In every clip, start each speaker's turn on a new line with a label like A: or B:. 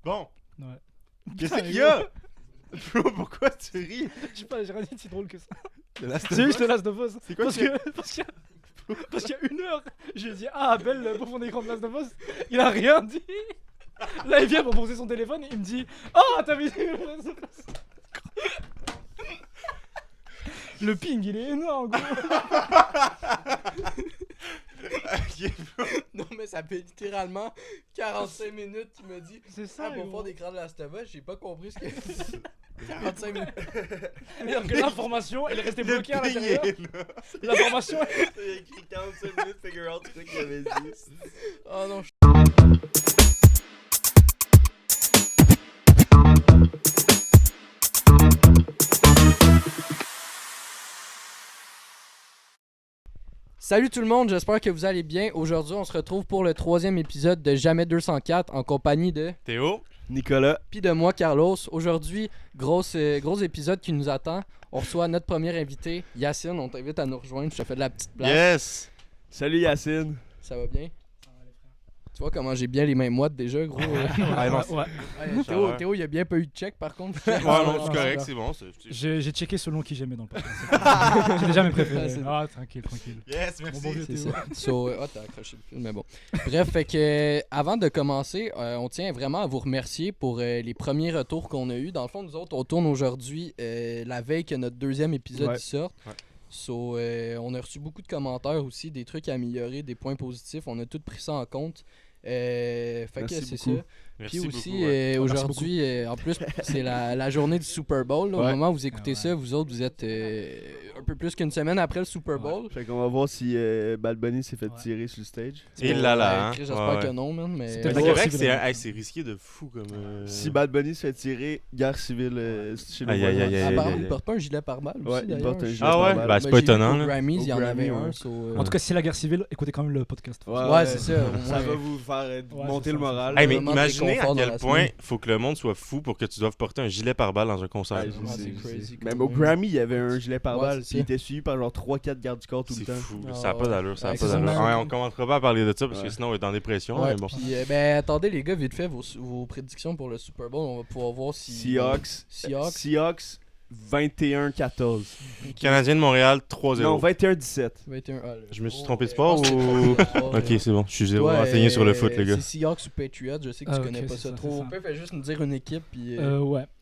A: Bon.
B: Ouais.
A: Qu'est-ce qu'il y a? Bro, pourquoi tu ris?
B: Je sais pas, j'ai rien dit de si drôle que ça.
A: The Last of
B: C'est
A: Us?
B: juste le Last of Us.
A: C'est quoi
B: Parce qu'il y a 1 heure, j'ai dit Abel pour mon écran de Last of Us. Il a rien dit. Là, il vient pour poser son téléphone et il me dit t'as vu le ping, il est énorme, gros.
A: Ok, bro.
C: Non, mais ça fait littéralement 45 minutes qu'il me dit
B: C'est ça,
C: pour
B: gros.
C: faire des crans de Last of Us, j'ai pas compris ce qu'il a dit. 45 minutes.
B: Alors que l'information, elle est restée
A: Le
B: bloquée à
A: ping
B: l'intérieur.
A: est là.
B: L'information,
D: Il a écrit 45 minutes, figure out ce qu'il avait dit.
C: Oh non, Salut tout le monde, j'espère que vous allez bien. Aujourd'hui, on se retrouve pour le 3e épisode de Jamais 204 en compagnie de
A: Théo?
D: Nicolas.
C: puis de moi, Carlos. Aujourd'hui, gros épisode qui nous attend. On reçoit notre premier invité, Yacine. On t'invite à nous rejoindre. Je te fais de la petite place.
A: Yes!
D: Salut Yacine.
C: Ça va bien? Tu vois comment j'ai bien les mains moites déjà, gros.
A: Ah, non,
B: ouais.
C: Théo, il a bien pas eu de check par contre.
A: Ouais, non, c'est correct, c'est bon.
B: J'ai checké selon qui j'aimais dans le podcast. J'ai déjà mes préférés.
C: c'est-
B: Tranquille.
A: Yes,
B: Mon bon
A: merci.
B: vieux
C: C'est
B: Théo.
C: ça. T'as accroché le film, mais bon. Bref, fait que avant de commencer, on tient vraiment à vous remercier pour les premiers retours qu'on a eus. Dans le fond, nous autres, on tourne aujourd'hui la veille que notre 2e épisode
D: Ouais.
C: sorte.
A: Ouais.
C: On a reçu beaucoup de commentaires aussi, des trucs à améliorer, des points positifs. On a tout pris ça en compte. Fait que
D: Merci
C: c'est
D: beaucoup.
C: ça.
A: Merci
C: Puis aussi,
A: beaucoup. Ouais.
B: Merci
C: aujourd'hui, en plus, c'est la journée du Super Bowl. Là. Au
D: Ouais.
C: moment où vous écoutez
B: Ouais.
C: ça, vous autres, vous êtes un peu plus qu'une semaine après le Super Bowl.
D: Fait qu'on va voir si Bad Bunny s'est fait tirer sur le stage.
A: Et là là,
C: Ouais,
A: hein.
C: j'espère
A: Ouais,
C: que
A: ouais.
C: non, man. Mais...
B: C'est
A: Mais
B: peut-être
A: c'est
B: la
A: vrai
B: guerre
A: que
B: civile.
A: c'est risqué de fou comme.
D: Si Bad Bunny se fait tirer, guerre civile chez le
A: Aïe, aïe, aïe, aïe,
C: Apparemment,
A: aïe.
C: il porte pas un gilet pare-balles aussi,
D: Ouais, il
C: d'ailleurs.
D: porte un gilet
A: Ah ouais?
D: pare-balles.
A: Bah, c'est pas
C: j'ai vu
A: étonnant,
C: qu'au
A: là.
C: Grammys, il y en
D: Au
C: avait
D: Grammy,
C: un.
D: ouais.
B: En tout cas, si c'est la guerre civile, écoutez quand même le podcast.
C: Ouais, c'est ça. au
D: Ça
C: moins.
D: va vous faire monter
B: c'est
D: le
B: ça,
D: moral.
C: c'est
A: Hey, mais
C: Vraiment
A: imaginez
C: réconfort
A: à
C: dans
A: quel
C: la
A: point
C: semaine.
A: faut que le monde soit fou pour que tu doives porter un gilet pare-balles dans un concert.
D: Ouais,
A: là.
D: je
C: Ouais,
D: sais,
C: c'est
D: je
C: crazy
D: sais.
C: quand
D: Même au
C: même.
D: Grammy, il y avait un gilet pare-balles.
C: Ouais, c'est
D: Puis il
C: ça.
D: était suivi par genre 3-4 gardes du corps tout le
A: C'est
D: temps.
A: fou, là,
C: Ah,
A: ça n'a pas
C: ouais.
A: d'allure, ça n'a
C: Ouais,
A: pas
C: c'est
A: d'allure.
C: ça.
A: Ouais, on commencera pas à parler de ça parce que
D: Ouais.
A: sinon on est en dépression.
C: Ouais,
A: Mais bon.
C: puis, attendez les gars, vite fait, vos prédictions pour le Super Bowl, on va pouvoir voir si...
D: Seahawks.
C: Seahawks.
D: 21-14.
A: Canadien de Montréal 3-0.
D: Non, 21-17.
C: 21.
A: Je me suis trompé de sport ou. Ok,
C: c'est
A: c'est bon, je suis zéro renseigné sur le foot, les gars.
C: C'est Seahawks ou Patriots, je sais que tu
B: Ah,
C: connais
B: ok,
C: pas
B: c'est
C: ça
B: ça,
C: trop.
B: c'est
C: On
B: ça.
C: peut faire juste nous dire une équipe, puis...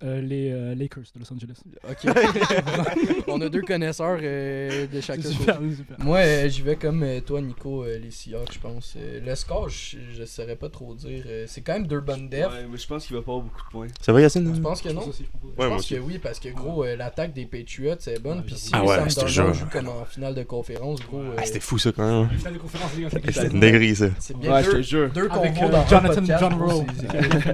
B: Les Lakers de Los Angeles.
C: Ok. On a 2 connaisseurs de chacun.
B: C'est
C: côté.
B: super, super.
C: Moi, j'y vais comme toi, Nico, les Seahawks, je pense. Le score, je saurais pas trop dire. C'est quand même 2 bonnes defs.
D: Ouais, mais je pense qu'il va pas avoir beaucoup de points.
A: Ça va, Yacine?
C: Je pense que non.
A: Ouais,
C: Je
A: moi
C: pense
A: aussi.
C: que oui, parce que gros, l'attaque des Patriots, c'est bonne.
B: Ouais,
C: Puis si
A: Ah ouais,
C: Sam
A: je te
C: Darnold
A: jure.
C: joue comme en finale de conférence, gros,
A: Ah, c'était fou ça quand même.
B: Finale de conférence, les gars, c'est
A: C'était
B: qui
A: une dinguerie ça.
C: c'est bien
D: Ouais, je te
C: 2
D: jure.
B: Avec
C: combos dans un
B: Jonathan
C: podcast,
B: John
C: gros,
B: Rowe.
C: c'est-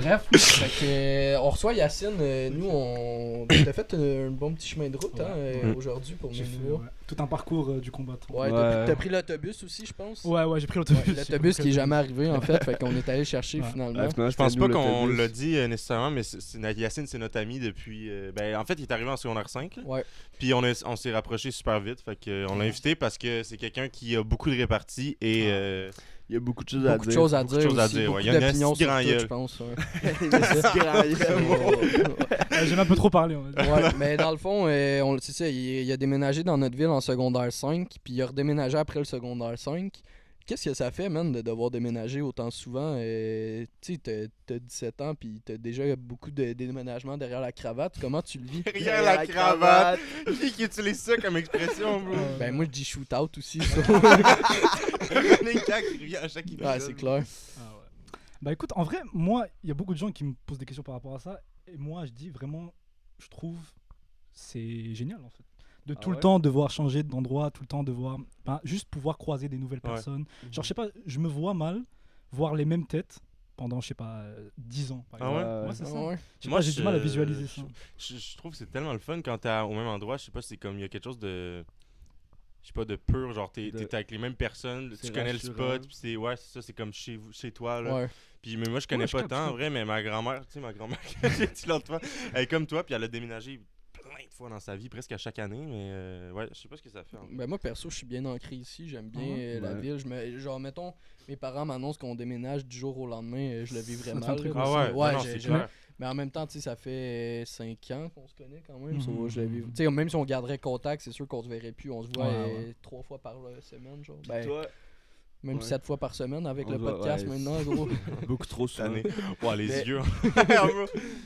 C: Bref, fait que, on reçoit Yacine. Nous, on t'as fait un bon petit chemin de route hein, aujourd'hui pour
B: J'ai
C: nous
B: fait
C: voir.
B: tout un parcours du combattant.
C: Ouais,
D: Ouais.
C: t'as pris l'autobus aussi, je pense.
B: Ouais, j'ai pris l'autobus.
C: Ouais, l'autobus qui est jamais arrivé en fait qu'on est allé chercher
B: Ouais.
C: finalement.
D: Ouais, finalement,
A: Je pense
D: c'était
A: pas
D: nous,
A: qu'on
D: l'autobus.
A: l'a dit nécessairement, mais Yacine, c'est notre ami depuis. En fait, il est arrivé en secondaire 5. Là.
C: Ouais.
A: Puis on s'est rapproché super vite. Fait que, on l'a invité parce que c'est quelqu'un qui a beaucoup de réparties et.
D: Il y a beaucoup de choses à
C: Beaucoup de
D: dire.
C: choses à
A: Beaucoup de
C: dire
A: choses à
C: aussi,
A: dire,
C: beaucoup
A: ouais. Il y a une
C: d'opinions
A: petite
C: sur
A: grand
C: tout,
A: gueule.
C: je pense. Ouais.
B: J'aime un peu trop parler. On va dire.
C: Ouais, mais dans le fond, c'est ça, il a déménagé dans notre ville en secondaire 5, puis il a redéménagé après le secondaire 5. Qu'est-ce que ça fait, man, de devoir déménager autant souvent? Tu sais, t'as 17 ans, puis t'as déjà beaucoup de déménagements derrière la cravate. Comment tu le vis?
A: Derrière la cravate. Qui utilise ça comme expression, bro?
C: Ben, moi, je dis shoot-out aussi, ça.
A: Les gars qui revient à chaque épisode.
C: Ouais, c'est clair.
B: Ah ouais. Bah écoute, en vrai, moi, il y a beaucoup de gens qui me posent des questions par rapport à ça. Et moi, je dis vraiment, je trouve, c'est génial en fait. De tout le
D: ouais?
B: temps devoir changer d'endroit, tout le temps devoir. Juste pouvoir croiser des nouvelles
A: Ouais.
B: personnes. Genre, je sais pas, je me vois mal voir les mêmes têtes pendant, je sais pas, 10 ans. Par
A: Ah
B: exemple.
A: ouais?
B: Ouais, c'est
C: Ah
B: ça.
C: ouais.
B: Je sais pas, j'ai du mal à visualiser
A: je-
B: ça.
A: Je trouve que c'est tellement le fun quand t'es au même endroit. Je sais pas, c'est comme il y a quelque chose de. Je sais pas, de pur. Genre, t'es avec les mêmes personnes, tu
D: C'est
A: connais le
D: rassurant.
A: spot, puis c'est. Ouais, c'est ça, c'est comme chez toi, là.
C: Ouais.
A: Puis mais moi, je connais
B: je
A: pas
B: capte,
A: tant,
B: je
A: en vrai, mais ma grand-mère, tu sais, ma grand-mère, que j'ai dit l'autre fois, elle est comme toi, puis elle a déménagé plein de fois dans sa vie, presque à chaque année, mais ouais, je sais pas ce que ça fait.
C: Ben moi perso, je suis bien ancré ici, j'aime bien la
D: Ouais.
C: ville. Genre mettons, mes parents m'annoncent qu'on déménage du jour au lendemain, je le vivrais
B: Ça te fait
C: mal.
B: un truc
C: là.
A: Ah ouais,
C: Ouais,
A: non,
C: j'ai-
A: c'est
C: j'ai-
A: clair.
C: Mais en même temps, tu sais, ça fait 5 ans qu'on se connaît quand même. so,
B: Mhm.
C: je le vis. Tu sais, même si on garderait contact, c'est sûr qu'on se verrait plus. On se voit
B: Ouais,
C: 3 fois par semaine, genre.
D: Puis
C: Ben,
D: toi,
C: même
D: ouais.
C: 7 fois par semaine avec
D: On
C: le
D: doit-
C: podcast
D: ouais,
C: maintenant, gros.
D: beaucoup trop souvent.
A: Cette année. Ouais, les
D: Mais-
A: yeux.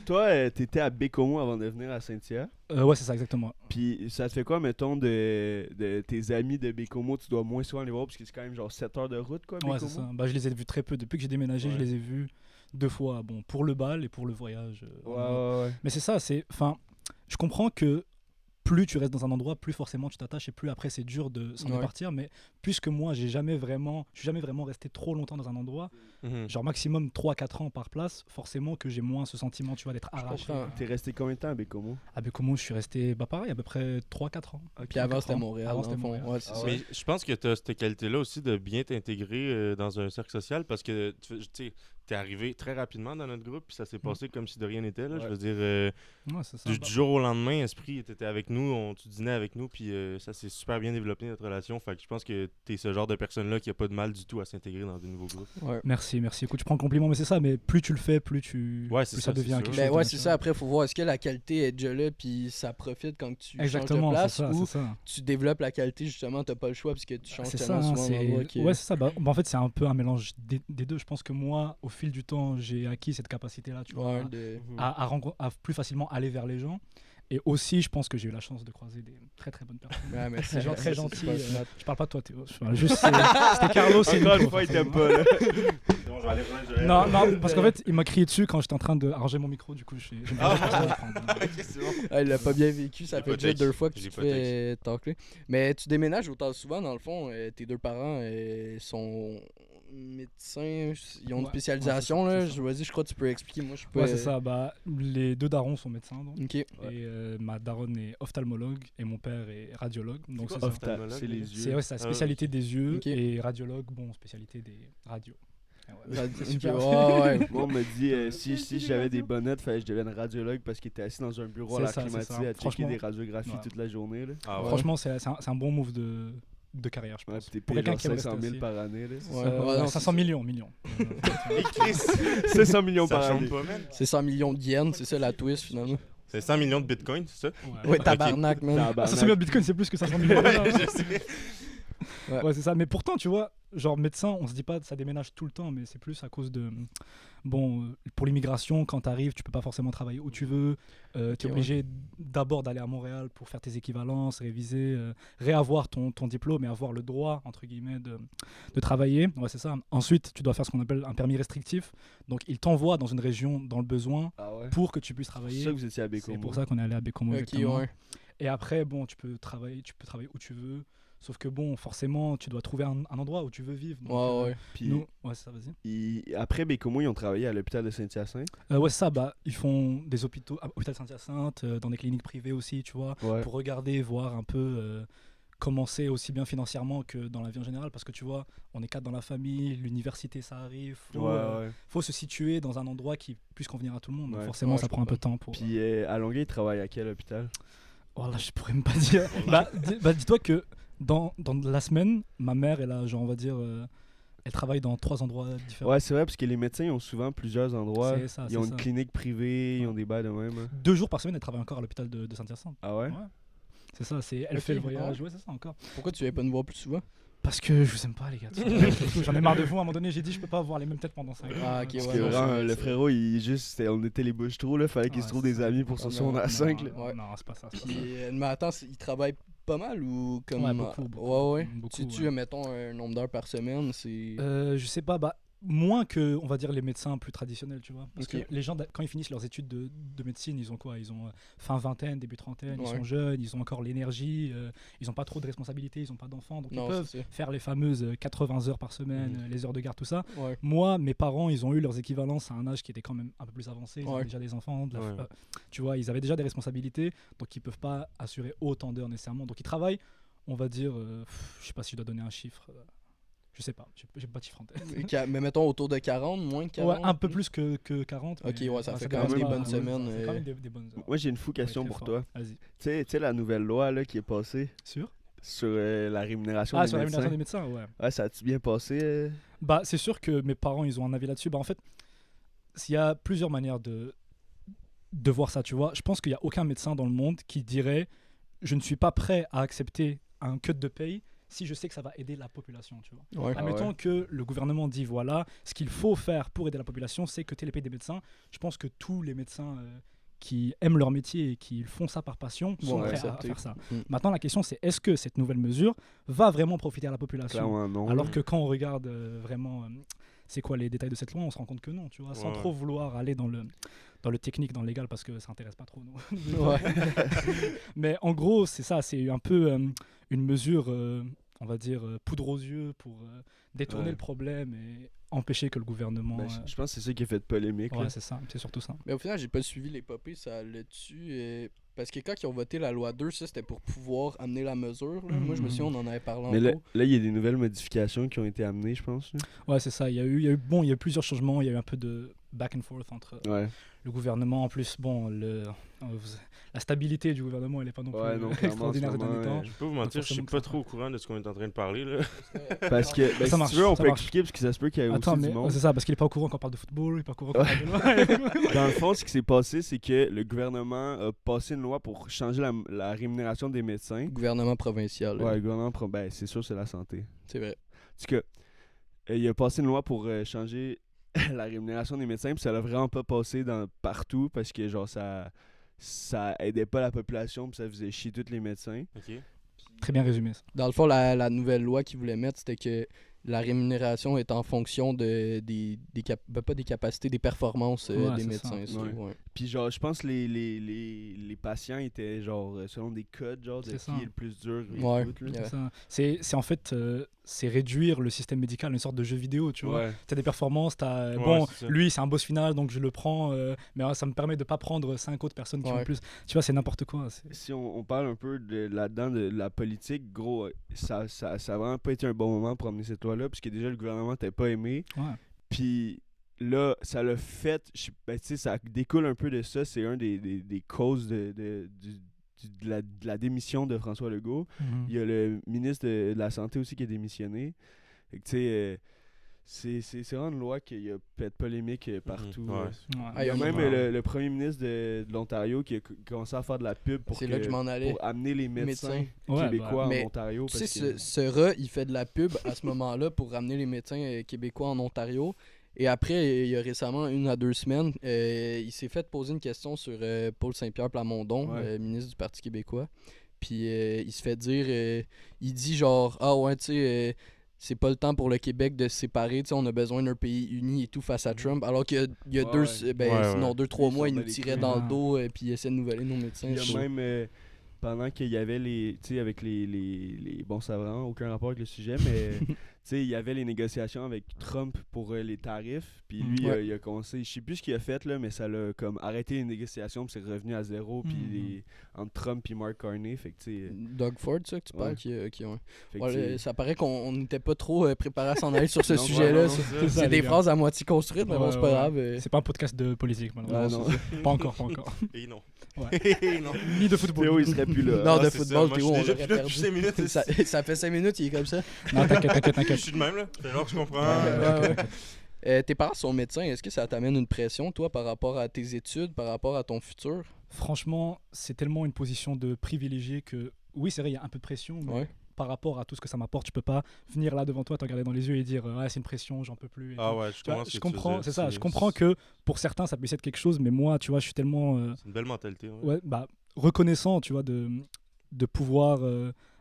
D: Toi, t'étais à Bécomo avant de venir à Saint-Hyacinthe.
B: Ouais, c'est ça, exactement.
D: Puis ça te fait quoi, mettons, de tes amis de Bécomo? Tu dois moins souvent les voir parce que c'est quand même genre 7 heures de route, quoi, Bécomo.
B: Ouais, c'est ça. Bah, je les ai vus très peu. Depuis que j'ai déménagé,
D: Ouais.
B: je les ai vus 2 fois. Bon, pour le bal et pour le voyage.
D: Ouais.
B: Mais c'est ça, enfin, je comprends que plus tu restes dans un endroit, plus forcément tu t'attaches et plus après c'est dur de s'en
C: Ouais.
B: départir. Mais puisque moi, je suis jamais vraiment resté trop longtemps dans un endroit,
A: Mhm.
B: genre maximum 3-4 ans par place, forcément que j'ai moins ce sentiment, tu vois, d'être arraché.
C: comprends.
D: T'es resté combien de temps à Bécomo?
B: À Bécomo, je suis resté, bah pareil, à peu près 3-4 ans.
C: Puis avant,
B: 4
C: c'était
B: ans.
C: Montréal.
B: Avant,
C: dans
B: c'était
C: le fond.
B: Montréal.
C: Ouais, c'est
D: Ah
C: ça.
A: Mais je pense que tu as cette qualité-là aussi de bien t'intégrer dans un cercle social parce que tu sais, t'es arrivé très rapidement dans notre groupe puis ça s'est passé comme si de rien n'était. Là.
D: Ouais.
A: Je veux dire,
B: Ouais, c'est ça.
A: du
B: Bah,
A: jour au lendemain, Esprit, t'étais avec nous, tu dînais avec nous puis ça s'est super bien développé notre relation. Fait que je pense que t'es ce genre de personne-là qui a pas de mal du tout à s'intégrer dans de nouveaux groupes.
C: Ouais.
B: Merci. Écoute, je prends le compliment, mais c'est ça. Mais plus tu le fais, plus
A: Ouais, c'est
B: ça
A: ça,
B: devient
A: c'est
B: quelque
A: sûr.
B: chose.
C: Ben ouais,
B: de
C: c'est ça.
B: naturel.
C: Après, faut voir est-ce que la qualité est déjà là, puis ça profite quand tu
B: Exactement,
C: changes de
B: c'est
C: place,
B: ça,
C: ou
B: c'est ça.
C: tu développes la qualité, justement, t'as pas le choix, parce que tu changes
B: C'est ça,
C: tellement
B: hein,
C: souvent d'endroit que...
B: ouais, c'est ça. Bah, en fait, c'est un peu un mélange des deux. Je pense que moi, au fil du temps, j'ai acquis cette capacité-là, tu vois,
C: Ouais, de...
B: à plus facilement aller vers les gens. Et aussi, je pense que j'ai eu la chance de croiser des très très bonnes personnes.
C: Ouais, mais
B: Des gens très
C: c'est
B: gentils.
C: pas flat.
B: Je parle pas de toi, Théo. Enfin, juste, c'était Carlos et
D: Encore
B: Nico,
D: une fois, il t'aime
B: forcément.
D: pas, là.
B: Non, parce qu'en fait, il m'a crié dessus quand j'étais en train de arranger mon micro. Du coup, j'ai
A: Ah.
B: pas
C: Ah, il l'a pas bien vécu, ça
A: J'ai
C: fait
A: pas
C: déjà
A: texte.
C: 2 fois que tu
A: J'ai
C: te
A: pas
C: fais tacler. Mais tu déménages autant souvent, dans le fond, tes 2 parents sont médecins, ils ont une
B: Ouais,
C: spécialisation,
B: ouais,
C: là.
B: c'est ça.
C: Vas-y, je crois que tu peux expliquer, moi je suis pas...
B: Ouais, c'est ça. Bah, les 2 darons sont médecins. Donc.
C: Ok.
B: Et ma daronne est ophtalmologue et mon père est radiologue. Donc
A: quoi,
B: c'est ça.
A: ophtalmologue,
D: C'est les
A: déjà?
D: yeux.
B: C'est sa spécialité des yeux
C: Ok.
B: et radiologue, bon, spécialité des radios. Ah ouais.
C: Ok,
B: C'est super.
C: ouais.
D: Moi, on me dit, si j'avais des bonnettes, fallait que je devienne radiologue parce qu'il était assis dans un bureau à
B: C'est
D: l'air
B: ça, c'est
D: climatisé
B: ça.
D: à checker
B: Franchement,
D: des radiographies
B: ouais.
D: toute la journée. Là.
A: Ah ouais.
B: Franchement, c'est un bon move de carrière, je
D: Ouais,
B: pense.
D: puis t'es
B: Pour
D: payé
B: quelqu'un
D: genre
B: qui aime
D: 500 000
B: rester
D: par année. Là.
C: Ouais, ouais, non,
B: 500 millions.
D: 500 millions
A: Ça
D: par
A: change
D: année.
A: pas, man.
C: C'est 100 millions de yens, c'est ça la twist, finalement.
A: C'est 100 millions de bitcoins, c'est ça?
C: Ouais, tabarnak, man.
B: Ah, 500 millions de bitcoin, c'est plus que 500 millions.
A: Je sais.
B: Ouais, c'est ça. Mais pourtant, tu vois, genre médecin, on se dit pas ça déménage tout le temps, mais c'est plus à cause de. Bon, pour l'immigration, quand t'arrives, tu peux pas forcément travailler où tu veux. T'es
C: ouais.
B: obligé d'abord d'aller à Montréal pour faire tes équivalences, réviser, réavoir ton diplôme et avoir le droit, entre guillemets, de travailler. Ouais, c'est ça. Ensuite, tu dois faire ce qu'on appelle un permis restrictif. Donc, il t'envoie dans une région dans le besoin
D: Ah ouais.
B: pour que tu puisses
D: C'est
B: travailler.
D: ça que vous étiez à
B: C'est
D: Bécomo.
B: pour ça qu'on est allé à Bécomo.
C: Ok,
B: exactement.
C: ouais.
B: Et après, bon, tu peux travailler où tu veux. Sauf que bon, forcément, tu dois trouver un endroit où tu veux vivre. Donc,
C: Ouais, ouais.
D: Puis
B: nous, ouais, c'est ça, vas-y.
D: après Bécomo, ils ont travaillé à l'hôpital de Saint-Hyacinthe.
B: Ouais, c'est ça, bah, ils font des hôpitaux, hôpital Saint-Hyacinthe, dans des cliniques privées aussi, tu vois,
D: Ouais.
B: pour regarder, voir un peu comment c'est aussi bien financièrement que dans la vie en général, parce que tu vois, on est 4 dans la famille, l'université ça arrive,
D: Ouais.
B: faut se situer dans un endroit qui puisse convenir à tout le monde, donc
D: Ouais.
B: forcément
C: Ouais,
B: ça
C: je
B: prend un peu de temps pour...
D: Puis à Longueuil, ils travaillent à quel hôpital?
B: Oh là, je pourrais même pas dire. Dis-toi que dans la semaine, ma mère, elle a, genre, on va dire, elle travaille dans 3 endroits différents.
D: Ouais, c'est vrai, parce que les médecins, ils ont souvent plusieurs endroits.
B: C'est ça,
D: Ils ont
B: c'est
D: une
B: ça.
D: clinique privée, ils ont des bails de même. hein.
B: 2 jours par semaine, elle travaille encore à l'hôpital de Saint-Hyacinthe.
D: Ah ouais?
B: Ouais. C'est ça, elle
C: Ok,
B: fait le voyage,
C: ouais.
B: ouais, c'est ça encore.
C: Pourquoi tu viens pas nous voir plus souvent?
B: Parce que je vous aime pas, les gars. J'en ai marre de vous. À un moment donné, j'ai dit, je peux pas avoir les mêmes têtes pendant 5 ans.
C: Ah, ok,
D: Parce
C: ouais.
D: que
C: non,
D: vraiment,
C: c'est-
D: le
C: c'est-
D: frérot, on était les bouches trop, là. Fallait qu'il
B: Ouais,
D: se trouve
B: c'est
D: des
B: ça.
D: amis pour son
C: Ah,
D: secondaire
C: non,
D: 5.
B: Non,
C: Ouais.
B: non, c'est pas ça. c'est pas
C: Puis,
B: ça.
C: mais attends, ils travaillent pas mal ou comme...
B: Ouais, beaucoup,
C: Ouais, ouais.
B: beaucoup,
C: Tu
B: ouais.
C: mettons, un nombre d'heures par semaine, c'est...
B: Je sais pas, bah, moins que, on va dire, les médecins plus traditionnels, tu vois. Parce
C: Ok.
B: que les gens, quand ils finissent leurs études de médecine, ils ont quoi? Ils ont fin vingtaine, début trentaine, ils
C: Ouais.
B: sont jeunes, ils ont encore l'énergie, ils ont pas trop de responsabilités, ils ont pas d'enfants, donc
C: Non,
B: ils peuvent
C: c'est ça.
B: faire les fameuses 80 heures par semaine,
A: Mhm.
B: les heures de garde, tout ça.
C: Ouais.
B: Moi, mes parents, ils ont eu leurs équivalences à un âge qui était quand même un peu plus avancé. Ils
C: Ouais.
B: avaient déjà des enfants,
A: Ouais.
B: tu vois, ils avaient déjà des responsabilités, donc ils peuvent pas assurer autant d'heures nécessairement. Donc ils travaillent, on va dire, je sais pas si je dois donner un chiffre. Je sais pas, j'ai pas de chiffre en tête.
C: Mais mettons autour de 40, moins de 40.
B: Ouais, un peu plus que 40.
C: Ok,
B: mais,
C: ouais, ça fait
D: quand même
C: des
D: pas-
C: bonnes semaines.
B: C'est quand même des bonnes heures.
D: Moi, j'ai une fou question
B: Ouais,
D: pour
B: très
D: toi.
B: fort. Vas-y.
D: Tu sais, la nouvelle loi là, qui est passée
B: Sûr?
D: sur la rémunération
B: Ah,
D: des
B: sur la rémunération
D: médecins.
B: des médecins, ouais.
D: Ouais, ça a-tu bien passé?
B: Bah, c'est sûr que mes parents, ils ont un avis là-dessus. Bah, en fait, il y a plusieurs manières de voir ça, tu vois. Je pense qu'il n'y a aucun médecin dans le monde qui dirait je ne suis pas prêt à accepter un cut de paye si je sais que ça va aider la population, tu vois.
C: Ouais.
D: Ah
B: Admettons
D: ouais.
B: que le gouvernement dit voilà, ce qu'il faut faire pour aider la population, c'est que les payes des médecins. Je pense que tous les médecins qui aiment leur métier et qui font ça par passion sont
C: Ouais,
B: prêts à
C: accepter.
B: faire ça.
C: Mm.
B: Maintenant, la question, c'est est-ce que cette nouvelle mesure va vraiment profiter à la population?
D: Clairement, non.
B: Alors que quand on regarde vraiment c'est quoi les détails de cette loi, on se rend compte que non, tu vois, sans
A: Ouais.
B: trop vouloir aller dans le technique, dans le légal, parce que ça intéresse pas trop nous.
C: Ouais.
B: Mais en gros, c'est ça, c'est un peu une mesure, on va dire, poudre aux yeux pour détourner
D: Ouais.
B: le problème et empêcher que le gouvernement...
D: Ben, je pense que c'est ça qui a fait de polémique.
B: ouais,
D: là.
B: c'est ça, c'est surtout ça.
C: Mais au final, j'ai pas suivi l'épopée, ça là-dessus. Parce que quand ils ont voté la loi 2, ça c'était pour pouvoir amener la mesure. Là. Moi, je me souviens, on en avait parlé en
D: Mais là,
C: gros.
D: il y a des nouvelles modifications qui ont été amenées, je pense. là.
B: Ouais, c'est ça, il y a eu plusieurs changements, il y a eu un peu de back and forth entre
D: Ouais.
B: le gouvernement. En plus, bon, la stabilité du gouvernement, elle est pas non plus
D: Ouais, non, clairement,
B: extraordinaire
D: en
B: ces
D: ce moment,
B: derniers temps.
A: Je vais pas vous mentir, je suis
B: forcément que
A: pas
B: ça
A: trop au courant de ce qu'on est en train de parler, là.
D: Parce que, ben,
B: Ça
D: si
B: marche,
D: tu veux, on
B: ça
D: peut
B: marche.
D: expliquer, parce que ça se peut qu'il y ait
B: Attends,
D: aussi
B: mais
D: du monde.
B: c'est ça, parce qu'il est pas au courant qu'on parle de football, il est pas au courant qu'on parle de loi.
D: Dans le fond, ce qui s'est passé, c'est que le gouvernement a passé une loi pour changer la rémunération des médecins.
C: Gouvernement provincial. là.
D: Ouais, le gouvernement, ben, c'est sûr, c'est la santé.
C: C'est vrai.
D: Parce que il a passé une loi pour changer la rémunération des médecins, puis ça l'a vraiment pas passé partout parce que genre ça aidait pas la population, puis ça faisait chier tous les médecins.
A: Ok.
B: Très bien résumé ça.
C: Dans le fond, la nouvelle loi qu'ils voulaient mettre, c'était que la rémunération est en fonction pas des capacités, des performances
B: Ouais,
C: des
B: c'est
C: médecins.
B: ça.
C: ça,
D: Ouais.
C: ouais.
D: Puis genre, je pense que les patients étaient genre selon des codes, genre de
B: C'est
D: qui
B: ça.
D: est le plus dur et
C: Ouais.
D: tout, là.
C: Ouais.
B: C'est ça. C'est en fait c'est réduire le système médical à une sorte de jeu vidéo, tu vois.
D: Ouais.
B: T'as des performances,
A: Ouais,
B: bon,
A: c'est ça.
B: lui c'est un boss final donc je le prends, mais ça me permet de pas prendre 5 autres personnes qui ont
C: Ouais.
B: plus. Tu vois, c'est n'importe quoi.
D: Si on parle un peu là-dedans de la politique, gros, ça a vraiment pas été un bon moment pour amener cette loi-là, parce que déjà le gouvernement t'avait pas aimé.
B: Ouais.
D: Puis là, ça l'a fait, ben, tu sais, ça découle un peu de ça, c'est un des causes de la démission de François Legault.
B: Mhm.
D: Il y a le ministre de la Santé aussi qui a démissionné. Fait que, tu sais, c'est vraiment une loi qui a fait polémique partout.
A: Ouais.
B: Ouais.
D: Il y a
C: Ah,
D: même
C: ouais.
D: le premier ministre de l'Ontario qui a commencé à faire de la pub pour,
C: C'est là que je m'en allais.
D: pour amener les médecins
C: Médecins.
B: Ouais,
D: québécois
C: bah.
D: en Ontario.
C: Tu sais,
D: Parce que...
C: ce rat, il fait de la pub à ce moment-là pour ramener les médecins québécois en Ontario. Et après, il y a récemment, 1 à 2 semaines, il s'est fait poser une question sur Paul Saint-Pierre Plamondon,
D: Ouais.
C: ministre du Parti québécois. Puis il se fait dire, il dit genre, ah ouais, tu sais, c'est pas le temps pour le Québec de se séparer, tu sais, on a besoin d'un pays uni et tout face à Trump. Alors qu'il y a
D: Ouais,
C: deux,
D: ouais.
C: ben,
A: Ouais,
C: sinon
A: ouais.
C: 2-3
D: Ils
C: mois, il
D: s'en
C: nous
D: bat les
C: tirait
D: couilles.
C: dans le
B: Ah.
C: dos, puis il essaie de nouveler nos médecins.
D: Il y a
C: je-
D: même, pendant qu'il y avait les, tu sais, avec les bon, ça n'a vraiment aucun rapport avec le sujet, mais tu sais, il y avait les négociations avec Trump pour les tarifs, puis lui,
C: Ouais.
D: il a commencé, je sais plus ce qu'il a fait, là, mais ça l'a comme arrêté les négociations, puis c'est revenu à zéro, puis
B: Mhm.
D: entre Trump et Mark Carney, fait que tu sais,
C: Doug Ford, ça, que tu parles,
D: Ouais.
C: ouais.
D: fait que,
C: Ouais,
D: tu sais,
C: ça paraît qu'on n'était pas trop préparé à s'en aller sur ce
D: Non,
C: sujet-là.
D: ouais, non,
C: C'est-
A: c'est
B: ça,
C: C'est
B: les
C: des
B: gars.
C: phrases à moitié construites, mais bon,
B: Ouais,
C: c'est pas
B: ouais.
C: grave.
B: C'est pas un podcast de politique, malheureusement.
D: Ouais, non.
B: Pas encore, pas encore.
A: Et non.
B: Ouais.
A: Et non.
B: Ni de football.
D: Théo, il serait plus là.
C: Non,
A: Ah,
C: de
A: c'est
C: football,
A: ça.
C: Théo,
A: Moi,
C: on
A: je suis
C: l'aurait
A: déjà plus là depuis
C: perdu.
A: 5 minutes.
C: Ça fait 5 minutes, il est comme ça.
B: Non, t'inquiète.
A: Je suis de même, là. Alors, je comprends.
C: Tes parents sont médecins. Est-ce que ça t'amène une pression, toi, par rapport à tes études, par rapport à ton futur?
B: Franchement, c'est tellement une position de privilégié que, oui, c'est vrai, il y a un peu de pression, mais
C: Ouais.
B: par rapport à tout ce que ça m'apporte, tu peux pas venir là devant toi, te regarder dans les yeux et dire ouais, c'est une pression, j'en peux plus. et
A: Ah
B: tout.
A: ouais, je
B: Tu vois,
A: comprends ce que
B: je
A: tu veux
B: comprends,
A: dire.
B: c'est ça, je comprends que pour certains ça puisse être quelque chose, mais moi, tu vois, je suis tellement
A: C'est une belle mentalité. Ouais.
B: ouais, bah, reconnaissant, tu vois, de pouvoir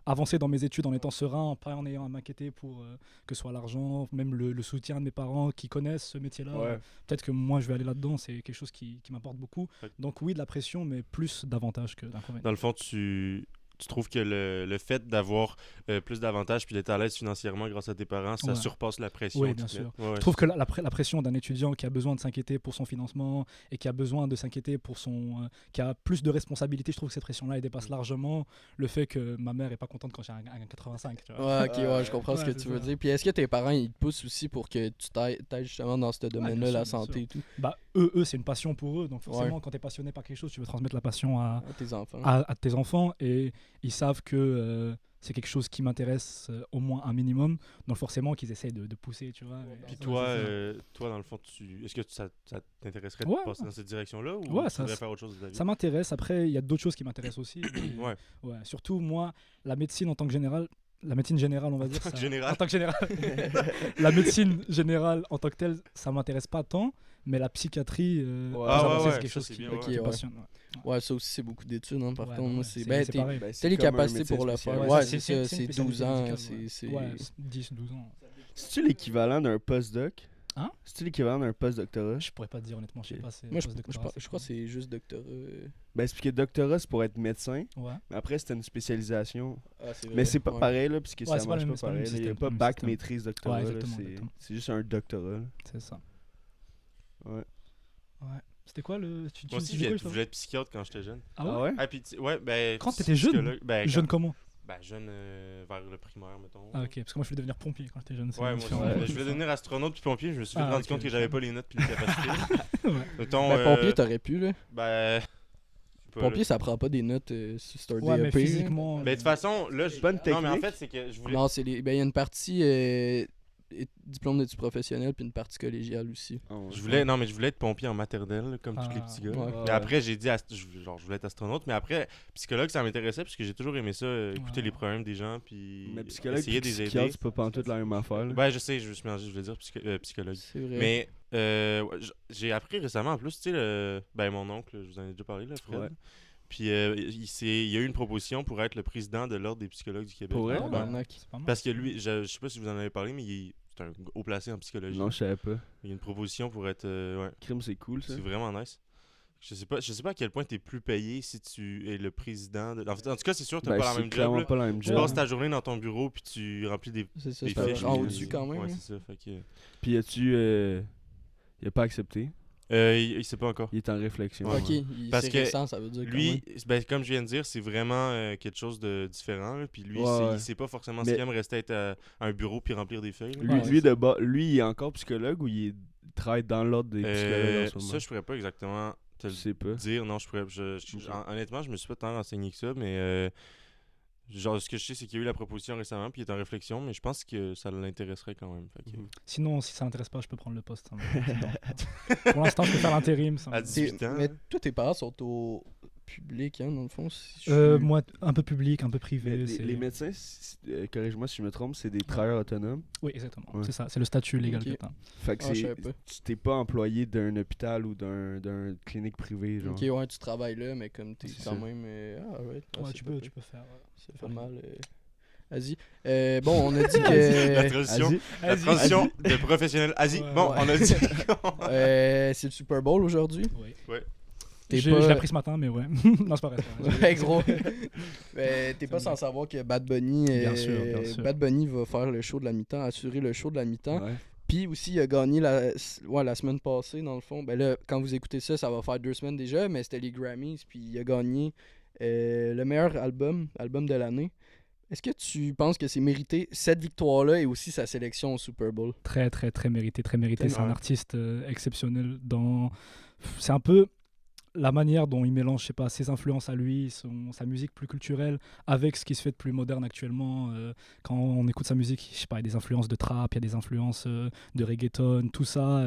B: avancer dans mes études en étant serein, pas en ayant à m'inquiéter pour que ce soit l'argent, même le soutien de mes parents qui connaissent ce métier-là.
D: Ouais.
B: Peut-être que moi je vais aller là-dedans, c'est quelque chose qui m'apporte beaucoup.
A: Ouais.
B: Donc oui, de la pression, mais plus d'avantages que d'inconvénients.
A: Dans le fond, tu tu trouves que le fait d'avoir plus d'avantages puis d'être à l'aise financièrement grâce à tes parents, ça
B: Ouais.
A: surpasse la pression.
B: Oui,
A: qu'ils
B: bien
A: te
B: sûr.
A: mettent? Ouais,
B: Je trouve que la pression d'un étudiant qui a besoin de s'inquiéter pour son financement et qui a besoin de s'inquiéter pour son... qui a plus de responsabilités, je trouve que cette pression-là, elle dépasse largement le fait que ma mère est pas contente quand j'ai un 85. Tu vois.
C: Ouais, ok, ouais, je comprends ce que
B: Ouais,
C: tu
B: c'est
C: veux
B: ça.
C: dire. Puis est-ce que tes parents, ils te poussent aussi pour que tu t'ailles justement dans ce domaine-là,
B: bien
C: la
B: sûr, bien
C: santé et tout?
B: Bah, eux c'est une passion pour eux. Donc forcément, quand tu es passionné par quelque chose, tu veux transmettre la passion
C: À tes enfants.
B: à tes enfants. Et ils savent que c'est quelque chose qui m'intéresse au moins un minimum. Donc forcément qu'ils essayent de pousser, tu vois.
A: Puis
B: Ouais,
A: toi,
B: c'est ça.
A: toi, dans le fond, est-ce que ça t'intéresserait
B: Ouais.
A: de passer dans cette direction-là ou
B: Ouais,
A: tu
B: ça-
A: voudrais faire autre chose de ta vie?
B: Ça m'intéresse. Après, il y a d'autres choses qui m'intéressent aussi. mais-
A: Ouais.
B: Ouais, surtout moi, la médecine en tant que général, la médecine générale, on va dire.
A: tant que
B: ça-
A: général.
B: En tant que général. La médecine générale en tant que telle, ça m'intéresse pas tant, mais la psychiatrie,
D: Ouais.
B: plus avancée,
A: ouais,
B: c'est quelque
A: ça,
B: chose
A: c'est
B: qui,
A: bien,
B: qui
C: ouais.
B: me
C: Ok,
B: passionne. Ouais.
C: Ouais, ça aussi, c'est beaucoup d'études, hein, par
B: Ouais,
C: contre.
B: ouais,
C: Moi,
B: c'est
C: ben,
B: pareil.
D: Ben,
C: t'as
D: c'est
C: les
D: comme un
C: capacités
D: médecin
C: pour le
D: spécial.
C: faire.
B: Ouais,
C: Ouais,
B: ça,
C: c'est
B: c'est
C: ça,
B: une
C: c'est
B: spécialité
C: 12 ans.
B: médicale, ouais. 10, 12 ans.
D: C'est-tu l'équivalent d'un postdoc?
B: Hein?
D: C'est-tu l'équivalent d'un postdoctorat?
B: Je pourrais pas te dire honnêtement, je sais
D: Ok.
B: pas. c'est
C: Moi, je
B: postdoctorat,
C: crois que c'est juste doctorat.
D: Ben, c'est parce que doctorat, c'est pour être médecin.
B: Ouais.
D: Mais après, c'était une spécialisation.
C: Ah, c'est vrai.
D: Mais c'est pas
C: Ouais.
D: pareil, là, puisque
B: Ouais,
D: ça
B: c'est pas
D: marche
B: le même-
D: pas
B: c'est pas le même
D: pareil. là. Il n'y a
B: système,
D: pas
B: le même
D: bac,
B: système.
D: maîtrise, doctorat.
B: Ouais,
D: là,
B: exactement,
D: c'est
B: exactement.
D: c'est juste un doctorat. là.
B: C'est ça.
D: Ouais.
B: Ouais. C'était quoi le. Tu
A: Moi aussi,
B: dis quoi,
A: je
B: juste
A: voulais être psychiatre quand j'étais jeune.
B: avant Ah ouais,
A: Ah, puis, ouais, ben.
B: Quand t'étais jeune?
A: psychologue, ben,
B: Jeune comment
A: Ben, jeune vers le primaire, mettons.
B: Ah, ok, parce que moi je voulais devenir pompier quand j'étais jeune. c'est
A: Ouais, moi
B: différent.
A: aussi. Je voulais devenir astronaute puis pompier, je me suis vite
B: Ah,
A: rendu
B: ok,
A: compte que
B: je
A: j'avais
B: savais.
A: pas les notes puis les capacités.
B: Ouais.
A: Mettons,
C: Ben, pompier, t'aurais pu, là.
A: Ben. je sais pas,
C: Pompier,
A: là.
C: ça prend pas des notes sur c'est un
B: Ouais, mais
C: DEP, là.
B: physiquement.
A: Ben, de toute façon, là,
D: Bonne
A: non, mais en
D: technique.
A: fait, c'est que je voulais.
C: Non, c'est les. Ben, il y a une partie diplôme d'études professionnelles puis une partie collégiale aussi.
D: Ah ouais.
A: Je voulais, non, mais je voulais être pompier en maternelle, là, comme tous
B: Ah,
A: les petits gars.
C: ouais.
A: Mais après, j'ai dit, je voulais être astronaute. Mais après, psychologue, ça m'intéressait parce que j'ai toujours aimé ça, écouter
B: Ouais.
A: les problèmes des gens, puis
D: Mais psychologue
A: essayer
D: et
A: de les aider.
D: psychiatre, c'est pas pantoute la même affaire. là.
A: Ouais, je sais, je me suis mélangé, je voulais dire psychologue.
C: C'est vrai.
A: Mais ouais, j'ai appris récemment, en plus, tu sais, ben, mon oncle, je vous en ai déjà parlé, là, Fred.
D: Ouais.
A: Puis il y a eu une proposition pour être le président de l'Ordre des psychologues du Québec.
D: Pour vrai?
B: Ah,
A: Ouais.
B: bah,
C: Tabarnak.
B: c'est pas mal.
A: Parce que lui, je sais pas si vous en avez parlé, mais c'est un haut placé en psychologie.
D: Non, je savais pas.
A: Il y a une proposition pour être. Ouais,
D: Crime, c'est cool, ça.
A: c'est vraiment nice. Je sais pas à quel point tu es plus payé si tu es le président de. En tout cas, c'est sûr que tu
D: Ben,
A: pas la
D: c'est
A: même job.
D: clairement
A: là.
D: pas la même
A: Tu
D: job.
A: passes ta journée dans ton bureau puis tu remplis des
C: C'est ça,
A: fiches.
C: c'est en
D: puis-
C: au-dessus quand même.
A: Ouais,
C: hein.
A: c'est ça. Fait que,
D: Puis as-tu. Il a pas accepté.
A: il sait pas encore.
D: Il est en réflexion.
A: Ouais.
C: Ok,
A: Parce
C: c'est
A: que
C: récent, ça veut dire quand
A: Lui,
C: même.
A: ben, comme je viens de dire, c'est vraiment quelque chose de différent. Là. Puis lui,
D: Ouais, ouais.
A: il sait pas forcément ce
D: Mais-
A: qu'il aime rester être à un bureau puis remplir des feuilles. là.
D: Lui,
B: Ouais,
D: lui,
B: c'est
D: lui, il est encore psychologue ou il travaille dans l'ordre des psychologues en ce moment?
A: Ça, je pourrais pas exactement te
D: Je
A: le
D: sais pas.
A: dire. Non, je pourrais. Honnêtement, je me suis pas tant renseigné que ça, mais genre, ce que je sais, c'est qu'il y a eu la proposition récemment, puis il est en réflexion, mais je pense que ça l'intéresserait quand même. Fait que-
D: Mhm.
B: Sinon, si ça m'intéresse pas, je peux prendre le poste. ça me- Pour l'instant, je peux faire l'intérim. ça me-
A: À 18 ans.
C: Mais tous tes parents sont au public, hein, dans le fond. si je suis-
B: Moi, un peu public, un peu
D: Mais
B: privé. c'est-
D: les médecins, corrige-moi si je me trompe, c'est des travailleurs autonomes.
B: Oui, exactement.
D: Ouais.
B: C'est ça. C'est le statut légal
C: Ok.
B: que t'as.
D: Fait que
C: Ah, je savais pas.
D: tu t'es pas employé d'un hôpital ou d'un clinique privée, genre.
C: Ok, ouais, tu travailles là, mais comme t'es
D: C'est
C: quand
D: ça.
C: même. Ah, ouais,
B: Ouais, tu peux faire.
C: C'est pas mal. Vas-y. Bon, on a dit
A: La
C: que.
A: transition,
D: Vas-y.
A: la transition de professionnel. Asie.
B: Ouais,
A: Bon,
C: ouais.
A: on a dit.
C: C'est le Super Bowl aujourd'hui.
B: Oui.
A: Ouais.
C: T'es
B: Je
C: pas-
B: l'ai appris ce matin, mais ouais. Non, c'est pas vrai. c'est pas vrai.
C: Ouais, gros. Mais t'es pas sans savoir que Bad Bunny,
B: Bien sûr, bien sûr.
C: Bad Bunny va faire le show de la mi-temps, assurer le show de la mi-temps.
D: Ouais.
C: Puis aussi, il a gagné la semaine passée, dans le fond. Ben là, quand vous écoutez ça, ça va faire 2 semaines déjà, mais c'était les Grammys, puis il a gagné le meilleur album de l'année. Est-ce que tu penses que c'est mérité cette victoire-là et aussi sa sélection au Super Bowl?
B: Très, très, très mérité. Très mérité. C'est un
A: Ouais.
B: artiste exceptionnel. C'est un peu la manière dont il mélange, je sais pas, ses influences à lui, sa musique plus culturelle, avec ce qui se fait de plus moderne actuellement. Quand on écoute sa musique, je sais pas, il y a des influences de trap, il y a des influences de reggaeton, tout ça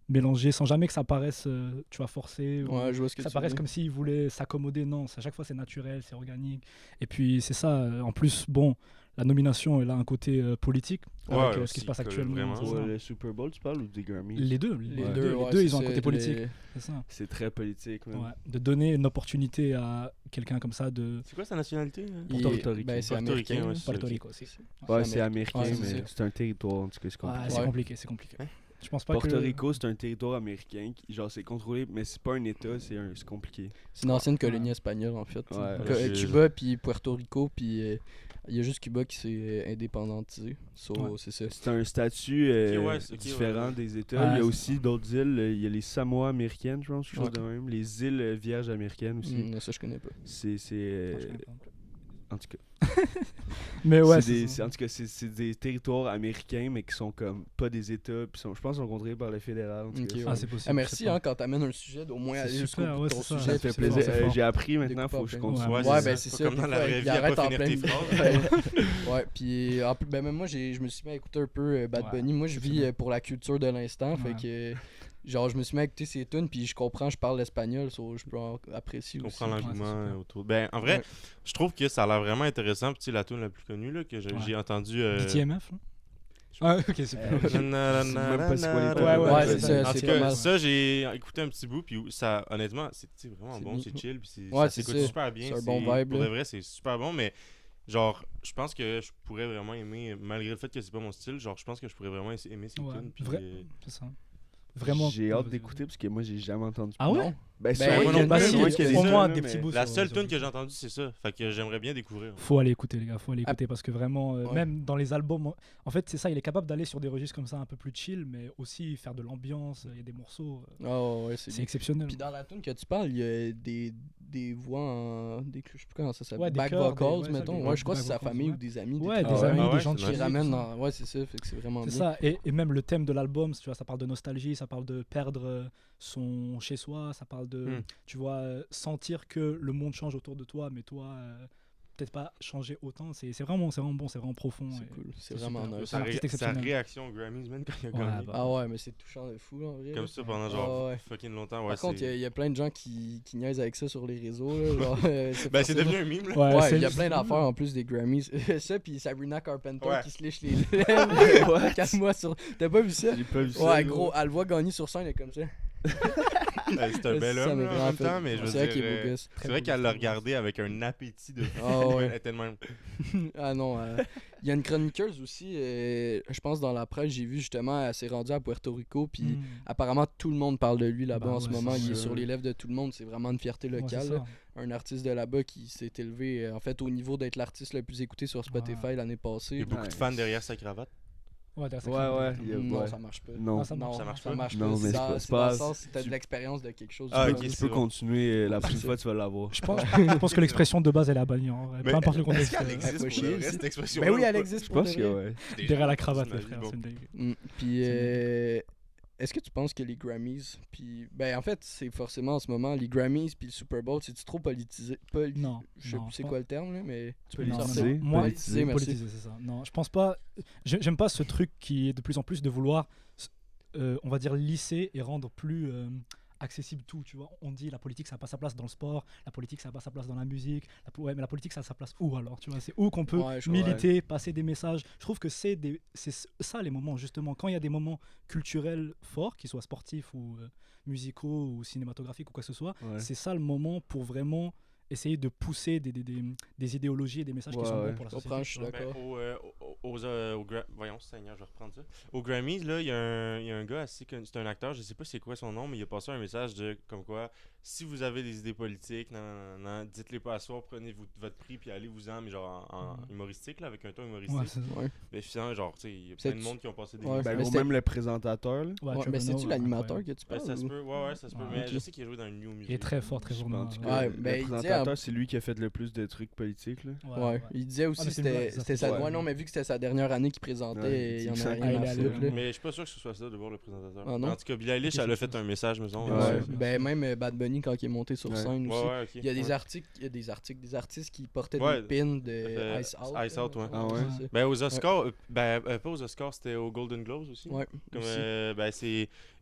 B: mélangé sans jamais que ça paraisse, tu vois, forcé. ou
C: Ouais, je vois ce que
B: ça
C: tu
B: paraisse
C: dis.
B: comme s'il voulait s'accommoder. Non, à chaque fois c'est naturel, c'est organique. Et puis c'est ça. En plus, bon, la nomination, elle a un côté politique
A: Ouais,
B: avec ce
A: aussi,
B: qui se passe
A: colle
B: actuellement.
A: vraiment.
B: c'est
D: Pour
B: ça.
D: le Super Bowl, tu parles ou des Grammys?
B: Les deux,
C: Les
D: Ouais.
C: deux,
B: les
C: ouais,
B: deux, ils
C: c'est
B: ont un
C: ça,
B: côté politique. C'est ça.
D: C'est très politique, man.
B: Ouais. De donner une opportunité à quelqu'un comme ça de
A: C'est quoi sa nationalité? hein?
C: Il-
D: Portoricain.
C: Ben, c'est
A: Portoricain,
C: américain.
A: ouais,
C: là.
A: c'est
B: Porto
A: ok.
B: Rico aussi.
D: Ouais,
C: C'est
D: c'est américain,
C: Ouais, c'est
D: mais
C: ça.
D: c'est un territoire, en tout cas, c'est compliqué.
B: C'est
C: Ouais.
B: compliqué, c'est compliqué. Je pense pas
D: Porto
B: que...
D: Rico, c'est un territoire américain. Genre, c'est contrôlé, mais c'est pas un État, c'est compliqué.
C: C'est une ancienne colonie espagnole, en fait.
D: Ouais.
C: Cuba, puis Puerto Rico, puis il y a juste Cuba qui s'est indépendantisé.
B: Ouais.
C: C'est ça.
D: C'est un statut différent des États.
B: Ouais,
D: il y a
B: c'est
D: aussi
B: ça.
D: d'autres îles. Il y a les Samoa américaines, je pense, quelque chose
C: Ouais.
D: de même. Les îles Vierges américaines aussi.
C: Ça, je connais pas.
D: C'est
B: Non, je connais pas non plus.
D: en tout cas,
B: Mais ouais,
D: en tout cas, c'est des territoires américains, mais qui sont comme pas des États. Puis je pense qu'ils sont contrôlés par le fédéral. En tout
C: Ok,
D: cas.
C: ouais.
B: Ah, c'est possible.
C: Ah, merci
B: je sais pas.
C: quand t'amènes un sujet, d'au moins
B: C'est
C: aller jusqu'au
B: super,
C: bout
B: ouais,
C: de ton
B: c'est ça.
C: sujet.
D: Ça fait
B: c'est
D: plaisir.
B: fort, c'est fort.
D: J'ai appris maintenant, faut que je continue.
B: Ouais,
C: Ouais,
A: c'est
C: ben
A: ça.
C: c'est ça.
A: Comme dans
C: des
A: la
C: fois,
A: vraie
C: il
A: vie,
C: arrête
A: pas
C: en
A: finir tes
C: plein-
A: phrases.
C: Ouais, puis ben même moi, je me suis mis à écouter un peu Bad
B: Ouais,
C: Bunny. Moi, je vis
B: exceptionnel.
C: pour la culture de l'instant, fait
B: Ouais.
C: que genre je me suis mis à écouter ses tunes, puis je comprends, je parle l'espagnol, je peux apprécier
A: Je
C: aussi.
A: comprends
B: Ouais,
A: l'engouement
B: c'est super.
A: autour. Ben, en vrai,
C: Ouais.
A: je trouve que ça a l'air vraiment intéressant. Puis, tu sais, la tune la plus connue là, que j'ai
B: Ouais.
A: entendu.
B: BTMF là? Ah, ok, super.
D: Je sais même pas c'est quoi les
B: Ouais, ouais,
C: c'est ça,
A: En
C: c'est
A: tout
C: pas
A: cas,
C: mal.
A: ça, j'ai écouté un petit bout, puis ça, honnêtement, c'est vraiment
C: C'est
A: bon,
C: bien.
A: c'est chill, puis
C: Ouais,
A: ça
C: c'est
A: s'écoute
C: ça.
A: super bien.
C: C'est un bon vibe,
A: Pour
C: là.
A: de vrai, c'est super bon, mais genre, je pense que je pourrais vraiment aimer, malgré le fait que c'est pas mon style, genre, je pense que je pourrais vraiment aimer ces
B: Ouais,
A: tunes. Puis,
B: c'est ça. Vraiment.
D: J'ai
B: Ouais,
D: hâte
B: vas-y.
D: d'écouter parce que moi, j'ai jamais entendu.
B: Ah ouais?
C: Non.
D: Ben,
C: Ben,
D: sûrement
A: moi
D: qu'il y a
A: non
B: Bah
A: plus,
D: des-
B: si,
D: sûrement qu'il y a des
B: au
D: tunes,
B: moins
D: là,
B: des
D: mais-
B: petits bouts.
A: La
B: sur-
A: seule
B: sur
A: tune
B: YouTube.
A: que j'ai entendue, c'est ça. Fait que j'aimerais bien découvrir.
B: Faut aller écouter, les gars, faut aller écouter parce que vraiment,
C: Ouais.
B: même dans les albums, en fait, c'est ça, il est capable d'aller sur des registres comme ça un peu plus chill, mais aussi faire de l'ambiance. Il y a des morceaux,
C: Ah ouais, c'est
B: c'est
C: bien.
B: exceptionnel.
C: Puis dans la tune que tu parles, il y a des voix en. Je sais plus comment ça s'appelle.
B: Ouais, des
C: Back
B: chœurs,
C: vocals,
B: des- ouais,
C: mettons.
B: ça,
C: Ouais,
B: des
C: je crois que c'est sa
B: back vocals,
C: famille
B: ouais.
C: ou des amis.
B: Ouais,
C: trucs
B: des
C: comme
A: amis,
C: ça.
A: ouais,
B: des gens
A: c'est
B: qui
C: Qui
A: nice.
C: ramènent dans. Ouais, c'est ça, fait que c'est vraiment
B: C'est
C: bien.
B: ça, et même le thème de l'album, tu vois, ça parle de nostalgie, ça parle de perdre son chez-soi, ça parle de, tu vois, sentir que le monde change autour de toi, mais toi, peut-être pas changer autant. C'est vraiment bon, c'est vraiment profond.
C: C'est
B: et
C: cool, c'est
B: c'est
C: vraiment
B: super.
C: nice.
B: C'est un artiste
A: Sa
B: exceptionnel.
A: réaction aux Grammys, même quand il a
B: Ouais,
A: gagné.
B: bah.
C: Ah ouais, mais c'est touchant de fou, en vrai.
A: Comme
C: là.
A: ça pendant genre
C: ouais.
A: fucking longtemps. Ouais,
C: Par contre, il y a plein de gens qui niaisent avec ça sur les réseaux. Là, genre,
A: Ben, c'est
C: facile.
A: devenu un mime, là.
C: Ouais, il y a
B: c'est-
C: plein d'affaires en plus des Grammys. Ça, puis Sabrina Carpenter
A: Ouais.
C: qui se lèche les lèvres. Calme-moi sur. T'as pas vu ça?
D: J'ai pas vu ça.
C: Ouais, gros, elle le voit gagner sur scène, elle est comme ça.
A: C'est un bel
C: Ça
A: homme
C: m'a
A: là, en
C: vraiment
A: même
C: fait-
A: temps, mais je veux
C: C'est vrai
A: dire.
C: qu'il est beau gosse.
A: C'est vrai qu'elle l'a regardé avec un appétit de fou.
C: Ah ouais.
A: Elle était de même.
C: Ah non, il y a une chroniqueuse aussi, je pense dans la presse, j'ai vu justement, elle s'est rendue à Puerto Rico, puis
B: Mm.
C: apparemment tout le monde parle de lui là-bas
B: Bah
C: en ce
B: ouais,
C: moment,
B: c'est
C: il est
B: ça.
C: sur les lèvres de tout le monde, c'est vraiment une fierté
B: Ouais, c'est
C: locale.
B: ça.
C: là. Un artiste de là-bas qui s'est élevé, en fait, au niveau d'être l'artiste le plus écouté sur Spotify
B: Ouais.
C: l'année
A: Il y
C: passée.
A: a beaucoup de fans derrière sa cravate.
B: Ouais, derrière sa
D: Ouais,
B: cravate.
D: ouais, il y a-
C: Non,
D: ouais.
C: ça marche pas.
D: Non.
B: Ah, ça
C: Non,
B: marche.
A: Ça marche
C: ça
A: pas?
C: marche
D: Non,
C: pas.
D: mais
C: C'est
D: c'est
C: dans
D: pas-
C: c'est
D: c'est
C: dans
D: pas-
C: le sens si t'as de
D: tu-
C: l'expérience de quelque chose.
A: Ah,
C: tu
A: ok,
C: vois.
D: Tu
A: c'est
D: peux
A: bon.
D: continuer, la prochaine fois, tu vas l'avoir.
B: Je pense que l'expression de base, elle est à bannir. En vrai.
A: Mais
B: Peu importe le
A: Est-ce
B: contexte.
A: qu'elle
C: faut
A: existe
C: chier,
A: pour le
C: aussi.
A: reste, cette expression?
C: Ben oui, elle existe
D: Je
C: pour
D: pense
C: de
D: que
C: vrai.
D: ouais.
B: Derrière la cravate, les frères.
A: Bon.
B: c'est une blague.
C: Puis,
B: C'est
C: est-ce que tu penses que les Grammys, puis, ben en fait, c'est forcément en ce moment, les Grammys puis le Super Bowl, c'est-tu trop politisé?
B: Non,
C: Je sais
B: non,
C: plus c'est
B: pas-
C: quoi le terme, là, mais tu peux
D: Politisé.
C: le
B: Non,
C: sortir.
B: non, non. Moi,
C: Politisé, merci.
B: politisé, c'est ça. Non, je pense pas. J'aime pas ce truc qui est de plus en plus de vouloir, on va dire, lisser et rendre plus accessible tout. Tu vois, on dit la politique, ça n'a pas sa place dans le sport, la politique, ça n'a pas sa place dans la musique. Ouais, mais la politique, ça a sa place où alors? Tu vois, c'est où qu'on peut
C: Ouais, je-
B: militer, passer des messages. Je trouve que c'est ça les moments justement. Quand il y a des moments culturels forts, qu'ils soient sportifs ou musicaux ou cinématographiques ou quoi que ce soit,
D: Ouais.
B: c'est ça le moment pour vraiment essayer de pousser des idéologies et des messages qui
D: Ouais,
B: sont
D: ouais.
B: bons pour la
C: Je
B: société.
C: comprends, je suis
B: tu vois.
C: d'accord.
A: Voyons, Seigneur, je vais reprendre ça. Aux Grammys, là, il y a un gars assez connu, c'est un acteur, je sais pas c'est quoi son nom, mais il a passé un message de comme quoi, si vous avez des idées politiques, dites-les pas à soir, prenez votre prix puis allez-vous-en, mais genre en humoristique, là, avec un ton humoristique.
B: Ouais, c'est ça.
C: Ouais.
A: Mais finalement, genre, tu sais, il y a
C: C'est-
A: plein de monde qui ont passé des
C: Ouais,
D: Ben,
C: mais
D: ou
C: c'était-
D: même le présentateur, là.
B: Ouais,
C: Ouais,
B: Trevor
C: mais c'est-tu
B: Noah,
C: l'animateur
B: incroyable.
C: que tu
A: Ben,
C: parles?
A: ça se
C: ou-
A: peut, ouais, ça se peut,
B: Ouais,
A: mais
C: ok.
A: je sais qu'il a joué dans une New Music.
B: Il est très fort,
D: Je
B: Trevor
D: pense
B: Noah.
D: que
C: Ouais,
D: le
C: ben, il dit
D: présentateur, c'est lui qui a fait le plus de trucs politiques, là.
C: Ouais, il disait aussi
B: Ah,
C: que
B: mais c'est une blague, ça,
C: c'était
B: c'est
C: sa...
B: vrai.
C: Ouais, non, mais vu que c'était sa dernière année qu'il présentait,
D: Ouais,
C: il y en
D: il
C: a
D: dit
C: rien
B: que
C: à
B: ça-
C: foutre, là.
A: Mais je suis pas sûr que ce soit ça de voir le présentateur.
C: Ah, non?
A: En tout cas, Billie Eilish,
B: Ok,
A: elle a
B: c'est
A: fait
B: ça.
A: un message, me semble.
C: Ouais.
D: Ouais.
C: Ben, même Bad Bunny, quand il est monté sur
D: Ouais.
C: scène aussi.
A: Ouais, ok.
C: Il y a des
A: Ouais.
C: articles, des artistes qui portaient
A: Ouais,
C: des pins de
A: Ice
C: Ice Out.
A: Ice Out, ouais.
D: Ah ouais?
C: c'est ça.
A: Ben aux Oscars, pas aux Oscars, c'était aux Golden Globes aussi.
C: Ouais,
A: Comme
C: aussi.
A: ben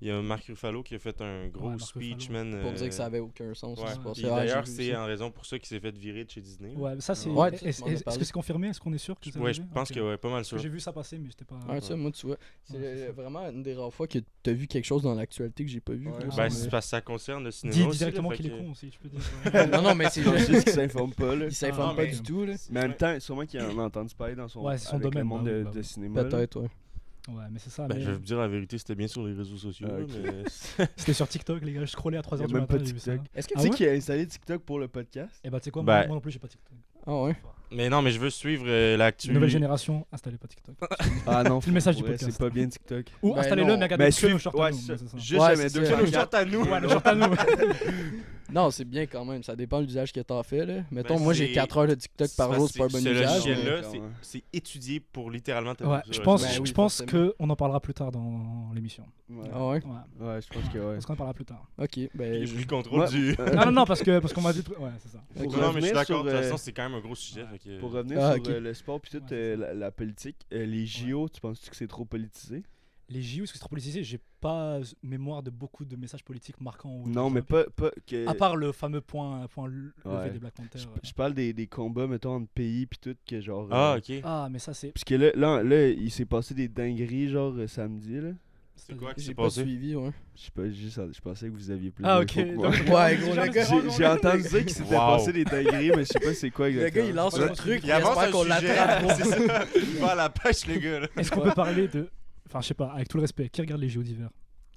A: il y a Marc Ruffalo qui a fait un gros
B: Ouais, Marc
A: speech,
B: Ruffalo.
A: man.
C: Pour dire que ça avait aucun sens.
A: Ouais.
C: ce qui se passait.
A: Puis
C: Ah, j'ai
A: d'ailleurs,
C: vu
A: c'est
C: ça.
A: en raison pour ça qu'il s'est fait virer de chez Disney.
B: Ouais, ça c'est.
C: Ouais,
B: est-ce
C: tu m'en as
B: est-ce
C: parlé.
B: que c'est confirmé? Est-ce qu'on est sûr que c'est
A: Ouais, je
B: arrivé?
A: pense
B: Ok.
A: que ouais, pas mal
B: Parce que
A: sûr.
B: j'ai vu ça passer, mais j'étais pas.
C: Ouais, ça, moi, tu vois.
B: c'est
C: C'est
B: ça.
C: vraiment une des rares fois que t'as vu quelque chose dans l'actualité que j'ai pas vu.
D: Ouais.
C: quoi.
A: Ben,
B: Ouais.
A: c'est parce que ça concerne le cinéma.
B: Dis
A: aussi,
B: directement
A: là, fait
B: qu'il est
A: que-
B: con aussi, je peux dire.
C: Non, non, mais c'est
D: C'est
C: juste.
D: juste qu'il s'informe pas, là.
C: Il s'informe
B: Ah,
C: pas
B: mais-
C: du tout, là.
D: Mais en même temps, sûrement qu'il en a entendu parler dans son,
B: Ouais, c'est son
D: avec
B: domaine,
D: le monde
B: bah oui,
D: de,
B: bah
D: de
B: oui.
D: cinéma. là.
C: Peut-être, ouais.
B: Ouais, mais c'est ça.
A: Ben,
B: mais
A: je vais vous dire la vérité, c'était bien sur les réseaux sociaux.
D: Ah,
A: là,
D: ok.
A: mais...
B: C'était sur TikTok, les gars. Je scrollais à
D: Il y
B: 3h
D: a
B: du
D: même
B: matin.
D: pas
B: J'ai vu ça.
D: TikTok.
C: Est-ce que
B: Ah
D: Tu sais
B: ouais?
D: qui a installé TikTok pour le podcast?
B: Et bah, tu sais quoi,
A: Ben-
B: moi non plus, j'ai pas TikTok.
C: Ah ouais?
A: mais non, mais je veux suivre l'actu.
B: Nouvelle génération, installez pas TikTok.
D: Ah non,
B: C'est le message du
D: pour vrai,
B: podcast.
D: c'est pas bien TikTok.
B: Ou
C: Ben
B: installez-le,
C: non.
B: mais regardez
D: Mais
B: que nos
D: suive,
B: shorts
D: ouais,
B: à nous.
D: c'est
B: ouais, c'est ça.
D: juste
C: Ouais,
D: jamais
C: c'est
D: deux
C: ça.
A: Nos
D: shorts.
A: shorts à nous.
B: Ouais, nos shorts à nous.
C: Non, c'est bien quand même. Ça dépend de l'usage que t'en fais. Là. Mettons,
A: Ben,
C: moi, j'ai
A: c'est-
C: 4 heures de TikTok par jour, c'est pas un bon
A: Ce
C: usage.
A: logiciel-là,
D: mais-
A: c'est étudié pour littéralement...
B: Ouais,
A: sur
B: je
A: le
B: pense,
A: réseau.
C: Ben oui,
B: je pense
C: forcément.
B: qu'on en parlera plus tard dans l'émission.
D: Ouais.
C: Ah ouais?
B: Ouais,
D: Ouais, je pense que ouais.
B: parce qu'on en parlera plus tard.
C: Ok, ben.
A: J'ai
C: je-
A: pris le contrôle
D: Moi-
A: du...
B: Non, parce qu'on m'a dit. Ouais, c'est ça.
D: Pour
A: Non, mais je suis
D: revenir
A: d'accord.
D: sur,
A: De toute façon, c'est quand même un gros sujet.
B: ouais.
A: fait que-
D: Pour revenir
C: Ah,
D: sur
C: ok.
D: le sport puis tout,
B: Ouais, c'est ça.
D: la politique, les JO, tu penses-tu que c'est trop politisé?
B: Les JO, est-ce que c'est trop politisé? J'ai pas mémoire de beaucoup de messages politiques marquants. ou
D: Non,
B: des
D: mais
B: Olympiques.
D: pas que...
B: À part le fameux point levé
D: Ouais.
B: des Black Panthers.
D: Je parle des combats, mettons, entre pays puis tout, que genre...
A: Ah, ok.
B: Ah, mais ça, c'est.
D: Parce que là, il s'est passé des dingueries, genre, samedi, là.
A: C'est quoi qui
C: J'ai
A: s'est
C: pas
A: passé?
C: suivi, ouais.
D: Je sais pas, je pensais que vous aviez plus
B: Ah,
D: d'infos
B: ok.
D: que moi.
B: donc-
C: Ouais, gros, le gars-
D: J'ai entendu dire qu'il s'était
A: Wow.
D: passé des dingueries, mais je sais pas c'est quoi
C: Le
D: exactement.
C: gars, il lance
B: Ouais,
C: un
B: ouais.
C: truc,
A: Il avance
C: j'espère
A: un
C: qu'on
A: sujet.
C: l'attrape.
A: C'est ça. Il va à la pêche, le gars. Là.
B: Est-ce qu'on peut parler de. Enfin, je sais pas, avec tout le respect, qui regarde les JO d'hiver?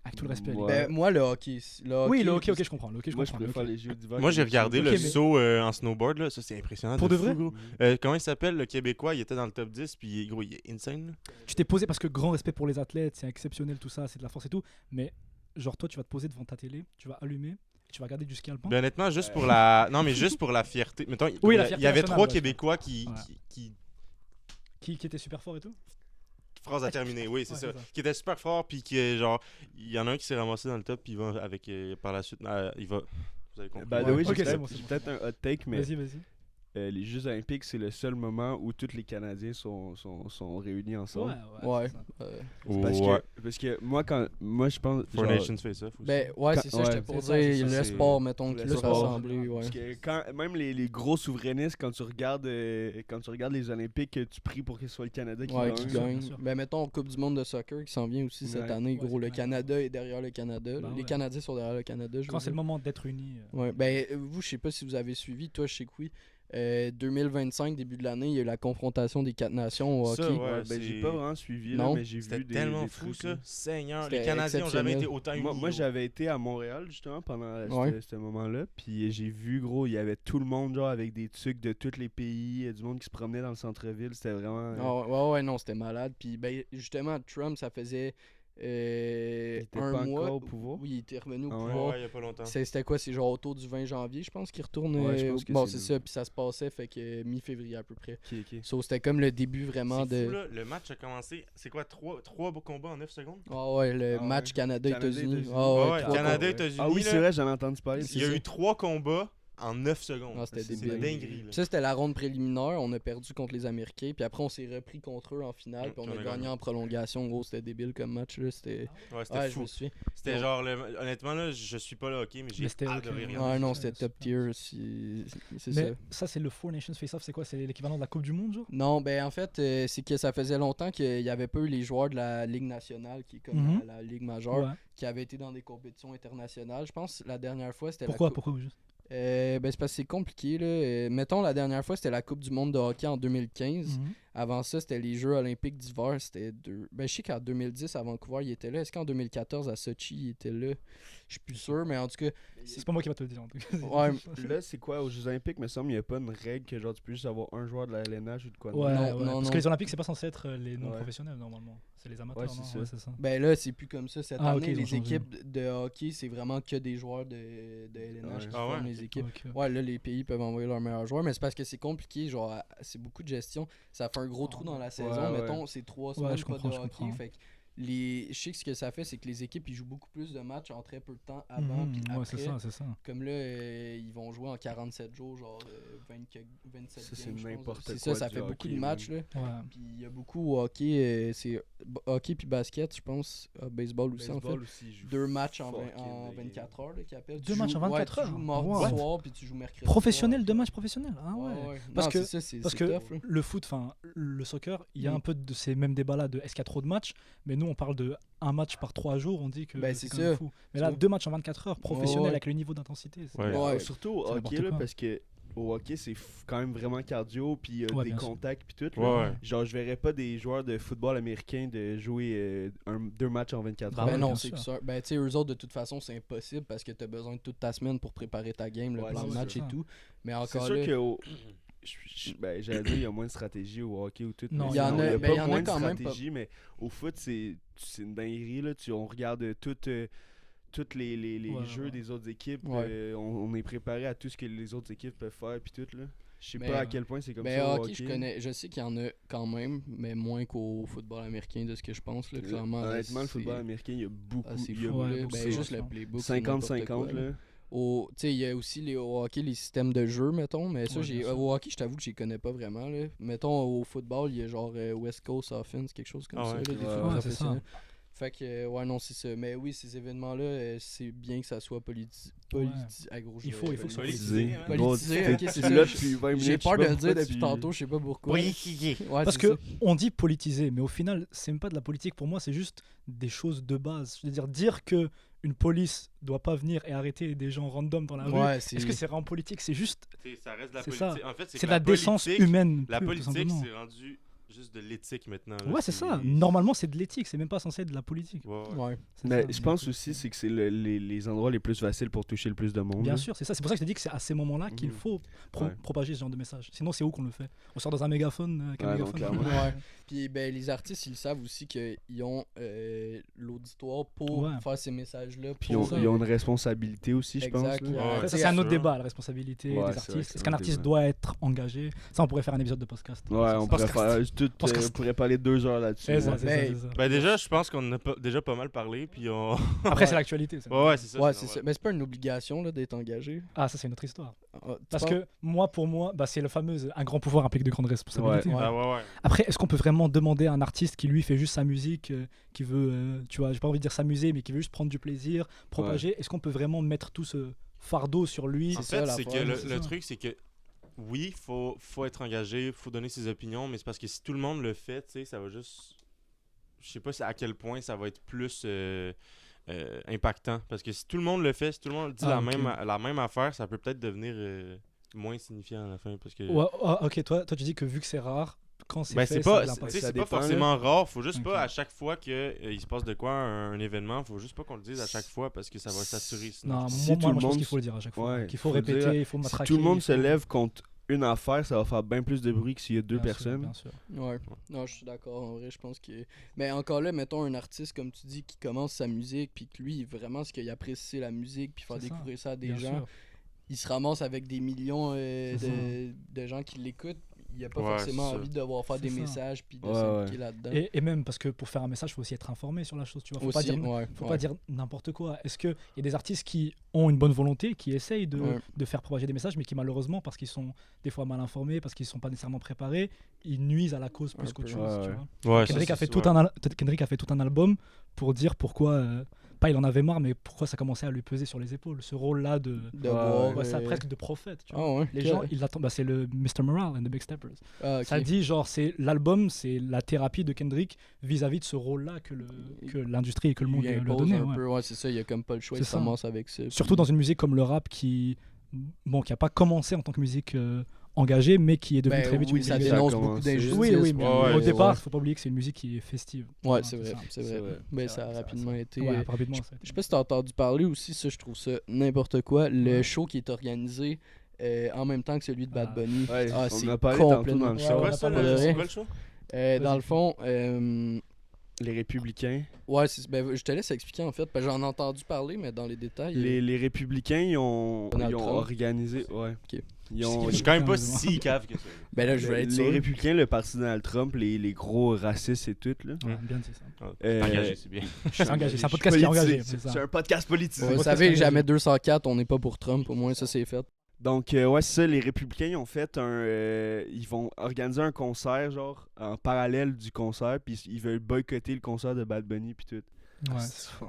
B: Avec tout le respect. les
D: Ouais.
B: gars.
C: Ben, moi, le hockey.
B: Oui, le hockey, ok, je comprends. Le hockey, je
D: Moi, je
B: comprends. le
D: préfère
B: hockey.
D: les jeux d'hiver.
A: Moi,
D: que
A: j'ai
D: les
A: regardé
D: jeux
B: Ok,
A: le
B: mais-
A: saut en snowboard. Là. Ça, c'est impressionnant.
B: Pour de
A: fou,
B: vrai?
A: gros. Comment il s'appelle, le Québécois? Il était dans le top 10, puis gros, il est insane. Là.
B: Tu t'es posé parce que grand respect pour les athlètes, c'est exceptionnel tout ça, c'est de la force et tout. Mais genre, toi, tu vas te poser devant ta télé, tu vas allumer, et tu vas regarder du ski alpin.
A: Ben, honnêtement, juste pour la... Non, mais juste pour la fierté. Mettons,
B: Oui, la
A: il
B: fierté
A: y avait
B: nationale,
A: 3
B: ouais,
A: Québécois qui...
B: Ouais. Qui était super fort et tout?
A: Phrase à terminer, oui, c'est
B: Ouais,
A: ça.
B: c'est ça.
A: Qui était super fort, puis qui, genre... Il y en a un qui s'est ramassé dans le top, puis il va avec... par la suite... il va... Vous avez compris.
D: Bah,
B: Ouais,
D: oui,
B: ok,
D: j'ai
B: c'est
D: peut-être
B: bon, c'est
D: j'ai
B: bon.
D: peut-être un hot take, mais
B: Vas-y.
D: les Jeux Olympiques, c'est le seul moment où tous les Canadiens sont réunis ensemble.
C: Ouais.
B: c'est ça.
A: Ouais.
D: Parce que moi, je pense.
A: Four
D: genre,
A: Nations Face-Off aussi.
C: Ben, ouais,
D: Quand-
C: c'est ça,
D: ouais,
C: j'étais pour
B: c'est ça,
C: dire.
B: c'est ça,
C: Le
A: c'est-
C: sport, mettons,
D: le
C: qui peut
D: sport.
C: rassembler, ouais.
D: Parce que même les gros souverainistes, quand tu regardes les Olympiques, tu pries pour que ce soit le Canada qui
C: Ouais,
D: gagne.
C: qui
B: bien
C: gagne.
B: sûr.
C: Ben, mettons, Coupe du monde de soccer qui s'en vient aussi cette
D: Ouais.
C: année,
B: Ouais,
C: gros.
B: c'est
C: Le
B: vrai.
C: Canada est derrière le Canada.
B: Bah
C: Les
B: ouais.
C: Canadiens sont derrière le Canada, je
B: Quand
C: veux
B: c'est le
C: dire.
B: moment d'être unis.
C: Ouais, ben, vous, je sais pas si vous avez suivi, toi, je sais que oui. 2025, début de l'année, il y a eu la confrontation des 4 nations au hockey.
A: Ça, ouais.
D: Ouais, ben,
A: c'est-
D: j'ai pas vraiment suivi,
C: Non.
D: là, mais j'ai
A: C'était
D: vu des
A: tellement
D: des
A: fou,
D: trucs,
A: ça.
D: là.
A: Seigneur,
C: C'était
A: les Canadiens ont jamais
C: exceptionnel.
A: été autant unis.
D: Moi,
A: gros.
D: j'avais été à Montréal justement pendant
C: Ouais.
D: ce moment-là, puis j'ai vu, gros, il y avait tout le monde genre avec des trucs de tous les pays, du monde qui se promenait dans le centre-ville, c'était vraiment...
C: Ah ouais, non, c'était malade. Puis, ben, justement, Trump, ça faisait
D: il était
C: un
D: pas
C: mois.
D: encore au pouvoir?
C: Oui, il était revenu au
D: Ah ouais?
C: pouvoir.
A: Ouais, il y a pas longtemps.
C: C'était quoi? C'est genre autour du 20 janvier, je pense, qu'il retourne.
D: Ouais, je pense que
C: bon,
D: c'est
C: c'est
D: le-
C: ça, puis ça se passait, fait que mi-février à peu près.
D: Ok.
C: So, c'était comme le début vraiment
A: C'est
C: de.
A: fou, là. Le match a commencé. C'est quoi, 3 combats en 9 secondes?
C: Ah ouais, le
D: Ah
C: match
D: ouais.
C: Canada-États-Unis.
D: Canada-États-Unis.
C: Ah ouais,
A: Ouais,
C: trois
A: Canada,
C: combats.
A: États-Unis.
D: Ah oui,
A: là,
D: c'est vrai, j'en ai entendu parler.
A: Il y a
C: ça.
A: eu 3 combats en 9 secondes.
C: Ah, c'était
A: C'est
C: débile.
A: une dinguerie. là.
C: Ça, c'était la ronde préliminaire. On a perdu contre les Américains. Puis après, on s'est repris contre eux en finale. Puis on a gagné en prolongation. Gros, c'était débile comme match. Là. C'était.
A: Ouais, c'était
C: Ouais, je
A: fou.
C: me suis.
A: C'était
C: Ouais.
A: genre, honnêtement, là, je suis pas là, ok, mais j'ai
B: Mais c'était
A: adoré
B: ok.
A: regarder.
C: Ouais, non,
B: Ouais,
C: c'était top
B: super.
C: tier. C'est ça.
B: Mais ça, c'est le Four Nations Face-Off, c'est quoi? C'est l'équivalent de la Coupe du Monde, genre?
C: Non, ben en fait, c'est que ça faisait longtemps qu'il y avait pas eu les joueurs de la Ligue nationale, qui est comme
B: Mhm.
C: la Ligue majeure,
B: Ouais.
C: qui avaient été dans des compétitions internationales. Je pense que la dernière fois, c'était
B: Pourquoi?
C: la coupe.
B: Pourquoi au juste?
C: Ben c'est parce que c'est compliqué là. Mettons la dernière fois c'était la Coupe du monde de hockey en 2015.
B: Mhm.
C: Avant ça c'était les Jeux olympiques d'hiver. C'était Ben je sais qu'en 2010 à Vancouver il était là. Est-ce qu'en 2014 à Sochi il était là? Je suis plus sûr mais en tout cas.
B: C'est pas moi qui va te le dire, en tout cas.
C: Ouais,
D: Là, c'est quoi, aux Jeux Olympiques, me semble, il n'y a pas une règle que genre tu peux juste avoir un joueur de la LNH ou de quoi de
B: Ouais,
D: même.
C: Non,
B: ouais.
C: non,
B: Parce
C: non.
B: que les Olympiques, c'est pas censé être les
D: Ouais.
B: non-professionnels, normalement. C'est les amateurs,
D: Ouais,
B: non?
D: c'est ça.
B: Ouais, c'est ça.
C: Ben là c'est plus comme ça cette
B: Ah,
C: année.
B: ok, ils ont
C: les
B: changé.
C: équipes de hockey c'est vraiment que des joueurs de LNH
D: Ouais.
C: qui
A: Ah ouais,
C: forment
A: ok.
C: les équipes.
B: Ok.
C: Ouais, là, les pays peuvent envoyer leurs meilleurs joueurs, mais c'est parce que c'est compliqué, genre, c'est beaucoup de gestion. Ça fait un gros trou dans la saison.
D: ouais.
C: Mettons, c'est 3
B: Ouais,
C: semaines
B: je
C: pas
B: comprends,
C: de
B: je
C: hockey.
B: comprends.
C: Fait que je sais que ce que ça fait, c'est que les équipes, ils jouent beaucoup plus de matchs en très peu de temps avant
B: Mhm,
C: puis
B: ouais,
C: après.
B: c'est ça, c'est ça.
C: Comme là, ils vont jouer en 47 jours, genre 27
D: Ça, c'est
C: games, je pense.
D: n'importe
C: C'est
D: quoi
C: ça, ça
D: du
C: fait beaucoup
D: hockey,
C: de matchs, là.
B: Ouais.
C: Puis il y a beaucoup au hockey, c'est hockey puis basket, je pense, baseball aussi, en fait.
D: Baseball aussi, il joue
C: 2 matchs en
D: fucking bien.
C: 24 heures, là, qu'ils appellent.
B: Deux
C: Tu
B: matchs
C: joues-
B: en 24
C: ouais, Tu
B: heures?
C: joues mardi
B: What?
C: soir, puis tu joues mercredi
B: Professionnel,
C: soir.
B: deux matchs professionnels? Ah ouais.
C: Parce
B: Parce que-
C: que ça, c'est
B: Parce
C: c'est
B: que
C: tough, là.
B: le foot, enfin le soccer, il y a
C: Mm.
B: un peu de ces mêmes débats-là de est-ce qu'il y a trop de matchs, mais nous on parle de un match par 3 jours, on dit que
C: Ben,
B: c'est
C: c'est
B: quand même
C: ça.
B: fou. Mais là,
C: Ça.
B: 2 matchs en 24 heures, professionnels
C: Ouais.
B: avec le niveau d'intensité. c'est-
A: Ouais.
C: Ouais.
D: Surtout au
B: C'est
D: hockey,
B: n'importe
D: là,
B: quoi.
D: parce que au hockey, c'est quand même vraiment cardio, puis
B: Ouais,
D: des
B: bien sûr.
D: contacts, puis tout.
A: Ouais,
D: Là.
A: ouais.
D: Genre, je verrais pas des joueurs de football américain de jouer 2 matchs en 24
B: Bah
D: heures.
B: ouais,
C: Ben non,
B: bien
C: c'est
B: sûr.
C: sûr. Ben, tu sais, eux autres, de toute façon, c'est impossible parce que t'as besoin de toute ta semaine pour préparer ta game, le
D: Ouais,
C: plan
D: c'est
C: de match
B: sûr.
C: et tout. Mais
D: C'est
C: encore
D: sûr
C: là,
D: que ben, j'allais dire, il y a moins de stratégie au hockey ou tout.
B: Non,
D: mais
B: il y en a-
D: a
C: ben, il y
D: pas
C: en a
D: moins de
C: quand même pas.
D: stratégie, mais au foot, c'est une dinguerie. Là. On regarde tous les
B: Ouais,
D: jeux
B: ouais.
D: des autres équipes.
C: Ouais.
D: On est préparé à tout ce que les autres équipes peuvent faire, puis tout. Là. Je sais
C: Mais,
D: pas à quel point c'est comme
C: ben,
D: ça au
C: hockey,
D: hockey.
C: je sais qu'il y en a quand même, mais moins qu'au football américain, de ce que je pense. Là, clairement, là,
D: Honnêtement, le
C: c'est-
D: football américain, il y a beaucoup.
C: Ah, c'est
D: il y a
C: fou,
B: Ouais,
C: là.
B: beaucoup,
C: Ben,
B: c'est
C: juste le
B: sûr.
C: playbook. c'est n'importe
D: 50-50,
C: quoi,
D: là.
C: Tu sais, il y a aussi au hockey les systèmes de jeu, mettons, mais ça,
B: Ouais, bien sûr.
C: au hockey, je t'avoue que je les connais pas vraiment. Là. Mettons, au football, il y a genre West Coast Offense, quelque chose comme
A: Ah
C: ça,
A: ouais.
C: là, des
D: Ouais,
C: trucs
D: ouais,
B: c'est
C: professionnels. Fait que, ouais, non, c'est ça. Mais oui, ces événements-là, c'est bien que ça soit Ah, gros,
B: Il faut que ça soit
A: Politisé, hein.
C: Politisé,
D: Gros,
C: ok,
D: t'es-
C: c'est
D: tu
C: ça.
D: l'as depuis 20 minutes.
C: J'ai
D: je sais
C: peur
D: pas
C: de le
D: pourquoi
C: dire depuis
D: tu-
C: tantôt, je sais pas pourquoi.
A: Politisé.
C: Ouais,
B: Parce
C: c'est
B: que
C: ça.
B: on dit politiser, mais au final, c'est même pas de la politique. Pour moi, c'est juste des choses de base. Je veux dire que une police doit pas venir et arrêter des gens random dans la rue.
C: Ouais,
B: Est-ce que c'est vraiment politique? C'est juste,
A: Ça reste de la
B: C'est
A: politique.
B: ça.
A: En fait, c'est
B: c'est
A: que
B: de la décence
A: politique-
B: humaine.
A: La
B: pure, tout
A: politique,
B: simplement.
A: c'est rendu juste de l'éthique maintenant. là.
B: Ouais, c'est ça. Normalement, c'est de l'éthique. C'est même pas censé être de la politique.
A: Ouais, ouais.
C: Ouais.
B: C'est
D: Mais
B: ça.
D: je pense aussi c'est que c'est les endroits les plus faciles pour toucher le plus de monde.
B: Bien
D: là.
B: sûr, c'est ça. C'est pour ça que je te dis que c'est à ces moments-là qu'il
D: Mhm.
B: faut
D: Ouais.
B: propager ce genre de message. Sinon, c'est où qu'on le fait? On sort dans un mégaphone avec un
D: Ouais, non,
B: mégaphone.
D: clairement.
C: Ouais. Puis ben, les artistes, ils savent aussi qu'ils ont l'auditoire pour
B: Ouais.
C: faire ces messages-là.
D: Puis
C: pour-
D: ils ont une responsabilité aussi, je pense.
C: Exact.
D: là.
A: Ouais,
B: Après, ça,
A: c'est
B: c'est un autre
A: sûr.
B: débat, la responsabilité
D: Ouais,
B: des
D: c'est vrai que
B: artistes.
D: c'est
B: Est-ce
D: un
B: qu'un
D: autre
B: artiste
D: débat.
B: doit être engagé? Ça, on pourrait faire un épisode de podcast.
D: Ouais, on pourrait
B: Podcast.
D: pourrait parler 2 heures là-dessus.
B: C'est ça,
D: ouais.
B: c'est
C: Ben,
B: ça, c'est ça.
A: Ben déjà, je pense qu'on en a déjà pas mal parlé, puis on...
B: Après, c'est l'actualité. ça.
A: Ouais, c'est ça.
C: Ouais, c'est
A: normal.
C: ça. Mais c'est pas une obligation là, d'être engagé.
B: Ah, ça, c'est une autre histoire.
C: Ah, tu
B: Parce
C: penses?
B: que pour moi, bah, c'est le fameux un grand pouvoir implique de grandes responsabilités.
C: Ouais.
A: Ah ouais, ouais.
B: Après, est-ce qu'on peut vraiment demander à un artiste qui lui fait juste sa musique, qui veut, tu vois, j'ai pas envie de dire s'amuser, mais qui veut juste prendre du plaisir, propager, est-ce qu'on peut vraiment mettre tout ce fardeau sur lui?
A: En
C: C'est ça,
A: fait,
C: la
A: c'est que
C: forme,
A: le
B: c'est
A: le
B: ça.
A: truc, c'est que oui, faut être engagé, faut donner ses opinions, mais c'est parce que si tout le monde le fait, tu sais, ça va juste... Je sais pas à quel point ça va être plus impactant. Parce que si tout le monde le fait, si tout le monde dit
B: Ah,
A: la même affaire, ça peut peut-être devenir moins signifiant à la fin. Parce que...
B: Ouais, ok, toi, tu dis que vu que c'est rare, quand c'est
A: Ben,
B: fait,
A: c'est
B: ça a
A: pas,
B: de
A: tu
B: l'impact.
A: sais,
D: Ça
A: c'est pas
D: dépend,
A: forcément rare. Faut juste
B: Ok.
A: pas à chaque fois qu'il se passe de quoi un événement, faut juste pas qu'on le dise à chaque fois parce que ça va s'assurer. Sinon,
B: Non,
D: Si
B: moi,
D: tout
B: moi,
D: le
B: je pense
D: monde
B: qu'il faut le dire à chaque fois.
D: Ouais,
B: Qu'il faut
D: faut le
B: répéter,
D: dire.
B: il faut
D: Si
B: matraquer.
D: tout le monde
B: il
D: se
B: faut-
D: lève contre une affaire, ça va faire bien plus de bruit que s'il y a 2
B: Bien sûr,
D: personnes.
B: bien sûr.
C: Ouais. Non, je suis d'accord. En vrai, je pense que. Mais encore là, mettons un artiste, comme tu dis, qui commence sa musique, puis que lui, vraiment, ce qu'il apprécie, c'est la musique, puis faire
B: C'est ça.
C: découvrir ça à des
B: Bien
C: gens.
B: sûr.
C: Il se ramasse avec des millions
B: C'est
C: de gens qui l'écoutent. Il a pas
A: Ouais,
C: forcément
A: c'est ça.
C: envie de devoir faire des
B: C'est ça.
C: messages, puis de
D: Ouais,
C: s'impliquer
D: ouais.
C: là-dedans.
B: Et même parce que pour faire un message, il faut aussi être informé sur la chose. Tu vois, faut
C: Aussi,
B: pas dire n'importe quoi. Est-ce qu'il y a des artistes qui ont une bonne volonté, qui essayent
C: Ouais.
B: de faire propager des messages, mais qui malheureusement, parce qu'ils sont des fois mal informés, parce qu'ils ne sont pas nécessairement préparés, ils nuisent à la cause plus
C: Un
B: qu'autre
C: peu.
B: chose.
D: Ouais,
B: tu
D: ouais.
B: vois.
A: ouais,
B: Kendrick,
A: ça,
B: a fait
A: c'est-
B: tout
A: ouais.
B: Kendrick a fait tout un album pour dire pourquoi, pas il en avait marre, mais pourquoi ça commençait à lui peser sur les épaules. Ce rôle-là de.
C: De
D: Ouais,
C: voir.
B: Ouais, ça presque de prophète. Tu vois.
C: Ah ouais.
B: Les gens, ils l'attendent. Bah, c'est le Mr. Morale and the Big Steppers.
C: Ah, ok.
B: Ça dit, genre, c'est l'album, c'est la thérapie de Kendrick vis-à-vis de ce rôle-là que l'industrie et que le monde
C: Il
B: lui a
C: impose
B: donné.
C: un
B: Ouais.
C: peu, ouais, c'est ça. Il a comme pas le choix,
B: C'est
C: il se
B: ça.
C: ramasse avec ça.
B: Surtout dans une musique comme le rap qui a pas commencé en tant que musique engagée, mais qui est devenue très vite
C: oui,
B: une
C: ça
B: musique.
D: a
C: dénonce beaucoup
D: commencé.
C: d'injustices.
B: Oui, oui, mais
A: Ouais,
B: au
A: ouais,
B: départ,
C: ouais.
B: faut pas oublier que c'est une musique qui est festive.
C: Ouais,
B: Ah,
C: c'est vrai,
B: ça.
C: c'est
D: C'est
C: vrai.
D: vrai.
C: Mais
B: C'est
C: ça a
B: vrai, c'est
C: rapidement
B: vrai.
C: été.
B: Ouais, rapidement, ça a été.
C: Je sais pas si t'as entendu parler aussi, ça, je trouve ça n'importe quoi. Le
B: Ouais.
C: show qui est organisé en même temps que celui de Bad
B: Ah.
C: Bunny.
D: Ouais,
C: Ah,
D: on
C: c'est
D: en a parlé tantôt
C: complètement.
D: dans le
B: Ouais,
A: C'est
D: show.
B: on
A: quoi
B: a
A: ça,
B: pas
C: mal de
A: c'est
C: vrai.
A: quoi le show?
C: Dans
B: Vas-y.
C: le fond,
D: Les républicains.
C: ouais, ben, je te laisse expliquer en fait, parce que j'en ai entendu parler, mais dans les détails.
D: Les républicains, ils ont
C: Donald Trump.
D: organisé. Ouais.
C: Ok.
D: Ils ont,
A: Je suis quand même pas
B: Excuse-moi.
A: si cave que ça.
C: Ben là, je vais être
D: les
C: sûr.
D: républicains, le parti de Donald Trump, les gros racistes et tout. Là.
B: Ouais, bien dit ça.
A: Engagé, c'est bien.
B: C'est engagé, c'est un
D: Je suis
B: podcast qui est engagé.
D: politisé.
B: C'est ça.
D: C'est un podcast politisé.
C: Vous
B: podcast
C: savez,
B: engagé.
C: jamais 204, on n'est pas pour Trump, au moins ça c'est fait.
D: Donc, ouais, c'est ça, les républicains, ils ont fait ils vont organiser un concert, genre, en parallèle du concert, puis ils veulent boycotter le concert de Bad Bunny, puis tout.
B: Ouais,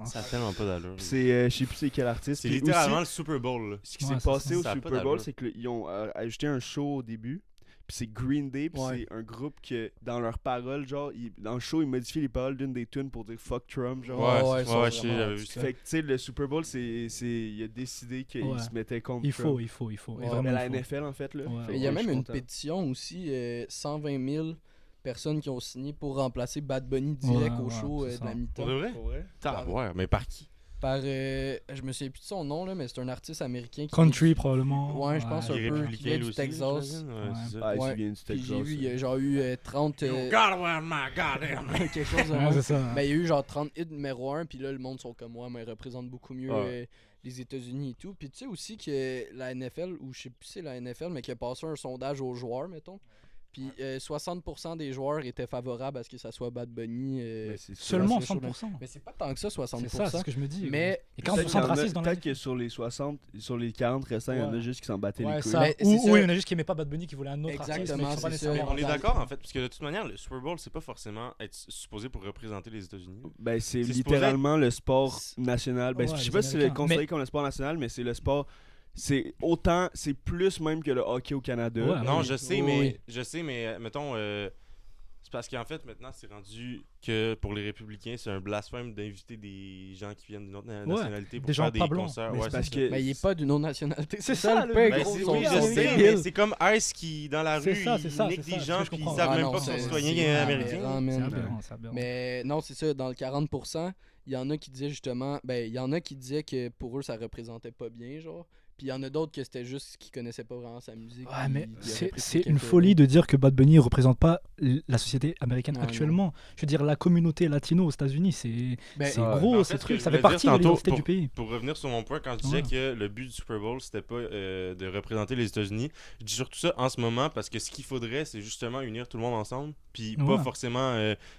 A: Ça a tellement pas d'allure.
D: Puis je sais plus c'est quel artiste.
A: C'est
D: Puis
A: littéralement
D: aussi,
A: le Super Bowl. Là.
D: ce qui
B: Ouais,
D: s'est
B: c'est
D: passé
B: ça.
D: au
A: Ça a pas
D: Super Bowl,
A: d'allure.
D: c'est qu'ils ont ajouté un show au début, Puis c'est Green Day, puis
C: Ouais.
D: c'est un groupe que, dans leurs paroles, genre, dans le show, ils modifient les paroles d'une des tunes pour dire fuck Trump, genre.
A: Ouais,
C: ils sont
A: je sais,
C: vraiment
A: j'avais vu ça.
D: Fait que, tu sais, le Super Bowl, il a décidé qu'il
B: Ouais.
D: se mettait contre
B: Il
D: Trump.
B: faut. Et
C: Ouais,
B: vraiment,
D: Mais la
B: il faut.
D: NFL, en fait, là.
B: Ouais,
D: Fait
C: Il
D: que
C: y a
D: je
C: même
D: suis
C: une
D: content.
C: pétition aussi, 120 000 personnes qui ont signé pour remplacer Bad Bunny direct
B: Ouais,
C: au
B: ouais,
C: show
B: c'est
C: de la
B: ça.
C: mi-temps.
A: Pour de vrai?
D: Pour vrai?
A: Ouais, mais par qui?
C: Par, je me souviens plus de son nom, là, mais c'est un artiste américain qui
B: Country, probablement.
C: Ouais, je pense
A: Les
C: un peu, qui
A: républicains,
C: vient
A: lui
C: du
A: aussi,
C: Texas.
A: j'imagine? Ouais,
B: Ouais.
A: c'est ça.
D: Ah,
C: Ouais.
D: il vient du
C: Puis
D: Texas.
C: j'ai vu, il y a genre eu 30...
A: You gotta wear my goddamn.
C: quelque chose de
B: Ouais,
C: même.
B: c'est ça.
C: Ben, il y a eu genre 30 hits numéro 1, puis là, le monde sont comme moi, mais ils représentent beaucoup mieux
D: Ouais.
C: les États-Unis et tout. Puis tu sais aussi que la NFL, ou je sais plus si c'est la NFL, mais qui a passé un sondage aux joueurs, mettons. Puis 60% des joueurs étaient favorables à ce que ça soit Bad Bunny.
D: Mais c'est sûr.
B: Seulement
C: c'est chaud,
B: 100%.
C: Mais c'est pas tant que ça, 60%.
B: C'est ça, c'est ce que je me dis.
C: Mais
B: Et
D: Peut-être
B: 40% de racisme dans la
D: peut-être que sur les 60, sur les 40 restants, il y en a
B: Ouais.
D: juste qui s'en battaient
B: Ouais,
D: les couilles.
B: ça.
C: Mais c'est
B: Ou
C: ça.
B: il y en a juste qui aimaient pas Bad Bunny, qui voulaient un autre artiste, mais
C: Exactement,
B: qui sont pas
C: c'est ça.
B: nécessairement.
A: On est
C: Dans-
A: d'accord en fait, parce que de toute manière, le Super Bowl, c'est pas forcément être supposé pour représenter les États-Unis.
D: Ben, c'est
A: C'est
D: littéralement le sport national. Ben,
B: Ouais,
D: je sais
B: les
D: pas si c'est
B: Américains.
D: considéré
B: Mais-
D: comme le sport national, mais c'est le sport. C'est plus même que le hockey au Canada.
B: Ouais,
A: Non,
B: oui.
A: je sais, mais mettons, c'est parce qu'en fait, maintenant, c'est rendu que pour les républicains, c'est un blasphème d'inviter des gens qui viennent d'une autre nationalité pour
B: des gens
A: faire des
B: pas blancs.
A: concerts.
D: Mais
A: Ouais,
D: c'est parce
A: ça.
D: que.
C: Mais il est pas d'une autre nationalité.
B: C'est
C: ça
B: ça,
C: le
B: le
C: pire,
A: Ben,
B: gros,
A: c'est-
C: gros,
A: oui,
C: sont
A: je
B: sont
A: sais,
B: débiles.
A: mais c'est comme Ice qui, dans la
B: C'est
A: rue,
B: ça, c'est ça,
A: il nique
B: c'est
A: des
B: ça,
A: gens
B: je
A: puis ils
B: comprends.
A: savent
C: Ah
A: même
C: non,
A: pas que
C: c'est-
A: sont
C: c'est
A: citoyens américains.
C: aberrant,
B: C'est
C: man.
B: aberrant, c'est aberrant.
C: Mais non, c'est ça, dans le 40%, il y en a qui disaient justement, ben il y en a qui disaient que pour eux ça représentait pas bien, genre. Puis il y en a d'autres que c'était juste qu'ils connaissaient pas vraiment sa musique.
B: Ouais, mais
C: puis ils auraient pris
B: c'est
C: quelques-
B: une folie de dire que Bad Bunny ne représente pas la société américaine
C: Ouais,
B: actuellement. Je veux dire, la communauté latino aux États-Unis, c'est
C: Ben,
B: c'est
D: ouais.
A: Mais en
B: gros,
A: fait,
B: ces
A: ce que
B: trucs,
A: je
B: ça fait
A: voulais dire
B: partie de
A: tantôt,
B: l'identité du pays.
A: Pour revenir sur mon point, quand je disais
B: Ouais.
A: que le but du Super Bowl, c'était pas de représenter les États-Unis, je dis surtout ça en ce moment parce que ce qu'il faudrait, c'est justement unir tout le monde ensemble, puis pas
B: Ouais.
A: forcément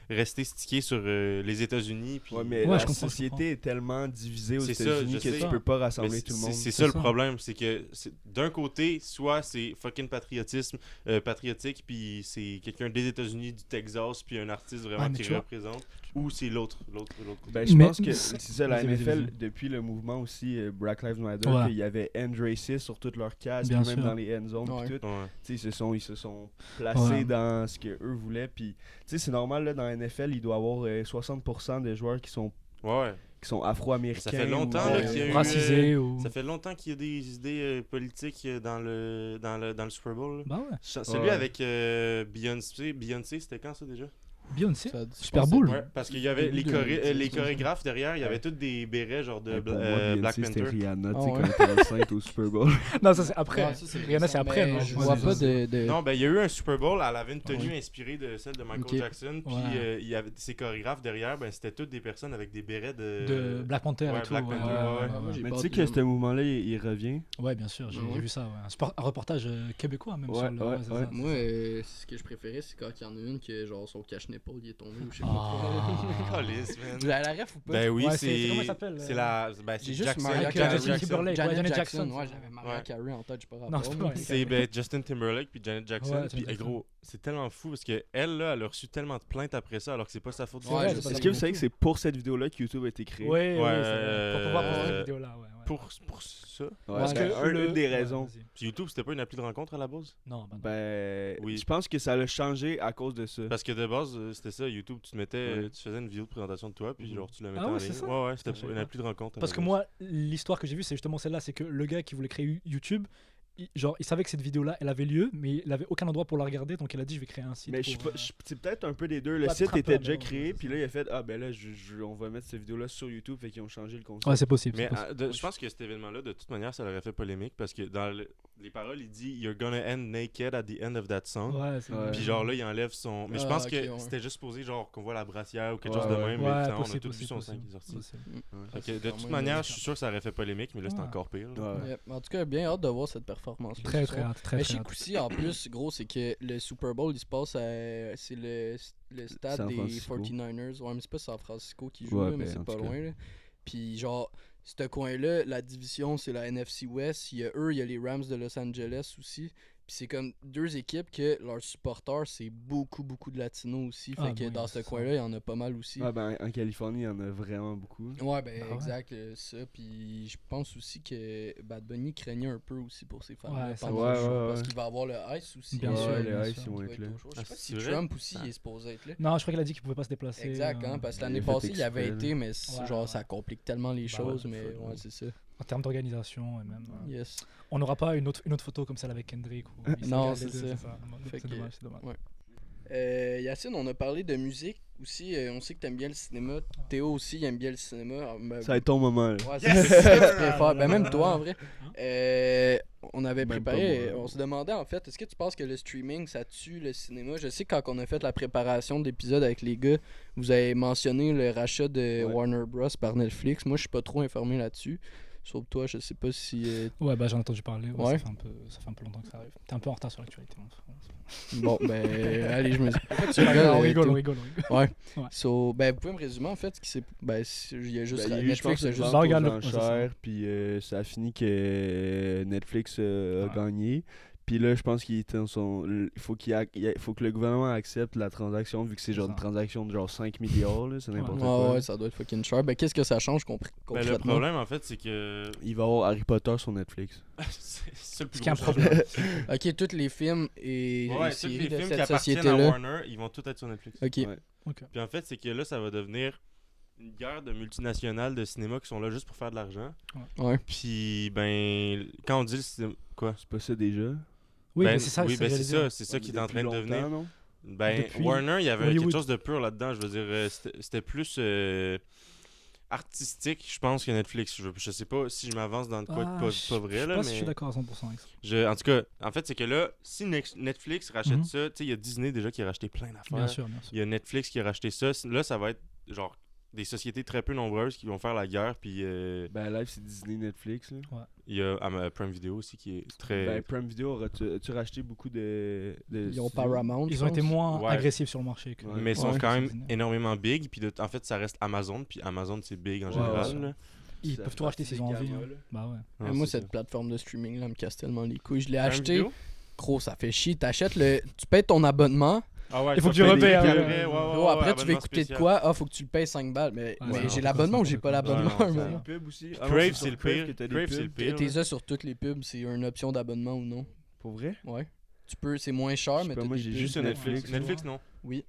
A: rester stické sur les États-Unis. Puis
D: Ouais, mais
B: Ouais,
D: la
B: je comprends, je
D: société est tellement divisée aux
A: C'est ça,
D: États-Unis
A: je
D: que
A: sais.
D: tu peux pas
A: Mais
D: rassembler tout le monde.
A: c'est
B: C'est
A: ça le
B: ça.
A: problème, c'est que d'un côté, soit c'est fucking patriotisme patriotique, puis c'est quelqu'un des États-Unis, du Texas, puis un artiste vraiment
B: Ouais, mais
A: qui
B: tu vois-
A: représente, ou c'est l'autre côté.
D: Ben, je
B: Mais-
D: pense que c'est ça, la
B: Vas-y, vas-y,
D: NFL,
B: vas-y.
D: depuis le mouvement aussi Black Lives Matter,
B: Ouais.
D: qu'il y avait end racist sur toutes leurs cases,
B: Bien
D: puis même
B: sûr.
D: dans les end zones,
C: Ouais.
D: puis tout.
A: Ouais.
D: Tu sais, ils se sont placés
B: Ouais.
D: dans ce qu'eux voulaient. Puis, tu sais, c'est normal, là, dans la NFL, il doit y avoir 60% des joueurs qui sont
A: Ouais.
D: afro-américains.
A: Ça fait longtemps,
D: ou,
A: là, qu'il y a eu,
B: Racisé ou.
A: Ça fait longtemps qu'il y a des idées politiques dans le Super Bowl. Là.
B: Bah ouais.
A: Celui
D: Ouais.
A: avec Beyoncé, c'était quand ça déjà?
B: Beyoncé,
C: Ça- je
B: Super
C: pense
B: Bowl.
C: que
A: Ouais, parce qu'il y avait
C: Début
A: les
C: 2010,
A: chorégraphes derrière, il y avait tous des bérets genre de
D: Pour moi,
A: Black
D: Beyoncé, c'était
A: Panther.
D: Rihanna, tu
C: Ah
D: sais,
C: ouais.
D: quand elle était enceinte au Super Bowl.
B: Non, ça c'est après.
C: Ouais, ça,
B: Rihanna, c'est après.
C: mais
B: non,
C: Je
B: ouais,
C: vois
B: c'est
C: pas
B: ça.
C: de.
A: Non, ben il y a eu un Super Bowl, elle avait une tenue
C: Ouais.
A: inspirée de celle de Michael
C: Ok.
A: Jackson, puis
B: Ouais.
A: il y avait ses chorégraphes derrière, ben c'était toutes des personnes avec des bérets
B: De Black Panther
A: ouais,
B: et tout.
A: Black
B: ouais,
A: Panther,
B: ouais,
A: ouais,
B: ouais,
C: ouais.
B: ouais.
C: J'ai
D: Mais
C: pas
D: tu sais
C: hâte
D: que
C: de-
D: ce mouvement-là, il revient.
B: Ouais, bien sûr, j'ai
C: Ouais.
B: j'ai vu ça. Ouais. Un reportage québécois, même.
D: Ouais,
B: sur le...
D: ouais,
B: c'est
D: ouais.
B: ça,
C: Moi,
B: c'est ça.
C: ce que je préférais, c'est quand il y en a une que genre son cache-nez-pas il est tombé ou je sais
B: Ah.
C: pas.
A: Calisse, man.
C: Vous avez la ref ou pas?
A: Ben oui,
B: Ouais, c'est- comment
A: c'est
B: il s'appelle,
A: c'est la ben
C: J'ai
A: c'est
C: juste
A: Jackson,
C: Mariah
B: Avec,
C: Carey.
B: Justin Timberlake, ouais, Janet Jackson.
C: Ouais, j'avais Mariah
A: Ouais.
C: Carey en tête, j'ai pas
B: Non,
C: rapport.
B: c'est
C: mais-
B: pas
A: c'est ben, Justin Timberlake puis Janet Jackson.
B: Ouais,
A: Puis
B: Janet Jackson.
A: gros, c'est tellement fou parce que elle là, elle a reçu tellement de plaintes après ça alors que c'est pas sa faute.
B: C'est vrai,
C: je
B: c'est
C: sais.
B: pas
D: Est-ce que vous savez que c'est pour cette vidéo-là que YouTube a été créé?
B: Ouais,
A: Ouais,
B: ouais, c'est vrai. Pour pouvoir poster
A: euh,
B: cette vidéo-là, ouais.
A: Pour ça.
D: Ouais,
C: Parce
D: ben, une des
B: Ouais,
D: raisons.
B: vas-y.
A: Puis YouTube, c'était pas une appli de rencontre à la base?
B: Non, bah non.
D: Ben,
A: Oui.
D: je pense que ça l'a changé à cause de ça.
A: Parce que de base, c'était ça, YouTube, tu te mettais,
D: Ouais.
A: tu faisais une vidéo de présentation de toi, puis
D: Mhm.
A: genre tu la mettais
B: Ah ouais,
A: en
B: c'est
A: ligne.
B: ça?
A: Ouais, c'était
B: Je savais
A: une
B: pas.
A: appli de rencontre. à
B: Parce
A: la
B: que
A: base.
B: moi, l'histoire que j'ai vue, c'est justement celle-là, c'est que le gars qui voulait créer YouTube, il savait que cette vidéo-là, elle avait lieu, mais il avait aucun endroit pour la regarder, donc il a dit je vais créer un site.
D: Mais je suis
B: pour,
D: pas- c'est peut-être un peu des deux. Le
B: Ouais,
D: site
B: peut-être un
D: était
B: peu,
D: déjà
B: mais bon,
D: créé,
B: c'est
D: puis
B: ça.
D: là, il a fait ah ben là, on va mettre cette vidéo-là sur YouTube, fait qu'ils ont changé le concept.
B: Ouais, c'est possible.
A: Mais
B: c'est possible.
A: je pense que cet événement-là, de toute manière, ça aurait fait polémique parce que dans les paroles, il dit You're gonna end naked at the end of that song.
B: Ouais, c'est
D: Ouais.
A: Puis genre là, il enlève son. Mais je
C: Ah,
A: pense
C: ok,
A: que
C: ouais.
A: c'était juste posé genre qu'on voit la brassière ou quelque
D: Ouais,
A: chose de
D: ouais.
A: même.
B: Ouais,
A: mais on a
B: possible,
A: tous vu son
B: possible,
A: sein qui est sorti.
B: possible.
A: Fait que
C: c'est
A: de
C: quand
A: toute
C: même
A: manière,
C: une-
A: je suis sûr que ça aurait fait polémique, mais là, c'est
B: Ouais.
A: encore pire. là.
D: Ouais.
C: Yep. En tout cas, bien hâte de voir cette performance.
B: Très, très hâte. Très,
C: Mais
B: très
C: chez
B: hâte.
C: Coucy, en plus, gros, c'est que le Super Bowl, il se passe à. C'est le stade
D: San
C: des
D: Francisco.
C: 49ers. Ouais, mais c'est pas San Francisco qui joue,
D: Ouais,
C: là, mais
D: ben,
C: c'est
D: en
C: pas
D: tout cas.
C: loin. Là. Puis, genre, ce coin-là, la division, c'est la NFC West. Il y a eux, il y a les Rams de Los Angeles aussi. Puis c'est comme deux équipes que leurs supporters, c'est beaucoup de latinos aussi. Fait
B: Ah,
C: que
B: oui,
C: dans
B: c'est
C: ce
B: ça.
C: coin-là, il y en a pas mal aussi.
D: Ah, ben, en Californie, il y en a vraiment beaucoup.
C: Ouais, ben
B: Bah ouais.
C: exact, ça. Puis je pense aussi que Bad Bunny craignait un peu aussi pour ses fans
B: Ouais, ça
C: pendant
D: va.
C: le show.
D: Ouais, ouais,
C: Parce
D: ouais.
C: qu'il va avoir le Ice aussi.
B: Bien
D: Ouais,
B: sûr,
D: les
B: bien
D: Ice,
B: sûr.
D: ils vont
C: qui va
D: être
C: être
D: là.
C: au show. Je sais
A: Ah,
C: pas si
A: c'est vrai?
C: Trump aussi
B: Ah.
C: il est supposé être là.
B: Non, je crois qu'il a dit qu'il pouvait pas se déplacer.
C: Exact, hein, parce que
D: il
C: l'année
D: a fait
C: passée, il avait
D: exprès,
C: été,
D: là.
C: mais
B: Ouais,
C: genre
B: ouais.
C: ça complique tellement les
B: Bah
C: choses,
B: ouais,
C: mais
D: fuck,
C: ouais,
D: ouais.
C: c'est ça.
B: En termes d'organisation et même.
C: Yes.
B: On n'aura pas une autre photo comme celle avec Kendrick. Où ils
C: Non,
B: s'engagent les
C: c'est
B: deux,
C: ça. Fait
B: C'est
C: que-
B: dommage, c'est dommage.
C: Ouais. Yacine, on a parlé de musique aussi. On sait que t'aimes bien le cinéma. Théo aussi, il aime bien le cinéma.
D: Ça va être ton moment, là.
C: Ouais, c'est ça que tu préfères. Ben, même toi, en vrai. On avait
D: Même
C: préparé,
D: pas moi.
C: on se demandait en fait, est-ce que tu penses que le streaming, ça tue le cinéma? Je sais que quand on a fait la préparation de l'épisode avec les gars, vous avez mentionné le rachat de
D: Ouais.
C: Warner Bros. Par Netflix. Moi, je suis pas trop informé là-dessus. Sauf toi, je sais pas si...
B: Ouais, bah j'en ai entendu parler. Ouais,
C: Ouais.
B: ça fait un peu longtemps que ça arrive. T'es un peu en retard sur l'actualité. mon frère.
C: Bon, ben, allez, je me...
B: C'est pas grave, on rigole,
C: Théo.
B: on rigole, on rigole.
C: Ouais.
B: Ouais.
C: So, ben, vous pouvez me résumer en fait ce qui s'est. Ben, il y a juste
D: Ben, il y a eu, je pense,
C: Netflix, a
D: une
C: juste.
D: vente
B: Bah,
D: aux
B: regarde,
D: enchères,
B: ouais, c'est ça.
D: puis ça a fini que Netflix a
B: Ouais.
D: gagné. Puis là, je pense qu'il était dans son. Il faut que le gouvernement accepte la transaction, vu que c'est genre
B: C'est
D: une
B: ça.
D: transaction de genre 5 milliards, là, c'est n'importe
C: Ouais,
D: quoi.
C: ouais, ça doit être fucking cher. Ben, qu'est-ce que ça change
A: Ben,
C: concrètement?
A: le problème, en fait, c'est que.
D: Il va y avoir Harry Potter sur Netflix.
A: c'est ça le plus
B: Ce qui est un
A: gros
B: problème.
A: changement.
C: Ok, tous les films et
A: Ouais,
C: les
A: tous
C: séries
A: les
C: de
A: films qui
C: cette
A: appartiennent à
C: société-là.
A: Warner, ils vont tous être sur Netflix.
C: Ok.
D: Ouais.
A: Puis en fait, c'est que là, ça va devenir une guerre de multinationales de cinéma qui sont là juste pour faire de l'argent.
C: Ouais.
A: Puis, ben, quand on dit le cinéma. Quoi?
D: C'est pas ça déjà?
B: Oui,
A: Ben,
B: mais c'est ça.
A: oui, ben,
B: j'allais
A: c'est
B: dire.
A: ça, c'est ça qui est en train de devenir.
D: Non?
A: Ben,
B: Depuis
A: Warner, il y avait
B: Hollywood.
A: quelque chose de pur là-dedans. Je veux dire, c'était plus artistique, je pense, que Netflix. Je sais pas si je m'avance dans de quoi de
B: Ah,
A: pas vrai,
B: Je sais
A: là,
B: pas si je
A: mais
B: suis d'accord à 100% avec ça.
A: en tout cas, en fait, c'est que là, si Netflix rachète
B: Mhm.
A: ça, tu sais, il y a Disney déjà qui a racheté plein d'affaires.
B: Bien sûr, bien sûr.
A: Il y a Netflix qui a racheté ça. Là, ça va être genre des sociétés très peu nombreuses qui vont faire la guerre. Puis
D: Ben, live, c'est Disney, Netflix, là.
A: il y a Prime Video aussi qui est très.
D: Ben, Prime Video, as-tu racheté beaucoup de
C: Ils ont
D: studios?
C: Paramount.
B: Ils
C: je
B: ont été
C: pense.
B: moins
A: Ouais.
B: agressifs sur le marché. Que...
D: Ouais.
A: Mais ils sont
C: Ouais.
A: quand même
B: Disney.
A: énormément big. Puis en fait, ça reste Amazon. Puis Amazon, c'est big en
D: Ouais,
A: général.
B: ouais.
A: là.
B: Ils
D: Ça
B: peuvent
D: fait
B: tout racheter
D: partie
B: s'ils ont
D: des
B: envie.
D: gammas,
B: hein.
D: là.
B: Bah ouais.
A: Non,
C: Moi,
A: c'est
C: cette
A: ça.
C: plateforme de streaming là me casse tellement les couilles. Je l'ai
A: Prime
C: acheté.
A: Video?
C: Gros, ça fait chier. T'achètes le. Tu payes ton abonnement.
A: Ah ouais,
B: Il faut
A: ça
B: que tu
A: fait des
B: repayes,
A: trucs
B: ouais,
A: après,
B: ouais.
C: Gros, après, tu veux
A: abonnement
C: écouter de
A: spécial.
C: quoi? Ah, faut que tu le payes 5 balles. Mais
B: Ouais,
C: mais
B: non,
C: j'ai
B: c'est
C: l'abonnement
B: ça,
C: ou j'ai pas
B: c'est
C: l'abonnement?
A: ça.
C: moi?
A: Ouais,
D: Des pubs aussi. Ah,
A: Crave,
D: non,
A: c'est le
D: sur Crave
A: pire.
D: que t'as des
A: Crave, c'est
D: pubs.
A: le pire.
C: T'es
A: là.
C: ça sur toutes les pubs. C'est une option d'abonnement ou non?
D: Pour vrai?
C: Ouais. Tu peux, c'est moins cher,
D: Je sais
C: mais
D: pas,
C: t'as
D: moi,
C: des
D: j'ai
C: pubs.
A: Juste sur Netflix.
B: Ouais.
A: Netflix, non.
C: Oui.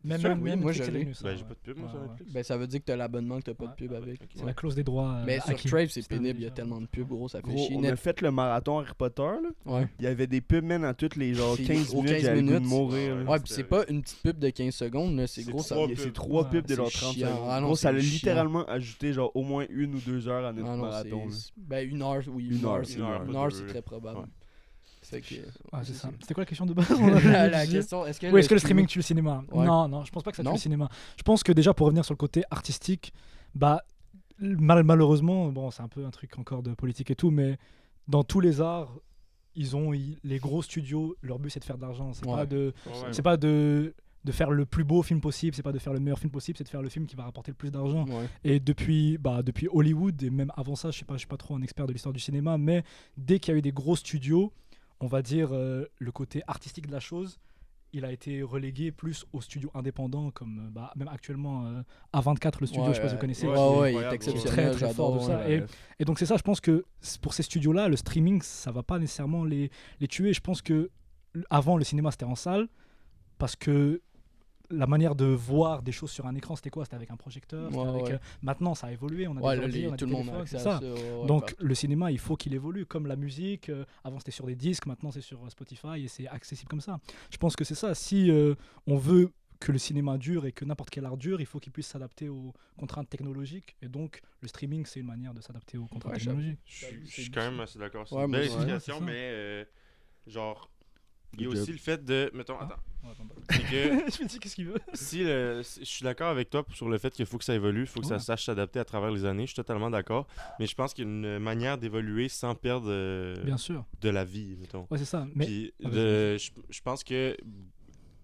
B: Même,
C: sûr?
B: même,
C: Oui,
B: même
C: moi,
B: Netflix,
C: je
B: c'est
C: l'ai.
B: devenu ça,
A: Ben,
B: ouais.
A: j'ai pas de pub, moi,
B: Ouais,
A: sur
B: ouais.
A: Netflix.
C: Ben, ça veut dire que t'as l'abonnement, que t'as pas de
B: Ouais.
C: pub avec.
A: Ok.
B: C'est la clause des droits.
C: Mais sur
B: acquis.
C: Crave, c'est
B: C'est
C: pénible. Il y a
B: déjà-
C: tellement de pubs, gros, ça fait
D: Gros,
C: chier.
D: on a fait le marathon Harry Potter, là.
C: Ouais.
D: Il y avait des pubs, man, à toutes les genre
C: C'est
D: 15
C: aux
D: minutes,
C: 15
D: j'avais le goût de
C: minutes,
D: mourir.
A: ouais.
D: là.
C: Ouais, pis c'est pas une petite pub de 15 secondes, là. C'est
A: C'est
C: gros, ça.
A: trois
D: Il y a ces
A: pubs.
D: 3
B: Ouais,
D: pubs de
C: c'est
D: genre 30
C: chiant.
D: secondes.
C: Ah non,
D: Gros, ça a
C: c'est chiant.
D: littéralement ajouté genre au moins 1 ou 2 heures à notre
C: Ah non,
D: marathon. là.
C: Ben, une heure, oui.
D: Une heure,
C: c'est
D: une heure,
C: une
A: pas
C: heure,
A: deux,
C: c'est
A: là.
C: très probable.
A: Ouais.
C: Fait que.
B: Ouais, c'est ça.
C: ça.
B: C'était quoi la question de base
C: La question, est-ce que
B: Oui, est-ce que le streaming tue le cinéma?
C: Ouais.
B: Non, non, je pense pas que ça tue
C: Non.
B: le cinéma. Je pense que déjà, pour revenir sur le côté artistique, bah, malheureusement, bon, c'est un peu un truc encore de politique et tout, mais dans tous les arts, les gros studios, leur but c'est de faire de l'argent. C'est
C: Ouais.
B: pas de,
A: Ouais,
B: c'est pas de faire le plus beau film possible, c'est pas de faire le meilleur film possible, c'est de faire le film qui va rapporter le plus d'argent.
C: Ouais.
B: Et depuis Hollywood, et même avant ça, je suis pas trop un expert de l'histoire du cinéma, mais dès qu'il y a eu des gros studios, on va dire le côté artistique de la chose, il a été relégué plus aux studios indépendants, comme même actuellement A24, le studio,
C: Ouais,
B: je sais pas si vous connaissez.
A: ouais,
C: Ouais,
A: c'est
C: ouais, il est
A: incroyable,
C: exceptionnel.
B: très, très fort de
C: j'adore,
B: ça.
C: ouais.
B: Et donc c'est ça, je pense que pour ces studios-là, le streaming, ça va pas nécessairement les tuer. Je pense que avant le cinéma, c'était en salle, parce que la manière de voir des choses sur un écran, c'était quoi? C'était avec un projecteur. c'était
C: Ouais,
B: avec,
C: ouais.
B: maintenant, ça a évolué. On a
C: Ouais,
B: des
C: là,
B: ordi, on a
C: tout
B: des
C: le monde a
B: téléphones,
C: accès
B: c'est
C: à
B: ça.
C: ça. ouais,
B: Donc
C: partout.
B: le cinéma, il faut qu'il évolue, comme la musique. Avant c'était sur des disques, maintenant c'est sur Spotify et c'est accessible comme ça. Je pense que c'est ça. Si on veut que le cinéma dure et que n'importe quel art dure, il faut qu'il puisse s'adapter aux contraintes technologiques. Et donc le streaming, c'est une manière de s'adapter aux contraintes
C: Ouais,
B: technologiques.
A: Je suis quand même assez d'accord. C'est
C: Ouais,
A: une
C: moi
A: belle
C: aussi.
A: explication,
B: Ouais, c'est ça.
A: mais genre, il y a
D: Good
A: aussi
D: job.
A: le fait de. Mettons,
B: Ah.
A: attends.
B: Ouais, bon, bah.
A: C'est que
B: je me dis qu'est-ce qu'il veut.
A: je suis d'accord avec toi sur le fait qu'il faut que ça évolue, il faut que ça
B: Ouais.
A: sache s'adapter à travers les années. Je suis totalement d'accord. Mais je pense qu'il y a une manière d'évoluer sans perdre
B: Bien sûr.
A: de la vie, mettons.
B: Ouais, c'est ça. Mais
A: Puis
B: Ah,
A: je pense que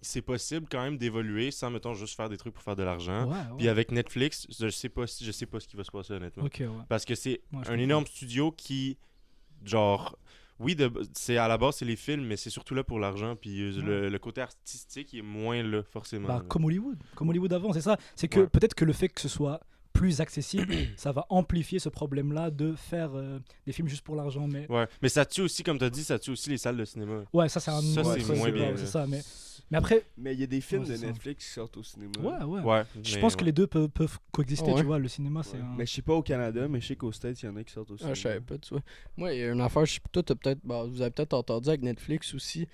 A: c'est possible quand même d'évoluer sans, mettons, juste faire des trucs pour faire de l'argent.
B: ouais,
A: Puis avec Netflix, je sais pas ce qui va se passer honnêtement.
B: Ok, ouais.
A: Parce que c'est
B: Ouais, je
A: un
B: comprends.
A: énorme studio qui, genre, oui, c'est à la base, c'est les films, mais c'est surtout là pour l'argent. Puis le côté artistique il est moins là, forcément.
B: Bah,
A: là.
B: comme Hollywood avant, c'est ça. C'est que
A: Ouais.
B: peut-être que le fait que ce soit plus accessible, ça va amplifier ce problème-là de faire des films juste pour l'argent. Mais
A: Ouais, mais ça tue aussi, comme tu as dit, ça tue aussi les salles de cinéma.
B: ouais, ça c'est un
A: Ça,
B: autre
A: c'est
B: débat,
A: moins bien,
B: c'est
A: là.
B: ça. Mais après,
D: Mais il y a des films
B: Ouais,
D: de
B: c'est ça.
D: Netflix qui sortent au cinéma.
B: ouais.
A: Ouais,
B: Je
A: mais
B: pense que
A: ouais.
B: les deux peuvent coexister,
C: Ah ouais.
B: tu vois. Le cinéma, c'est
D: Ouais.
B: un...
D: Mais je sais pas au Canada, mais je sais qu'aux States, il y en a qui sortent au cinéma.
C: Ah, je savais pas, tu vois. Moi, il y a une affaire, je sais pas, toi, vous avez peut-être entendu avec Netflix aussi,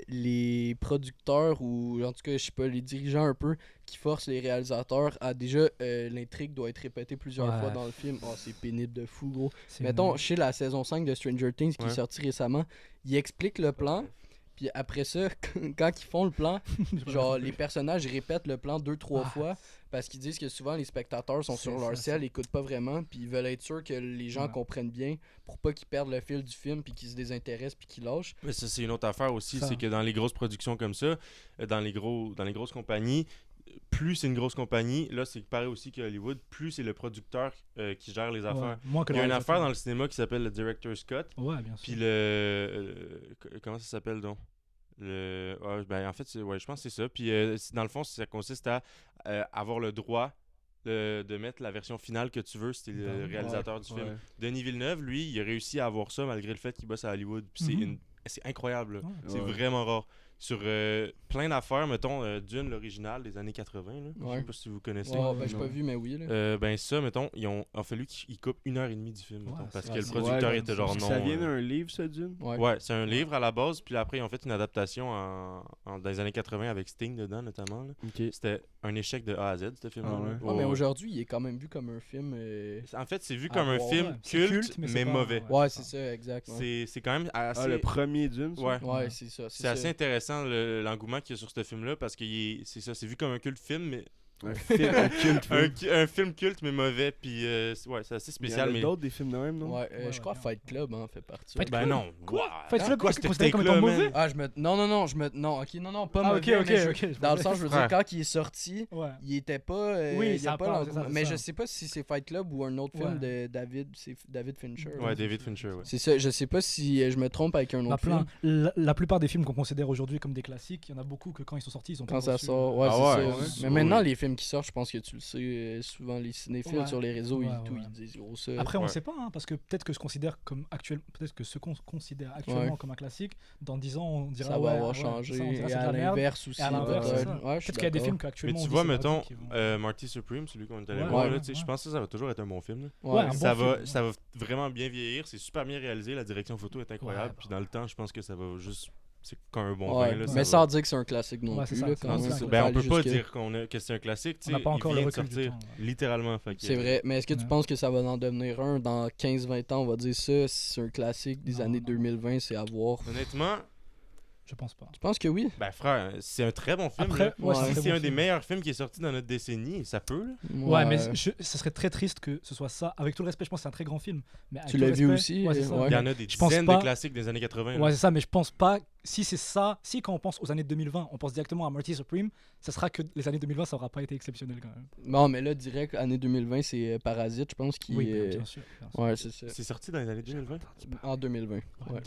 C: les producteurs ou en tout cas, je sais pas, les dirigeants un peu qui forcent les réalisateurs à déjà, l'intrigue doit être répétée plusieurs
B: Ouais.
C: fois dans le film. Oh, c'est pénible de fou, gros.
B: c'est
C: Mettons,
B: une-
C: chez la saison 5 de Stranger Things qui
A: Ouais.
C: est sortie récemment, ils expliquent le plan, puis après ça, quand ils font le plan, genre les personnages répètent le plan 2-3
B: Ah.
C: fois parce qu'ils disent que souvent les spectateurs sont sur
B: C'est
C: leur
B: ça,
C: selle, ils écoutent pas vraiment, puis ils veulent être sûrs que les gens
B: Ouais.
C: comprennent bien pour pas qu'ils perdent le fil du film puis qu'ils se désintéressent puis qu'ils lâchent.
A: Mais ça, c'est une autre affaire aussi,
B: Ça.
A: c'est que dans les grosses productions comme ça, dans les grosses compagnies, plus c'est une grosse compagnie, là c'est pareil aussi qu'à Hollywood, plus c'est le producteur qui gère les
B: ouais,
A: affaires.
B: moins que
A: Il y a
B: le
A: une affaire
B: réalisateur.
A: dans le cinéma qui s'appelle le Director's Cut,
B: Ouais, bien sûr.
A: puis comment ça s'appelle donc? En fait, je pense que c'est ça. Puis dans le fond, ça consiste à avoir le droit de mettre la version finale que tu veux si t'es le
B: Ben oui.
A: réalisateur du film.
D: Ouais.
A: Denis Villeneuve, lui, il a réussi à avoir ça malgré le fait qu'il bosse à Hollywood. Puis
B: Mhm.
A: c'est incroyable. Là.
B: Ouais.
A: C'est
D: Ouais.
A: vraiment rare. Sur plein d'affaires, mettons Dune, l'original des années 80. Là. Je
C: Ouais.
A: sais pas si vous connaissez.
C: Ouais, ben j'ai
D: non.
C: pas vu, mais oui. Là.
A: Ben ça, mettons, il a fallu qu'ils coupent 1h30 du film, mettons,
B: Ouais,
A: parce
B: c'est-
A: que le
B: c'est-
A: producteur
D: Ouais,
A: était genre non.
D: Ça vient d'un livre, ça, Dune?
C: Ouais.
A: Ouais, c'est un livre à la base, puis après ils ont fait une adaptation dans les années 80 avec Sting dedans notamment. Là.
D: Ok.
A: C'était un échec de A à Z, ce film-là.
D: Ah ouais.
A: là.
C: Ah, mais aujourd'hui, il est quand même vu comme un film.
A: En fait, c'est vu
C: à
A: comme un
C: voir,
A: film
B: ouais. C'est
A: culte,
B: mais c'est
A: mais
B: pas-
A: mauvais.
C: Ouais, c'est ça, exact. Ouais,
A: C'est quand même assez...
D: Ah, le premier Dune, ça?
A: Ouais.
C: Ouais, c'est ça.
A: C'est assez intéressant l'engouement qu'il y a sur ce film-là parce que c'est vu comme un culte film, mais
D: Un film, un culte film.
A: un film culte mais mauvais. Puis ouais, c'est assez
D: Il y en
A: spécial.
D: a
A: Mais
D: d'autres des films de même, non?
C: Ouais,
B: Ouais,
C: je crois
B: ouais,
C: Fight Club fait partie.
B: Fight
A: ben
B: Club?
A: non.
B: Quoi?
A: Wow.
B: Fight Club,
A: Quoi,
B: c'est
A: ce
B: considéré comme
A: take-là,
B: étant
A: man?
B: mauvais?
C: Ah, non, ok, non, pas
B: Ah,
C: mauvais,
B: ok,
C: mais
B: ok.
C: dans le sens, je veux dire,
A: Frère.
C: quand il est sorti,
B: Ouais.
C: il était pas.
B: Oui,
C: il y
B: ça
C: a pas
B: part,
C: l'engouement.
B: c'est ça,
C: Mais
B: c'est
C: je
B: ça.
C: sais pas si c'est Fight Club ou un autre film
B: Ouais.
C: de David Fincher.
A: Ouais,
C: là.
A: David Fincher, ouais.
C: C'est ça, je sais pas si je me trompe avec un
B: Bah,
C: autre film.
B: la plupart des films qu'on considère aujourd'hui comme des classiques, il y en a beaucoup que quand ils sont sortis, ils sont pas
C: Quand ça
B: reçus.
C: sort, ouais,
A: Ah
C: c'est
A: ouais,
C: ça.
A: ouais.
C: Mais
A: Oui.
C: maintenant, les films qui sortent, je pense que tu le sais, souvent les cinéphiles
B: Ouais.
C: sur les réseaux
B: Ouais,
C: et tout,
B: ouais.
C: ils disent gros ça.
B: Après, on
A: Ouais.
B: sait pas, hein, parce que peut-être que ce qu'on considère actuellement
C: Ouais.
B: comme un classique, dans 10 ans, on dira
C: ça
B: ouais,
C: va avoir
B: ouais,
C: changé.
B: ça, on dira
C: Et
B: c'est de
C: à
B: la merde.
C: l'inverse aussi.
B: Et à l'inverse,
C: ouais.
B: c'est ça.
C: Ouais, je suis
B: Peut-être qu'il y a des
C: d'accord.
B: films
A: Mais
B: qu'actuellement on
A: tu
B: dit
A: vois,
B: c'est pas
A: mettons,
B: des qui vont-
A: Marty Supreme, celui qu'on est allé
B: Ouais,
A: voir,
B: ouais,
A: là, tu sais, je
B: ouais.
A: pense que ça va toujours être un bon film. là.
C: Ouais.
B: un bon
A: Ça va,
B: film,
A: ça va vraiment bien vieillir, c'est super bien réalisé, la direction photo est incroyable,
B: Ouais,
A: puis dans le temps, je pense que ça va juste... C'est comme un bon
C: Ouais,
A: vin, là, ça
C: mais
A: va-
C: sans dire que c'est un classique non
B: Ouais, c'est
C: plus.
B: ça,
C: Là,
B: c'est
C: quand
A: Non,
B: ça,
C: même,
A: c'est ça.
C: faut
A: Ben, on
C: aller
A: peut pas
C: jusque-
A: dire que c'est un classique, tu
B: On n'a
A: sais,
B: pas encore
A: il
B: le
A: vient de
B: recul du
A: sortir,
B: temps, ouais.
A: littéralement. Fait que-
C: C'est vrai, mais est-ce que tu
B: Ouais.
C: penses que ça va en devenir un dans 15-20 ans, on va dire ça, si c'est un classique des
B: Non,
C: années
B: non.
C: 2020, c'est à voir.
A: Honnêtement,
B: Je pense pas.
C: Tu penses que oui?
A: ben frère, c'est un très bon film.
B: Après,
A: là.
C: ouais,
A: Si
C: c'est
B: très
A: c'est
B: bon
A: un des
B: film.
A: meilleurs films qui est sorti dans notre décennie, ça peut, là.
B: Ouais, mais ce serait très triste que ce soit ça. Avec tout le respect, je pense que c'est un très grand film. Mais avec
C: Tu
B: tout le
C: l'as vu
B: respect-
C: aussi,
B: Ouais, c'est ça.
C: ouais.
A: Il y en a des
B: Je pense
A: dizaines
B: pas-
A: de classiques des années 80. là.
B: Ouais, c'est ça, mais je pense pas. Si c'est ça, si quand on pense aux années 2020, on pense directement à Marty Supreme, ça sera que les années 2020, ça aura pas été exceptionnel quand même.
C: Non, mais là, direct, année 2020, c'est Parasite, je pense, qui
B: Oui,
C: est.
B: bien sûr. bien sûr.
C: Ouais, c'est ça.
A: C'est sorti dans les années 2020.
C: En 2020. Ouais.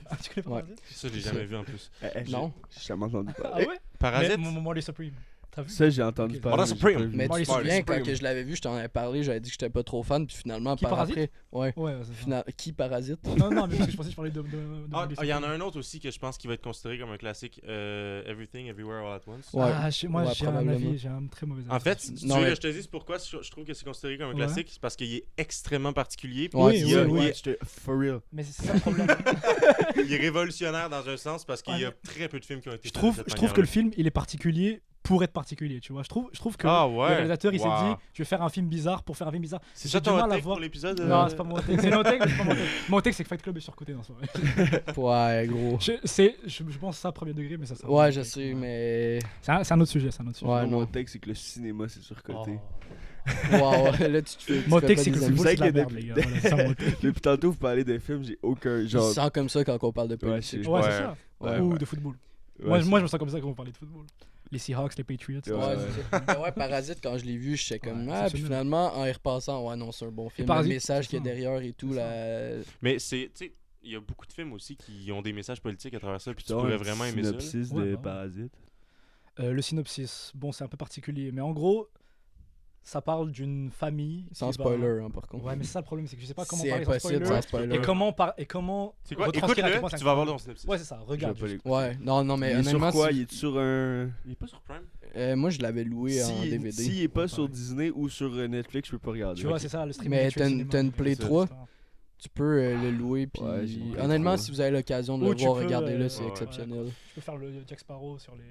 B: Ah, tu connais pas
C: Ouais.
B: Parasite?
A: Ça, je l'ai jamais vu en plus.
C: Non.
D: J'ai jamais entendu
B: Ah
D: parler.
B: ouais?
A: Parasite.
B: Mais Marty Supreme. T'as vu?
D: Ça, j'ai entendu
B: Ok.
D: parler.
A: Marty
D: mais j'ai pas
A: Supreme.
D: vu.
C: Mais tu te
B: Marty
C: souviens, quand
A: Supreme.
C: que je l'avais vu, je t'en avais parlé, j'avais dit que j'étais pas trop fan, puis finalement,
B: Qui,
C: par
B: Parasite?
C: après. Ouais.
B: Ouais, c'est ça.
C: Qui Parasite?
B: Non, non, mais parce que je pensais que je parlais de
A: Ah,
B: Marty
A: il y en a
B: Supreme.
A: un autre aussi que je pense qui va être considéré comme un classique, Everything Everywhere All at Once.
C: Ouais.
B: Ah, moi,
C: Ouais,
B: j'ai un
C: probablement.
B: avis, j'ai un très mauvais avis.
A: En fait,
B: sur
A: si tu
C: Non,
A: veux
C: mais-
A: que je te dise pourquoi je trouve que c'est considéré comme un
B: Ouais.
A: classique, c'est parce qu'il est extrêmement particulier. puis
C: Ouais,
A: il,
B: oui,
A: a-
B: oui.
A: il est-
D: Ouais, j'étais for real.
B: Mais c'est ça le problème.
A: il est révolutionnaire dans un sens parce qu'il y a
B: Ouais.
A: très peu de films qui ont été
B: je
A: faits de
B: trouve,
A: cette
B: je trouve que le
A: manière-là.
B: film, il est particulier pour être particulier, tu vois. Je trouve que
A: Ah
B: le
A: ouais.
B: réalisateur, il
A: Wow.
B: s'est dit, je vais faire un film bizarre pour faire un film bizarre.
A: C'est
B: j'ai
A: ça
B: du
A: ton
B: mal
A: hot
B: à
A: take
B: voir-
A: pour l'épisode
B: Non, c'est pas mon take. C'est mon take, mais c'est pas mon take. Mon take, c'est que Fight Club est surcoté dans ce
C: Ouais, gros.
B: je pense ça premier degré, mais ça. c'est un
C: Ouais,
B: autre
C: je
B: take,
C: sais,
B: ouais.
C: mais.
B: C'est un autre sujet, c'est un autre sujet.
C: Ouais,
D: Moi,
C: non.
D: mon take, c'est que le cinéma, c'est surcoté.
C: Wow, là, tu te fais. tu
B: Mon
C: te fais
B: take,
C: pas
B: c'est que
C: des
B: le
C: amis.
B: football, c'est de la
D: Vous savez
B: merde,
D: que
B: les gars. Voilà, c'est ça mon take.
D: Depuis tantôt, vous parlez des films, j'ai aucun
C: Il
D: genre.
C: se sent comme ça quand on parle de
D: Ouais,
C: politique.
D: c'est-
B: Ouais, c'est
A: Ouais.
B: ça.
C: Ouais,
B: Ou
D: ouais.
B: de football.
D: Ouais,
B: Moi,
D: c'est-
B: je me sens comme ça quand on parlait de football. Les Seahawks, les Patriots.
D: Ouais,
C: Ouais,
D: ouais.
C: c'est ça. Mais ouais, Parasite, quand je l'ai vu, j'étais comme.
B: Ouais,
C: Ah, puis
B: exceptionnel.
C: finalement, en y repassant, ouais, non, c'est un bon film. Le
B: Parasite,
C: message
B: c'est
C: qu'il y a
B: ça.
C: derrière et tout,
B: C'est
C: la.
A: Mais c'est, tu sais, il y a beaucoup de films aussi qui ont des messages politiques à travers ça, puis tu
D: Genre
A: pourrais
D: un
A: vraiment aimer ça.
D: synopsis
B: Ouais,
D: de
B: bah ouais.
D: Parasite.
B: Le synopsis, bon, c'est un peu particulier, mais en gros, ça parle d'une famille.
C: Sans
B: qui va-
C: spoiler, hein, par contre.
B: Ouais, mais c'est ça le problème, c'est que je sais pas comment
C: C'est
B: parler sans
C: impossible
B: spoiler.
C: sans spoiler.
B: Et comment
A: C'est quoi?
B: retranscrire à quel point
A: Écoute-le,
B: c'est
A: tu vas avoir
B: incroyable.
A: ton synopsis.
B: Ouais, c'est ça, regarde.
D: Je vais pas
B: juste.
C: Ouais, non, mais
D: Il est sur
C: honnêtement,
D: quoi?
C: si-
D: Il est sur un...
A: Il est pas sur Prime?
C: moi je l'avais loué en DVD.
D: S'il est pas
B: Ouais,
D: sur
B: pareil.
D: Disney ou sur Netflix, je peux pas regarder.
B: Tu vois, c'est ça, le streaming.
C: Mais
B: actuel
C: t'as une-
B: cinéma,
C: t'as une
B: donc,
C: Play
B: c'est
C: 3?
B: ça.
C: Tu peux le louer, puis
D: Ouais, j'ai une Play
C: honnêtement,
D: 3.
C: si vous avez l'occasion de
B: Ou
C: le
B: tu
C: voir,
B: peux,
C: regardez-le, c'est
A: ouais,
C: exceptionnel.
B: Tu peux faire le Jack Sparrow sur les.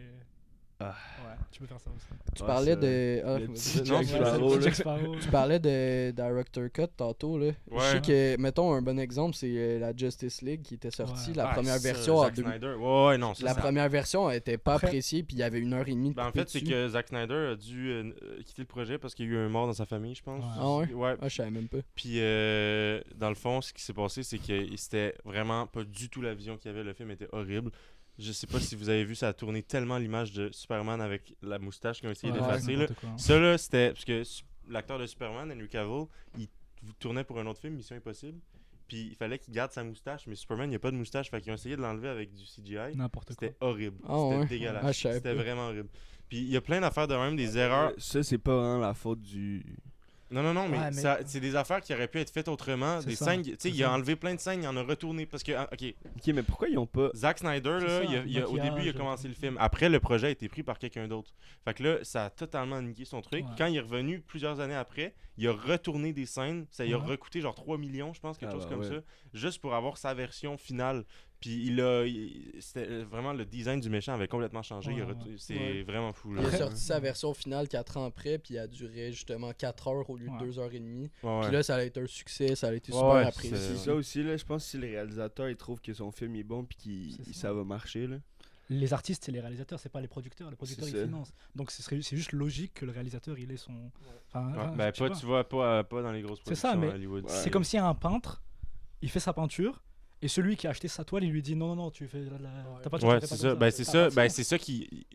D: Ah.
B: Ouais, tu peux faire ça aussi.
C: Tu
D: Ouais,
C: parlais
D: c'est
C: de. Ah,
D: le
C: vas-y.
D: petit
A: Non,
D: Jack
A: c'est-
D: Sparrow,
B: c'est
D: là.
B: Jack Sparrow.
C: Tu parlais de Director Cut tantôt, là. Je
A: Ouais.
C: sais que, mettons, un bon exemple, c'est la Justice League qui était sortie,
B: Ouais.
C: la
A: Ah,
C: première
A: ça,
C: version en
A: Zack
C: 2000.
A: Snyder. Ouais, non, ça,
C: La
A: ça-
C: première version elle était pas
B: Après-
C: appréciée, puis il y avait 1h30 de
A: Ben, en
C: coupé
A: fait, c'est
C: dessus.
A: que Zack Snyder a dû quitter le projet parce qu'il y a eu un mort dans sa famille, je pense.
B: Ouais.
C: Ah ouais?
A: Ouais.
C: Ah, je savais même pas.
A: Puis, dans le fond, ce qui s'est passé, c'est que c'était vraiment pas du tout la vision qu'il y avait. Le film était horrible. Je sais pas si vous avez vu, ça a tourné tellement l'image de Superman avec la moustache qu'ils ont essayé
B: Ouais,
A: d'effacer. Là.
B: n'importe quoi.
A: Ça, là, c'était. Parce que l'acteur de Superman, Henry Cavill, il tournait pour un autre film, Mission Impossible. Puis il fallait qu'il garde sa moustache, mais Superman, il n'y a pas de moustache. Fait qu'ils ont essayé de l'enlever avec du CGI.
B: N'importe quoi.
A: C'était horrible.
C: Ah
A: C'était
C: ouais?
A: dégueulasse.
C: Ah, je savais
A: C'était
C: pas.
A: vraiment horrible. Puis il y a plein d'affaires de même, des erreurs.
D: Ça, c'est pas vraiment la faute du...
A: Non, mais,
B: Ouais, mais-
A: c'est des affaires qui auraient pu être faites autrement.
B: C'est
A: Des
B: ça,
A: scènes, tu sais,
B: c'est
A: il a
B: ça.
A: enlevé plein de scènes, il en a retourné. Parce que, ok,
D: Ok, mais pourquoi ils ont pas...
A: Zack Snyder,
B: C'est
A: là,
B: ça,
A: au début, il a
B: maquillage,
A: commencé le film. Après, le projet a été pris par quelqu'un d'autre. Fait que là, ça a totalement niqué son truc.
B: Ouais.
A: Quand il est revenu plusieurs années après, il a retourné des scènes. Ça lui a
B: Ouais.
A: recoûté genre 3 millions, je pense, quelque
D: Ah
A: chose
D: bah
A: comme
D: ouais.
A: ça. Juste pour avoir sa version finale. Puis c'était vraiment le design du méchant avait complètement changé.
B: Ouais,
A: C'est
C: ouais.
A: vraiment fou.
C: Il a
A: Là.
C: sorti sa version finale 4 ans après, puis elle a duré justement 4 heures au lieu de
B: Ouais.
C: 2h30.
A: Ouais,
C: Puis
A: ouais.
C: là, ça a été un succès, ça a été
A: Ouais,
C: super
A: ouais,
C: apprécié.
D: C'est ça aussi, là, je pense que si le réalisateur il trouve que son film est bon puis
B: C'est
D: que
B: ça.
D: ça va marcher, là.
B: Les artistes, c'est les réalisateurs, c'est pas les producteurs. Les producteurs,
D: C'est
B: ils
D: ça.
B: financent. Donc c'est juste logique que le réalisateur, il ait son. Enfin,
A: Ouais,
B: enfin,
A: ben,
B: je sais
A: tu vois, pas dans les grosses
B: C'est
A: productions
B: ça, mais
A: à Hollywood.
D: Ouais.
B: C'est comme si un peintre, il fait sa peinture, et celui qui a acheté sa toile, il lui dit non, tu fais ta peinture.
A: Ouais,
B: tu fais
A: c'est
B: pas
A: ça.
B: comme
A: Ben, c'est
B: T'as
A: ça,
B: pas de
A: ben,
B: sens.
A: c'est ça qui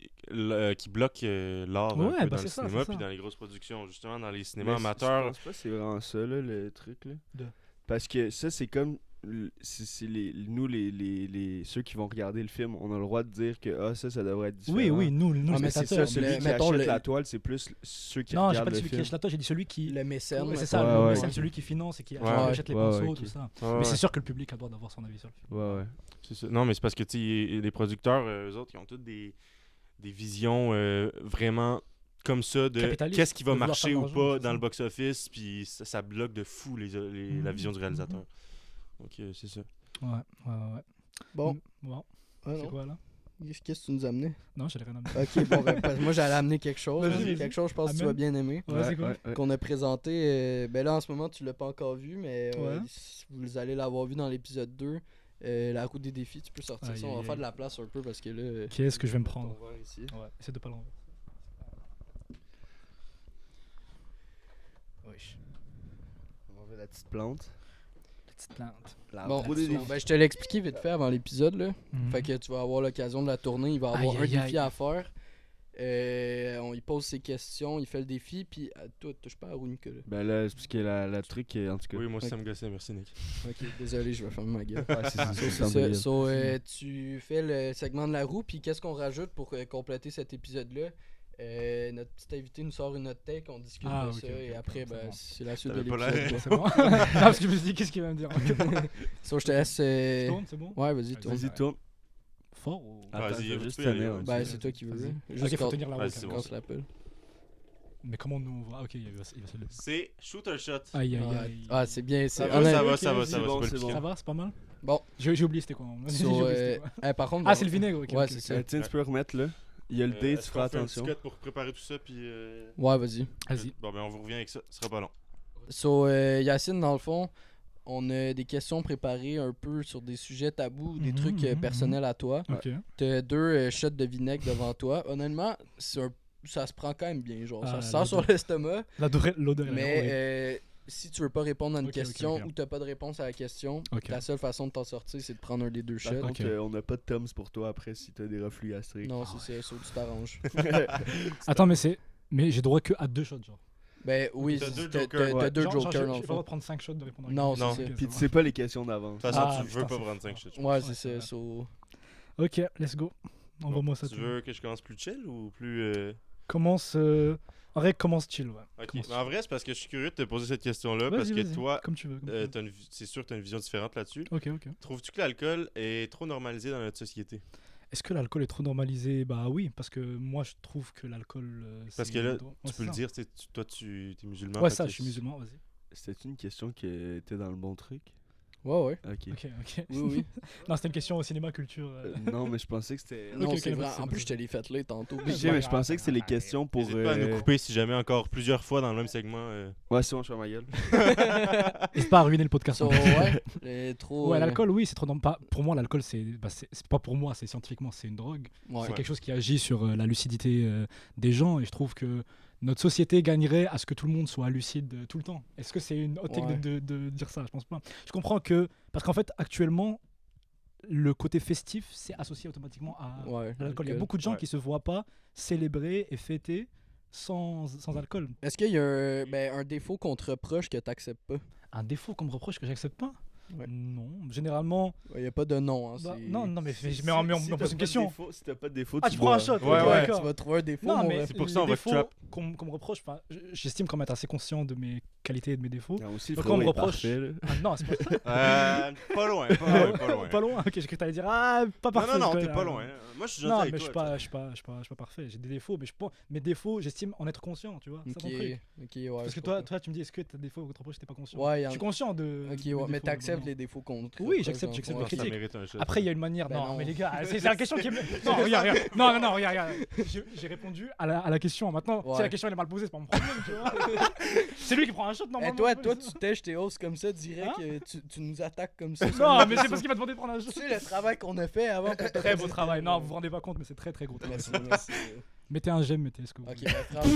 A: bloque l'art un
B: Ouais,
A: peu
B: bah,
A: dans
B: c'est
A: le
B: ça,
A: cinéma
B: c'est
A: puis
B: ça.
A: dans les grosses productions. Justement, dans les cinémas
D: Mais
A: amateurs.
D: Je pense pas que c'est vraiment ça, là, le truc, là.
B: De-
D: Parce que ça, c'est comme... c'est nous, ceux qui vont regarder le film, on a le droit de dire que ça devrait être différent.
B: Oui, nous
C: Ah,
B: les
C: mais c'est
B: spectateurs.
C: ça,
D: Celui
C: le-
D: qui
C: mettons,
D: achète
C: le-
D: la toile, c'est plus ceux qui
B: Non, j'ai
D: regardent
B: pas dit
D: le
B: celui qui
D: film.
B: achète la toile, j'ai dit celui qui.
C: Le mécène.
B: Ouais, c'est
C: mettons.
B: ça,
D: Ouais,
B: le
D: ouais.
B: mécène, celui qui finance et qui
A: Ouais,
B: achète les
D: ouais,
B: pinceaux,
D: ok.
B: tout ça.
A: Ouais,
B: Mais
A: ouais,
B: c'est sûr que le public a le droit d'avoir son avis sur le film.
D: Ouais, ouais.
A: c'est ça. Non, mais c'est parce que tu sais, les producteurs, eux autres, ils ont toutes des visions vraiment comme ça de
B: Capitalistes,
A: qu'est-ce qui va
B: de vouloir
A: marcher
B: faire de
A: ou
B: l'argent,
A: pas
B: c'est
A: dans
B: ça.
A: le box-office, puis ça bloque de fou la vision du réalisateur. Donc, c'est ça.
B: Ouais.
C: Bon,
B: Bon,
C: ah
B: c'est
C: non.
B: quoi là
C: Qu'est-ce que tu nous as amené?
B: Non, j'allais rien amener.
C: Ok, bon, ben, parce que moi j'allais amener quelque chose.
B: Vas-y,
C: hein,
B: vas-y.
C: quelque chose, je pense que tu vas
B: Amène.
C: bien aimer.
B: Ouais, c'est cool.
C: Qu'on a présenté. Ben là, en ce moment, tu l'as pas encore vu, mais
B: Ouais.
C: si vous allez l'avoir vu dans l'épisode 2. La route des défis, tu peux sortir
B: Aïe,
C: ça. On va
B: aïe,
C: faire de
B: aïe.
C: la place un peu parce que là.
B: Qu'est-ce que je vais me prendre?
C: on va voir ici.
B: Ouais, essaie de pas l'enlever. Wesh,
D: On va voir la petite plante.
B: petite plante.
D: La
C: Bon,
D: roue des
C: so,
D: défis.
C: ben, je te l'ai expliqué vite fait avant l'épisode. Là.
B: Mhm.
C: Fait que tu vas avoir l'occasion de la tourner. Il va avoir
B: Aïe,
C: un
B: aïe,
C: défi
B: aïe.
C: à faire. On y pose ses questions, il fait le défi. Puis toi, touche pas à Runica. Là.
D: Ben là, c'est parce que la truc, en tout cas...
A: Oui, moi aussi,
C: Ok.
A: ça me gossait. Merci, Nick.
C: Ok, désolé, je vais fermer ma gueule.
D: Ouais, c'est
C: C'est
D: ça,
C: ça. So, tu fais le segment de la roue, puis qu'est-ce qu'on rajoute pour compléter cet épisode-là? Notre petit invité nous sort une note take, on discute
B: Ah,
C: de
B: ok,
C: ça,
B: ok,
C: et
B: ok,
C: après,
B: c'est
C: ben,
B: bon.
C: c'est la suite de
A: T'avais pas
C: l'épisode.
A: l'air-
B: C'est bon. Non, parce que je me suis dit, qu'est-ce qu'il va me dire?
C: So, je te laisse.
B: Je tourne, c'est bon?
C: Ouais, vas-y, tourne.
D: Vas-y, tourne.
B: Fort ou.
D: Attends,
A: Vas-y,
D: je vais
A: tu
D: juste
A: peux y aller,
D: tenir,
A: ouais.
D: hein.
C: Ben, c'est toi qui veux.
B: Vas-y.
C: là.
B: Ok,
C: Juste
B: faut
C: quand-
B: tenir la
A: Ouais,
B: route.
A: c'est
B: quand
A: bon,
B: même.
C: quand on l'appelle.
B: Mais comment nous on voit? Ok, il va se lever.
A: C'est Shooter Shot.
B: Aïe, aïe,
C: Ouais.
B: aïe.
C: Ah, c'est bien.
A: Ça
C: C'est
A: va,
C: honnête-
A: ça va,
B: ok,
A: ça va,
B: c'est
A: ça va.
D: bon,
A: C'est pas
D: c'est
A: le
D: bon.
A: piquant.
B: Ça va, c'est pas mal?
C: Bon,
B: J'ai oublié c'était quoi. J'ai
C: so,
B: oublié c'était quoi.
C: par contre.
B: Ah, c'est le vinaigre, ok.
C: Ouais,
B: ok,
C: c'est
B: ok.
C: ça.
D: Tiens, tu peux remettre, là. Il y a le dé, tu
A: Est-ce
D: feras
A: qu'on fait un petit
D: attention.
A: cut pour préparer tout ça, puis...
C: Ouais, vas-y.
B: Vas-y.
A: Bon, ben, on vous revient avec ça. Ce sera pas long.
C: So, Yacine, dans le fond, on a des questions préparées un peu sur des sujets tabous, des
B: Mhm,
C: trucs
B: mhm,
C: personnels à toi.
B: Ok.
C: T'as 2 shots de vinaigre devant toi. Honnêtement, ça se prend quand même bien. Genre,
B: Ah,
C: ça se
B: la
C: sent sur l'estomac.
B: L'odeur est
C: Mais
B: horrible.
C: si tu veux pas répondre à une
B: Ok, ok,
C: question
B: ok.
C: ou t'as pas de réponse à la question,
B: Ok.
C: la seule façon de t'en sortir, c'est de prendre un des 2 shots.
D: Par contre,
B: Ok.
D: on n'a pas de Toms pour toi après si t'as des reflux gastriques.
C: Non, c'est ça, tu t'arranges.
B: Attends, mais j'ai droit que à 2 shots, genre.
C: Ben oui,
A: T'as deux
C: t'as
A: jokers.
C: t'as deux
B: Genre,
C: jokers
B: j'ai
C: dans
B: pas
C: le
B: le droit
C: fond.
B: de prendre 5 shots de répondre à une
C: Non,
B: question.
C: c'est
B: Ok,
C: ça.
D: Puis
B: ça
D: tu
B: va.
D: sais pas les questions d'avance.
A: De toute façon,
B: Ah,
A: tu veux
B: putain,
A: pas
B: c'est
A: prendre 5
B: fort.
A: shots.
C: Ouais,
B: Ouais,
C: c'est ça.
B: c'est Ok, let's go. Envoie-moi ça.
A: Tu
B: tout.
A: veux que je commence plus chill ou plus.
B: Commence. En vrai, commence chill, ouais.
A: Ok.
B: Commence
A: Mais en vrai, c'est parce que je suis curieux de te poser cette question-là.
B: Vas-y,
A: Parce que
B: vas-y,
A: toi,
B: comme tu veux. comme tu veux.
A: c'est sûr que tu as une vision différente là-dessus.
B: Ok.
A: Trouves-tu que l'alcool est trop normalisé dans notre société?
B: Est-ce que l'alcool est trop normalisé? Bah oui, parce que moi je trouve que l'alcool.
A: Parce
B: c'est
A: que là,
B: ouais,
A: tu
B: c'est
A: peux le
B: ça.
A: dire, toi, tu es musulman.
B: Ouais,
A: fait
B: ça,
A: que
B: je suis musulman, vas-y.
D: C'était une question qui était dans le bon truc.
C: Ouais.
D: Ok.
B: Ok.
C: Oui.
B: Non, c'était une question au cinéma culture.
D: Non, mais je pensais que c'était.
C: Non,
B: ok,
C: c'est vrai.
B: c'est
C: En
B: bon.
C: plus, je te l'ai fait là tantôt.
D: Je sais, mais je pensais que c'était les questions pour.
A: N'hésite pas à nous couper si jamais encore plusieurs fois dans le même segment.
D: Ouais, c'est bon, je fais ma gueule.
B: N'hésite pas à ruiner le podcast.
C: So,
B: hein.
C: ouais, trop.
B: Ouais, l'alcool, oui, c'est trop. Pour moi, l'alcool, c'est pas pour moi, c'est scientifiquement, c'est une drogue.
C: Ouais.
B: C'est quelque chose qui agit sur la lucidité des gens et je trouve que notre société gagnerait à ce que tout le monde soit lucide tout le temps. Est-ce que c'est une haute
C: Ouais.
B: de dire ça? Je pense pas. Je comprends que parce qu'en fait actuellement le côté festif c'est associé automatiquement à
C: Ouais,
B: l'alcool. Il y a beaucoup de gens
A: Ouais.
B: qui se voient pas célébrer et fêter sans alcool.
C: Est-ce qu'il y a un défaut qu'on te reproche que t'acceptes pas?
B: Un défaut qu'on me reproche que j'accepte pas?
C: Ouais.
B: Non, généralement.
C: Il n'y a pas de nom. Hein,
B: Bah,
C: c'est-
B: non, mais
D: Si-
B: mais on
D: si
B: me
D: t'as
B: pose une
D: pas de
B: question.
D: défaut- Si t'as pas de défaut,
B: Ah, tu prends un shot.
A: Ouais,
B: ok,
A: ouais.
B: d'accord.
C: Tu vas trouver un défaut,
B: Non,
C: mon
B: mais
C: ref.
A: C'est pour
B: les
A: ça, on va te
B: défauts
A: trap.
B: qu'on me reproche, j'estime comme être assez conscient de mes qualités et de mes défauts.
D: Ah, aussi, le
B: Donc,
D: frérot
B: on me
D: est
B: reproche-
D: parfait, là.
B: Ah, non, c'est pas
A: Pas loin, pas loin.
B: pas loin. Ok, j'ai cru que t'allais dire ah pas parfait.
A: Non,
B: je
A: t'es
B: connais,
A: pas
B: ah,
A: loin. Moi, je suis gentil
B: Non,
A: avec
B: mais je
A: toi.
B: suis pas parfait. J'ai des défauts, mais mes défauts, j'estime en être conscient, tu vois. C'est
C: Ok,
B: ton truc.
C: ok, ouais.
B: Parce
C: je
B: que
C: comprends.
B: toi, tu me dis est-ce que t'as des défauts ou t'es pas conscient?
C: Ouais,
B: Je suis conscient de.
C: Ok,
B: mes
C: ouais, mais
B: défauts,
C: t'acceptes
B: non.
C: les défauts qu'on te
B: Oui,
C: reproche,
B: j'accepte,
C: dans le
B: j'accepte
C: fond.
B: les
A: Ouais, ça
B: critiques.
A: mérite un shot.
B: Après, il y a une manière.
C: Ben
B: non,
C: non.
B: mais les gars, c'est la question qui est. Non, regarde. Non, regarde. J'ai répondu à la question. Maintenant, si
C: Ouais.
B: la question elle est mal posée, c'est pas mon problème, tu vois. C'est lui qui prend un shot,
C: Eh,
B: normalement.
C: toi, tu tèches tes hausses comme ça, direct,
B: Hein?
C: tu nous attaques comme ça.
B: Non, mais c'est parce qu'il m'a demandé de prendre un shot.
C: Tu sais le travail qu'on a fait avant. pour te
B: Très beau
C: poser
B: travail.
C: tes-
B: Non, vous vous rendez pas compte, mais c'est très gros travail.
C: Merci.
B: Mettez un j'aime, mettez ce que vous
C: Ok,
B: voulez.
C: ben, franchement,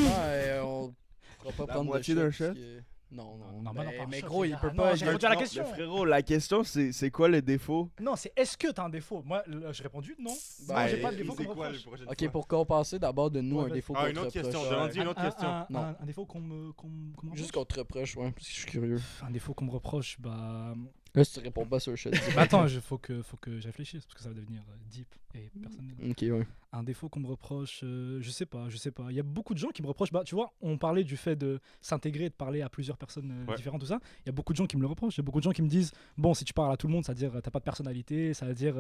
C: on pourra pas
D: La
C: prendre
D: moitié
C: de
D: d'un
C: shot.
D: shot?
C: parce que- Non,
B: Non,
C: non.
B: bah non, pas un
C: Mais
B: shot,
C: gros,
B: les
C: il
B: gars.
C: peut
B: Non,
C: pas.
B: j'ai
C: il-
B: répondu à la
D: Non,
B: question.
D: mais frérot, la question, c'est quoi le défaut?
B: Non, c'est est-ce que t'as un défaut? Moi, j'ai répondu non.
C: Bah,
B: Moi, j'ai pas de
A: c'est
B: défaut qu'on me
A: quoi le
B: reproche.
A: prochain
C: Ok, pour compenser d'abord de nous
B: Ouais,
C: un
B: vas-y.
C: défaut
A: Ah,
C: qu'on
A: une
C: te
A: autre question,
C: reproche.
A: demande-y une autre question.
C: Non.
B: Un défaut qu'on me reproche.
C: Juste qu'on te reproche, ouais, parce que je suis curieux.
B: Un défaut qu'on me reproche, bah.
C: Là, si tu réponds pas sur le chat.
B: Bah attends, faut que je réfléchisse parce que ça va devenir deep et personnel.
C: Ok, ouais.
B: Un défaut qu'on me reproche, je sais pas. Il y a beaucoup de gens qui me reprochent. Bah tu vois, on parlait du fait de s'intégrer, de parler à plusieurs personnes
A: Ouais.
B: différentes, tout ça. Il y a beaucoup de gens qui me le reprochent. Il y a beaucoup de gens qui me disent bon, si tu parles à tout le monde, ça veut dire t'as pas de personnalité, ça veut dire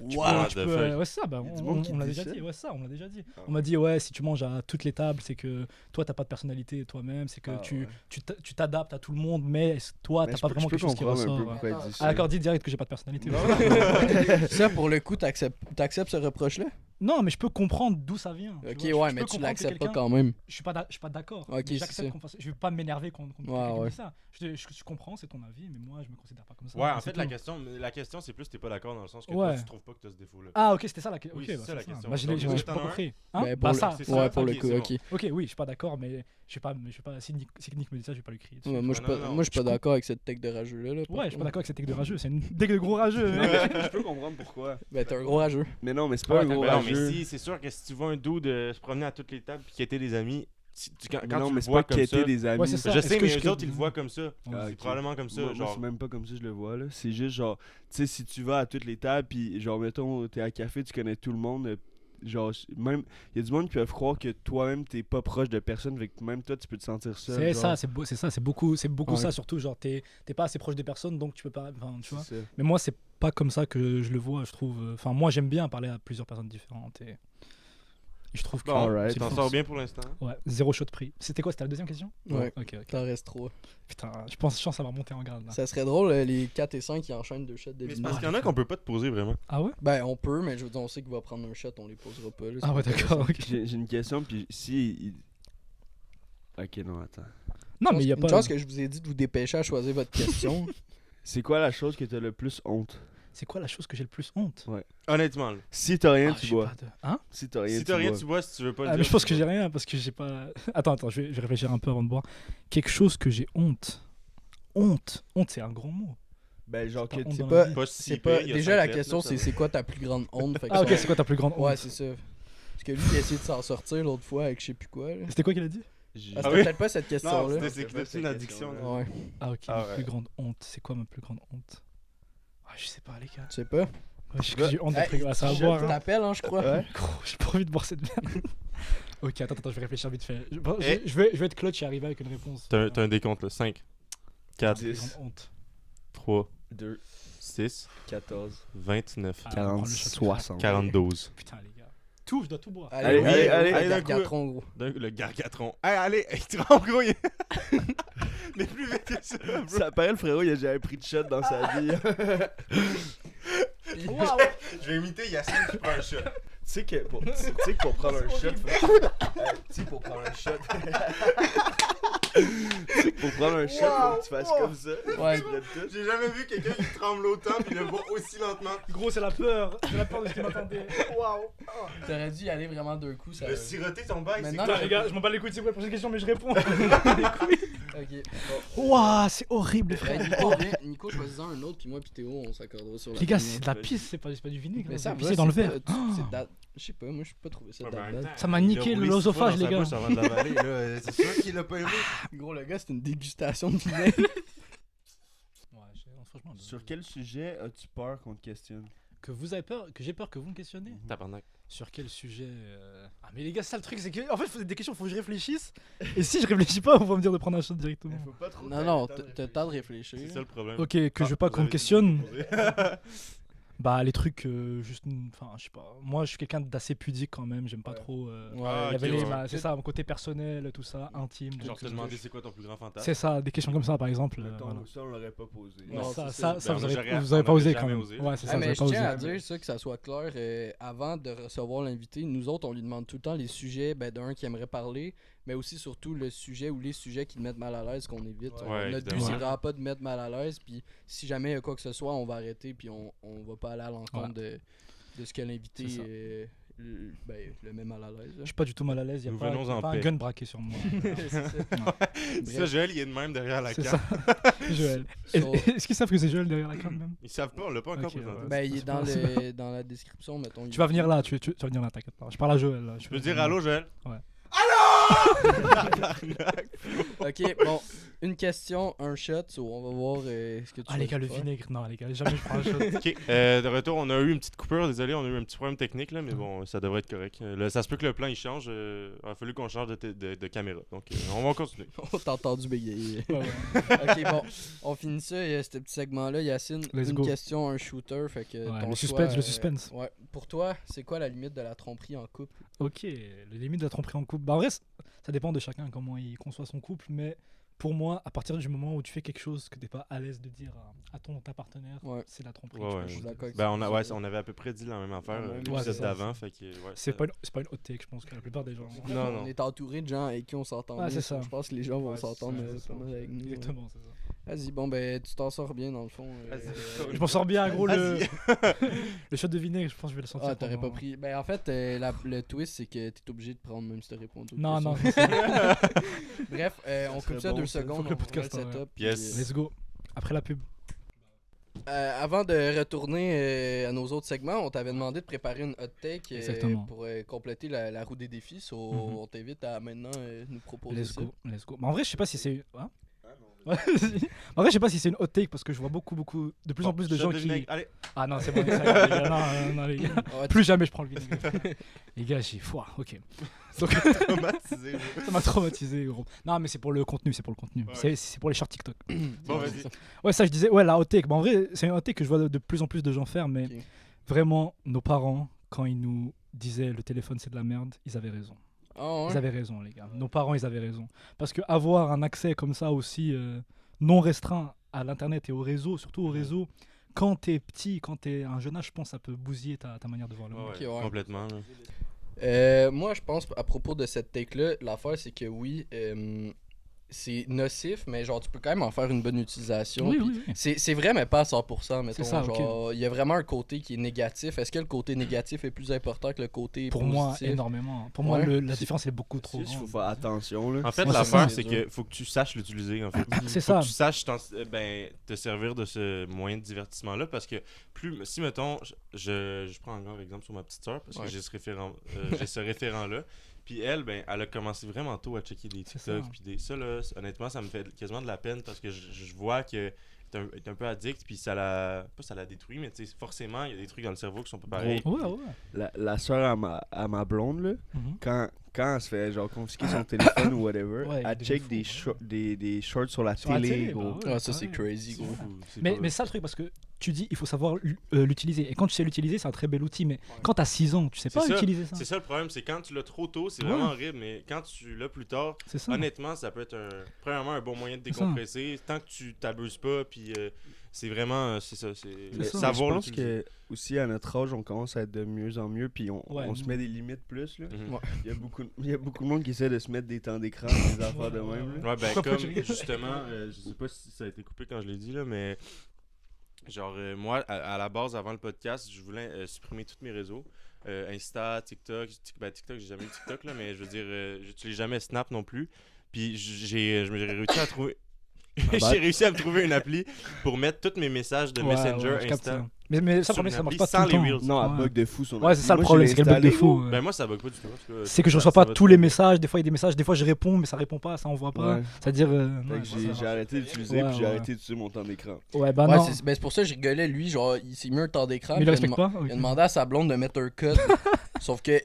B: tu
A: What
B: peux,
A: the fuck?
B: ouais c'est ça. Bah,
D: Il y a du monde qui
B: on l'a
D: dit
B: déjà
D: ça?
B: dit. Ouais ça, on l'a déjà dit.
A: Ah.
B: On m'a dit ouais, si tu manges à toutes les tables, c'est que toi t'as pas de personnalité toi-même, c'est que
D: Ah, ouais.
B: tu t'adaptes à tout le monde, mais toi
D: Mais
B: t'as
D: je
B: pas
D: peux-
B: vraiment
D: je peux
B: quelque chose qui
D: comprendre un
B: ressort.
D: peu
B: Ouais.
D: pourquoi il dit
B: Ah
D: ça.
B: d'accord, dis direct que j'ai pas de personnalité.
C: Ça, pour le coup, t'acceptes ce reproche-là?
B: Non, mais je peux comprendre d'où ça vient.
C: Ok,
B: tu vois.
C: ouais,
B: Je
C: mais
B: peux
C: tu
B: comprendre que
C: l'acceptes pas
B: quelqu'un-
C: quand même.
B: Je suis pas d'accord.
C: Ok,
B: mais
C: c'est
B: j'accepte
C: ça.
B: qu'on fasse. Je veux pas m'énerver quand
C: Ouais,
B: quelqu'un
C: ouais.
B: dit ça. Je comprends, c'est ton avis, mais moi je me considère pas comme ça.
A: Ouais, en
B: c'est
A: fait,
B: tout.
A: la question, c'est plus t'es pas d'accord dans le sens que
B: Ouais.
A: toi, tu trouves pas que t'as ce défaut-là.
B: Ah ok, c'était ça la question.
A: Oui,
B: Ok,
A: c'est
B: bah,
A: ça, la
B: c'est
A: question.
B: Bah, je
A: Donc,
B: l'ai
A: oui,
B: j'ai
A: t'en
B: pas
A: as un.
B: compris. Hein
C: Ben,
B: Bah
C: pour
B: ça.
C: le...
A: c'est ça.
C: Ouais, pour le
A: Ok,
C: coup,
A: c'est
C: ok.
B: Ok, oui, je suis pas d'accord, mais je suis pas. Si Nick me dit ça, je vais pas lui crier. dessus.
C: Ouais, moi, je suis
A: Non,
C: pas,
A: non,
C: moi, je suis pas
B: je
C: d'accord avec cette tech de rageux-là. Là, par
B: Ouais, je suis pas
C: contre.
B: d'accord avec cette tech de rageux. C'est une tech de gros rageux.
D: Je peux comprendre pourquoi.
C: Ben, t'es un gros rageux.
D: Mais non, mais c'est
B: Ouais,
D: pas un
B: t'as-
D: gros
A: Mais non, mais
D: rageux.
A: si, c'est sûr que si tu vois un dude se promener à toutes les tables puis qui était des amis, quand
D: Mais non,
A: tu
D: mais
A: le
D: c'est
A: vois
D: pas
A: comme
D: qu'être
A: ça.
D: des amis.
B: Ouais, c'est ça.
A: Je
B: Est-ce
A: sais,
B: que
A: mais
B: je-
A: eux autres, ils le voient comme ça.
D: Ah,
A: C'est
D: ok.
A: probablement comme ça.
D: Moi,
A: Genre,
D: c'est même pas comme ça que je le vois, là. C'est juste genre, tu sais, si tu vas à toutes les tables, puis genre, mettons, t'es à café, tu connais tout le monde, genre, même, il y a du monde qui peuvent croire que toi-même, t'es pas proche de personne, fait que même toi, tu peux te sentir seul.
B: C'est
D: genre.
B: ça, c'est beaucoup
C: Ouais.
B: ça surtout. Genre, t'es pas assez proche des personnes, donc tu peux pas. Enfin, tu vois.
D: C'est ça.
B: Mais moi, c'est pas comme ça que je le vois, je trouve. Enfin, moi, j'aime bien parler à plusieurs personnes différentes et je trouve que.
A: bon,
D: Alright.
B: c'est
A: t'en
B: fou.
A: sors bien pour l'instant.
B: Ouais, 0 shot pris. C'était quoi? C'était la deuxième question?
C: Ouais.
B: Ok, ok.
C: T'en restes 3.
B: Putain, je pense que ça va monter en grade là.
C: Ça serait drôle, les 4 et 5 qui enchaînent 2 shots de
A: Mais c'est
C: vinaigre.
A: parce qu'il y en a qu'on peut pas te poser vraiment.
B: Ah ouais?
C: Ben, on peut, mais je veux dire, on sait qu'il va prendre un shot, on les posera pas. Là,
B: Ah ouais,
C: c'est
B: d'accord. ok.
D: J'ai une question, puis si. Ok, non, attends.
B: Non, mais il y a
C: Une
B: pas.
C: chance que je vous ai dit de vous dépêcher à choisir votre question.
D: C'est quoi la chose que t'as le plus honte?
B: C'est quoi la chose que j'ai le plus honte?
A: Honnêtement, là.
D: Si t'as rien,
B: Ah,
D: tu
B: j'ai
D: bois.
B: pas de- Hein?
D: Si t'as rien,
A: Si t'as rien, tu bois. Si tu veux pas le
B: Ah,
A: dire.
B: mais je pense
A: tu
B: que j'ai
A: bois.
B: rien parce que j'ai pas. Attends, je vais réfléchir un peu avant de boire. Quelque chose que j'ai honte. Honte, c'est un grand mot.
D: Ben, genre
B: C'est
D: que
B: pas honte
D: tu.
B: dans
C: pas-
B: la vie.
A: Pas si
C: C'est
A: pire,
C: pas...
A: il y a
C: Déjà,
A: cinq
C: la
A: lettres,
C: question,
A: là, ça va.
C: c'est quoi ta plus grande honte? Fait que
B: Ah ok,
C: ça-
B: c'est quoi ta plus grande honte?
C: Ouais, c'est ça. Parce que lui, il a essayé de s'en sortir l'autre fois avec je sais plus quoi. Là.
B: C'était quoi qu'il a dit?
C: Ah,
A: Ah
C: c'était
A: oui?
C: peut-être pas cette question-là.
A: Non, c'était une addiction.
D: là.
A: là.
C: Ouais.
B: Ah, ok,
A: Ah
B: ma
A: ouais.
B: plus grande honte. C'est quoi ma plus grande honte? Ah, je sais pas, les gars.
C: Tu sais pas?
B: Ouais, j'ai honte d'être
C: Hey,
B: à ça à
C: je
B: boire. Hein.
C: t'appelle, hein, je crois.
D: Ouais.
B: Gros, j'ai pas envie de boire cette merde. Ok, attends, je vais réfléchir vite fait.
A: Eh.
B: Je vais être clutch et arriver avec une réponse.
A: T'as un décompte là. 5, 4,
B: Ma plus
D: 10.
B: grande honte.
A: 3,
D: 2,
A: 6,
D: 14,
A: 29,
B: Ah, on
D: 40,
B: prend le shot.
D: 60.
A: 42.
B: Putain, les gars. Tout, je dois tout boire.
D: Allez, allez,
A: allez,
C: le
A: d'un coup.
C: gargatron, gros.
A: Le gargatron. Allez, tu rends gros. Mais plus vite que ça, bro.
D: Ça paraît, le frérot, il a jamais pris de shot dans sa vie.
A: Je vais imiter Yacine qui prend un shot.
D: Tu sais que pour prendre un shot, pour prendre un shot, pour prendre un shot, faut que tu fasses comme ça.
C: Ouais.
D: Tu prends tout.
A: J'ai jamais vu quelqu'un qui tremble autant puis le boit aussi lentement.
B: Gros, c'est la peur. J'ai la peur de ce qui m'attendait. Waouh.
C: T'aurais dû y aller vraiment d'un coup. Ça...
A: Le siroter ton bail, c'est
C: Maintenant,
A: quoi?
B: Putain, les gars, je m'en bats les couilles, c'est quoi la prochaine question, mais je réponds.
C: Ok.
B: Waouh, c'est horrible, les
C: Ben,
B: frère.
C: Nico choisissant un autre, puis moi, puis Théo, on s'accordera sur la
B: Les gars,
C: première.
B: c'est de la pisse, c'est pas du vinaigre.
C: Mais
B: c'est
C: ça
B: pissé
C: va,
B: dans le
C: c'est
B: verre.
C: pas- c'est date- Je sais pas, moi, je peux pas trouvé ça
A: Ouais, ben,
C: date.
A: attends,
B: Ça m'a
A: il
B: niqué
A: a roulé
B: l'œsophage,
A: 6 fois
B: les
A: dans
B: gars.
A: sa bouche avant de l'avaler, là. C'est sûr qu'il l'a pas aimé.
C: Gros, le gars, c'est une dégustation de vinaigre.
B: Franchement,
D: Sur quel sujet as-tu peur qu'on te questionne?
B: que vous avez peur, que j'ai peur que vous me questionnez.
A: Tabarnak.
B: Sur quel sujet Ah mais les gars, c'est ça le truc, c'est que en fait, faut des questions, faut que je réfléchisse. Et si je réfléchis pas, on va me dire de prendre un shot directement.
D: Faut pas trop.
C: Non, t'as le temps de réfléchir.
A: C'est ça le problème.
B: Ok, que je veux pas qu'on me questionne. Bah les trucs juste, enfin je sais pas. Moi, je suis quelqu'un d'assez pudique quand même. J'aime pas
D: Ouais.
B: trop.
C: Ouais,
A: Ah,
B: il y avait
A: ok,
B: les-
A: ouais.
B: bah, c'est ça, mon côté personnel, tout ça, intime.
A: Genre
B: donc,
A: te demander c'est quoi ton plus grand fantasme.
B: c'est ça, des questions comme ça par exemple.
D: Mettons,
B: Voilà.
D: ça, on l'aurait pas posé.
C: Non,
B: ça,
C: c'est
B: ça,
C: ça.
B: ça,
A: Ben,
B: vous
A: moi,
B: avez,
A: j'aurais-
B: vous avez
A: on
B: pas
A: aurait
B: osé
A: jamais
B: quand même.
A: osé.
B: Ouais, c'est
C: Ah,
B: ça, vous
C: mais
B: avez
C: je
B: pas osé.
C: tiens à dire ça, que ça soit clair. Avant de recevoir l'invité, nous autres, on lui demande tout le temps les sujets d'un qui aimerait parler, mais aussi surtout le sujet ou les sujets qui le mettent mal à l'aise qu'on évite.
A: Ouais,
C: Notre but,
A: évidemment.
C: c'est vraiment pas de mettre mal à l'aise, puis si jamais il y a quoi que ce soit, on va arrêter, puis on va pas aller à l'encontre de ce que l'invité
B: C'est ça.
C: le met mal à l'aise.
B: Je suis pas du tout mal à l'aise, il y
A: Nous
B: a pas,
A: venons
B: y a
A: en
B: pas un
A: paix.
B: gun braqué sur moi.
A: Ça, Joël, il est de même derrière la
B: C'est
A: cam.
B: ça. Joël.
C: So-
B: Est-ce qu'ils savent que c'est Joël derrière la cam même?
A: Ils savent pas, on l'a pas encore
B: Ok,
A: présenté.
B: ouais.
C: Ben, il est dans la description, mettons.
B: Tu vas venir là, tu vas venir là, t'inquiète pas. Je parle à Joël là.
A: Tu peux dire allô, Joël?
B: Ouais.
C: Ok, bon, une question, un shot, on va voir ce que tu
B: Ah les
C: vas
B: gars, le
C: faire.
B: vinaigre, non les gars, jamais je prends un shot.
A: Ok, de retour, on a eu une petite coupure, désolé, on a eu un petit problème technique là, mais bon, ça devrait être correct. Là, ça se peut que le plan il change, il a fallu qu'on change de caméra, donc on va continuer.
C: On t'a entendu bégayer.
B: Ouais, ouais.
C: Ok, bon, on finit ça, ce petit segment-là. Yacine,
B: Let's
C: une
B: go.
C: question, un shooter. Fait que
B: Ouais,
C: ton
B: le
C: choix,
B: suspense, le suspense.
C: Ouais. Pour toi, c'est quoi la limite de la tromperie en couple?
B: Ok, les limites de la tromperie en couple. Bah en vrai, ça dépend de chacun comment il conçoit son couple, mais pour moi, à partir du moment où tu fais quelque chose que t'es pas à l'aise de dire à ta partenaire,
C: Ouais.
B: c'est la tromperie.
A: Ouais,
B: tu
A: ouais.
B: peux
C: Je suis
B: juste-
C: d'accord avec
A: Ben,
C: ça.
A: on avait à peu près dit la même affaire
C: Ouais,
A: l'épisode
B: ouais, c'est ça.
A: d'avant, fait que ouais.
B: C'est pas une hot take, je pense que la plupart des gens.
A: Non, non.
C: On est entouré de gens avec qui on s'entend
B: Ouais,
C: bien,
B: c'est ça.
C: Je pense que les gens vont
D: Ouais,
C: s'entendre
B: c'est ça.
C: pas mal avec nous.
B: Exactement, c'est ça.
C: Vas-y, bon, ben, tu t'en sors bien dans le fond.
B: Je m'en sors bien, gros, le
A: Vas-y.
B: le shot de vinaigre, je pense que je vais le sentir.
C: Ah, t'aurais
B: pendant-
C: pas pris. Ben, en fait, le twist, c'est que t'es obligé de prendre même si t'as répondu. aux
B: Non, non,
C: questions. Bref, on
D: serait
C: coupe ça
D: bon,
C: 2
D: ça.
C: secondes.
B: Faut que le
C: on remet
B: podcast
C: le
B: arrête.
C: setup,
A: Yes.
C: puis,
B: let's go. Après la pub.
C: Avant de retourner à nos autres segments, on t'avait demandé de préparer une hot take
B: Exactement.
C: pour compléter la roue des défis. So,
B: Mhm.
C: on t'invite à maintenant nous proposer
B: Let's
C: ça.
B: go, let's go. Mais en vrai, je sais pas si c'est. Hein Ouais, en vrai, je sais pas si c'est une hot take parce que je vois beaucoup, de plus en plus de gens qui.
A: Allez,
B: Ah non, c'est bon, ça va, les gars, non, les gars.
C: Ouais,
B: Plus jamais je prends le vinaigre. Les gars, j'ai foi, ok. Donc,
A: traumatisé.
B: ça m'a traumatisé, gros. Non, mais c'est pour le contenu, c'est pour le contenu.
A: Ouais.
B: C'est pour les shorts TikTok.
A: Bon, vas-y.
B: Ouais, ça, je disais, ouais, la hot take. Bon, en vrai, c'est une hot take que je vois de plus en plus de gens faire, mais
C: Ok.
B: vraiment, nos parents, quand ils nous disaient le téléphone c'est de la merde, ils avaient raison.
C: Ah, ouais?
B: Ils avaient raison, les gars. Nos parents, ils avaient raison. Parce que avoir un accès comme ça aussi non restreint à l'internet et au réseau, surtout au réseau, quand t'es petit, quand t'es un jeune âge, je pense que ça peut bousiller ta manière de voir le monde.
A: Ouais,
C: Ok, ouais.
A: complètement. là.
C: Moi, je pense, à propos de cette take-là, l'affaire, c'est que oui, c'est nocif, mais genre, tu peux quand même en faire une bonne utilisation.
B: Oui,
C: puis
B: oui, oui.
C: C'est vrai, mais pas à 100%. Mettons,
B: ça, ok.
C: genre, il y a vraiment un côté qui est négatif. Est-ce que le côté négatif est plus important que le côté
B: Pour
C: positif?
B: moi, énormément. Pour moi,
C: Ouais.
B: la différence est beaucoup trop
D: Il faut
B: grande.
D: faire attention, là.
A: En fait,
B: Ouais, c'est
A: l'affaire,
B: ça.
A: c'est que faut que tu saches l'utiliser, en fait.
B: C'est
A: Faut
B: ça.
A: que tu saches te servir de ce moyen de divertissement-là, parce que si, mettons, je prends encore exemple sur ma petite sœur, parce
C: Ouais.
A: que j'ai ce référent-là, Puis elle, ben, elle a commencé vraiment tôt à checker des
B: C'est ça.
A: TikTok. Puis ça, là, honnêtement, ça me fait quasiment de la peine parce que je vois que est un peu addict. Puis ça la. Pas ça la détruit, mais tu sais, forcément, il y a des trucs dans le cerveau qui sont pas pareils.
B: Ouais, ouais.
D: La soeur à ma blonde, là,
B: Mhm.
D: quand elle se fait genre confisquer son téléphone ou whatever,
B: Ouais,
D: elle
B: des
D: check
B: fous,
D: des,
B: ouais.
D: des shorts sur la
B: Sur la
D: télé,
B: télé,
D: gros.
B: bah ouais.
C: Ah, ça, c'est
B: ouais.
C: crazy,
A: C'est
C: gros.
A: fou, c'est
B: Mais,
A: pas-
B: mais ça, le truc, parce que tu dis, il faut savoir l'utiliser. Et quand tu sais l'utiliser, c'est un très bel outil. Mais quand t'as 6 ans, tu sais
A: C'est
B: pas
A: ça.
B: utiliser ça.
A: C'est ça le problème, c'est quand tu l'as trop tôt, c'est
B: Ouais.
A: vraiment horrible, mais quand tu l'as plus tard,
B: C'est ça.
A: honnêtement, ça peut être premièrement un bon moyen de
B: C'est ça.
A: décompresser, tant que tu t'abuses pas, puis c'est vraiment, c'est ça, c'est
B: C'est ça.
A: savoir
D: Je pense
A: l'utiliser.
D: que aussi à notre âge, on commence à être de mieux en mieux, puis on
B: Ouais,
D: se
B: nous.
D: met des limites plus. Là.
A: Mhm.
C: Ouais.
D: Il y a beaucoup de monde qui essaie de se mettre des temps d'écran, des affaires de même. là.
A: Ouais, ben
B: Pourquoi pas,
A: comme
B: je rigole.
A: justement, je sais pas si ça a été coupé quand je l'ai dit là, mais genre moi à la base avant le podcast, je voulais supprimer tous mes réseaux, Insta, TikTok, TikTok j'ai jamais eu TikTok là, mais je veux dire j'utilise jamais Snap non plus. Puis je me réussi à trouver j'ai réussi à me trouver une appli pour mettre tous mes messages de
B: Ouais,
A: Messenger,
B: ouais, je capte
A: Insta.
B: ça. Mais ça, le
A: sur
B: problème,
A: une
B: ça marche
A: appli
B: pas
A: sans
B: tout le
A: les
B: temps.
A: Reels.
D: Non, elle
B: Ouais.
D: bug de fou son
B: Ouais, c'est ça le
D: Moi, je
B: problème,
D: l'ai
B: c'est qu'elle bug de
D: installé,
B: fou.
D: gros.
B: ouais.
A: Ben moi ça bug pas du tout. parce que
B: C'est que je
A: ça-
B: reçois
A: ça
B: pas
A: va
B: tous
A: très
B: les
A: bien.
B: messages. Des fois, il y a des messages. Des fois, je réponds, mais ça répond pas. Ça envoie pas.
D: Ouais.
B: C'est-à-dire.
D: Fait que j'ai arrêté d'utiliser,
B: Ouais,
D: puis j'ai
B: ouais.
D: arrêté d'utiliser mon temps d'écran.
B: Ouais, bah
C: Ouais,
B: non.
C: c'est pour ça que je rigolais. Lui, genre, il s'est mis un temps d'écran.
B: Mais il le
C: puis
B: respecte pas.
C: Il a
B: Ok.
C: demandé à sa blonde de mettre un code. Sauf que,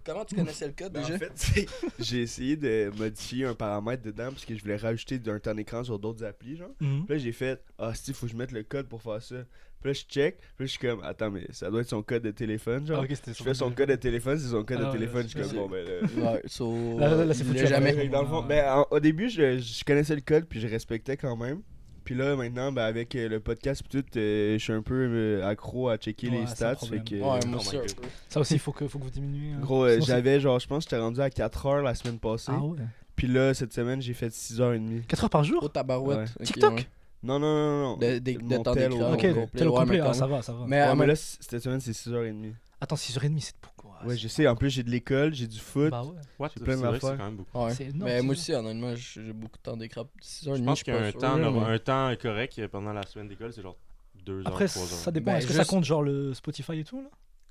C: comment tu connaissais le code
D: Ben,
C: déjà?
D: en fait, j'ai essayé de modifier un paramètre dedans parce que je voulais rajouter un temps d'écran sur d'autres applis, genre.
B: Mhm.
D: Puis là, j'ai fait, si, faut que je mette le code pour faire ça. Puis là, je check. Puis là, je suis comme, attends, mais ça doit être son code de téléphone, genre.
B: Ah, ok, c'était
D: Je fais son code de téléphone, c'est son code
B: Ah,
D: de
B: ouais,
D: téléphone. Je suis
B: c'est-
D: comme, bon, ben là.
C: Ouais, so,
B: Là, c'est
C: il
B: foutu
C: l'a
B: après.
C: jamais.
D: Fait que dans le fond, au début, je connaissais le code, puis je respectais quand même. Puis là, maintenant, ben, avec le podcast et tout, je suis un peu accro à checker
B: Ouais,
D: les
B: c'est un
D: stats.
B: problème.
D: Fait que,
C: Ouais,
A: Oh
C: moi
A: my
C: aussi, un
A: God.
C: peu.
B: Ça aussi, il faut que vous diminuiez. hein.
D: gros,
B: Sinon, c'est-
D: j'avais genre, je pense que j'étais rendu à 4 heures la semaine passée.
B: Ah ouais.
D: Puis là, cette semaine, j'ai fait 6h30.
B: 4 heures par jour
C: Oh, tabarouette.
D: Ouais.
C: Ok,
B: TikTok?
C: ouais.
D: Non.
C: De
D: Mon
C: temps
D: tel
C: d'écran.
D: au-
B: Ok,
C: complet,
B: tel au
C: ouais,
B: complet.
C: mais
B: Ah,
C: quand
B: ça
C: même.
B: va, ça va.
C: Mais,
D: Ouais, mais là, cette semaine, c'est 6h30.
B: Attends, 6h30, c'est beaucoup.
D: Ouais, je sais. En plus, j'ai de l'école, j'ai du foot.
B: Bah ouais.
A: What?
D: J'ai plein
A: C'est vrai que
D: d'affaires.
A: c'est quand même beaucoup.
C: Ouais.
B: C'est énorme,
C: Mais
B: c'est
C: moi
B: ça.
C: aussi, honnêtement, j'ai beaucoup de temps d'écran. 6h30,
A: Je pense
C: suis
A: qu'il y a
C: pas
A: un
C: sûr,
A: temps,
C: là, mais-
A: un temps correct pendant la semaine d'école, c'est genre 2 heures,
B: Après,
A: 3 heures.
B: ça dépend.
C: Ben,
B: Est-ce que ça
C: juste-
B: compte genre le Spotify et tout là?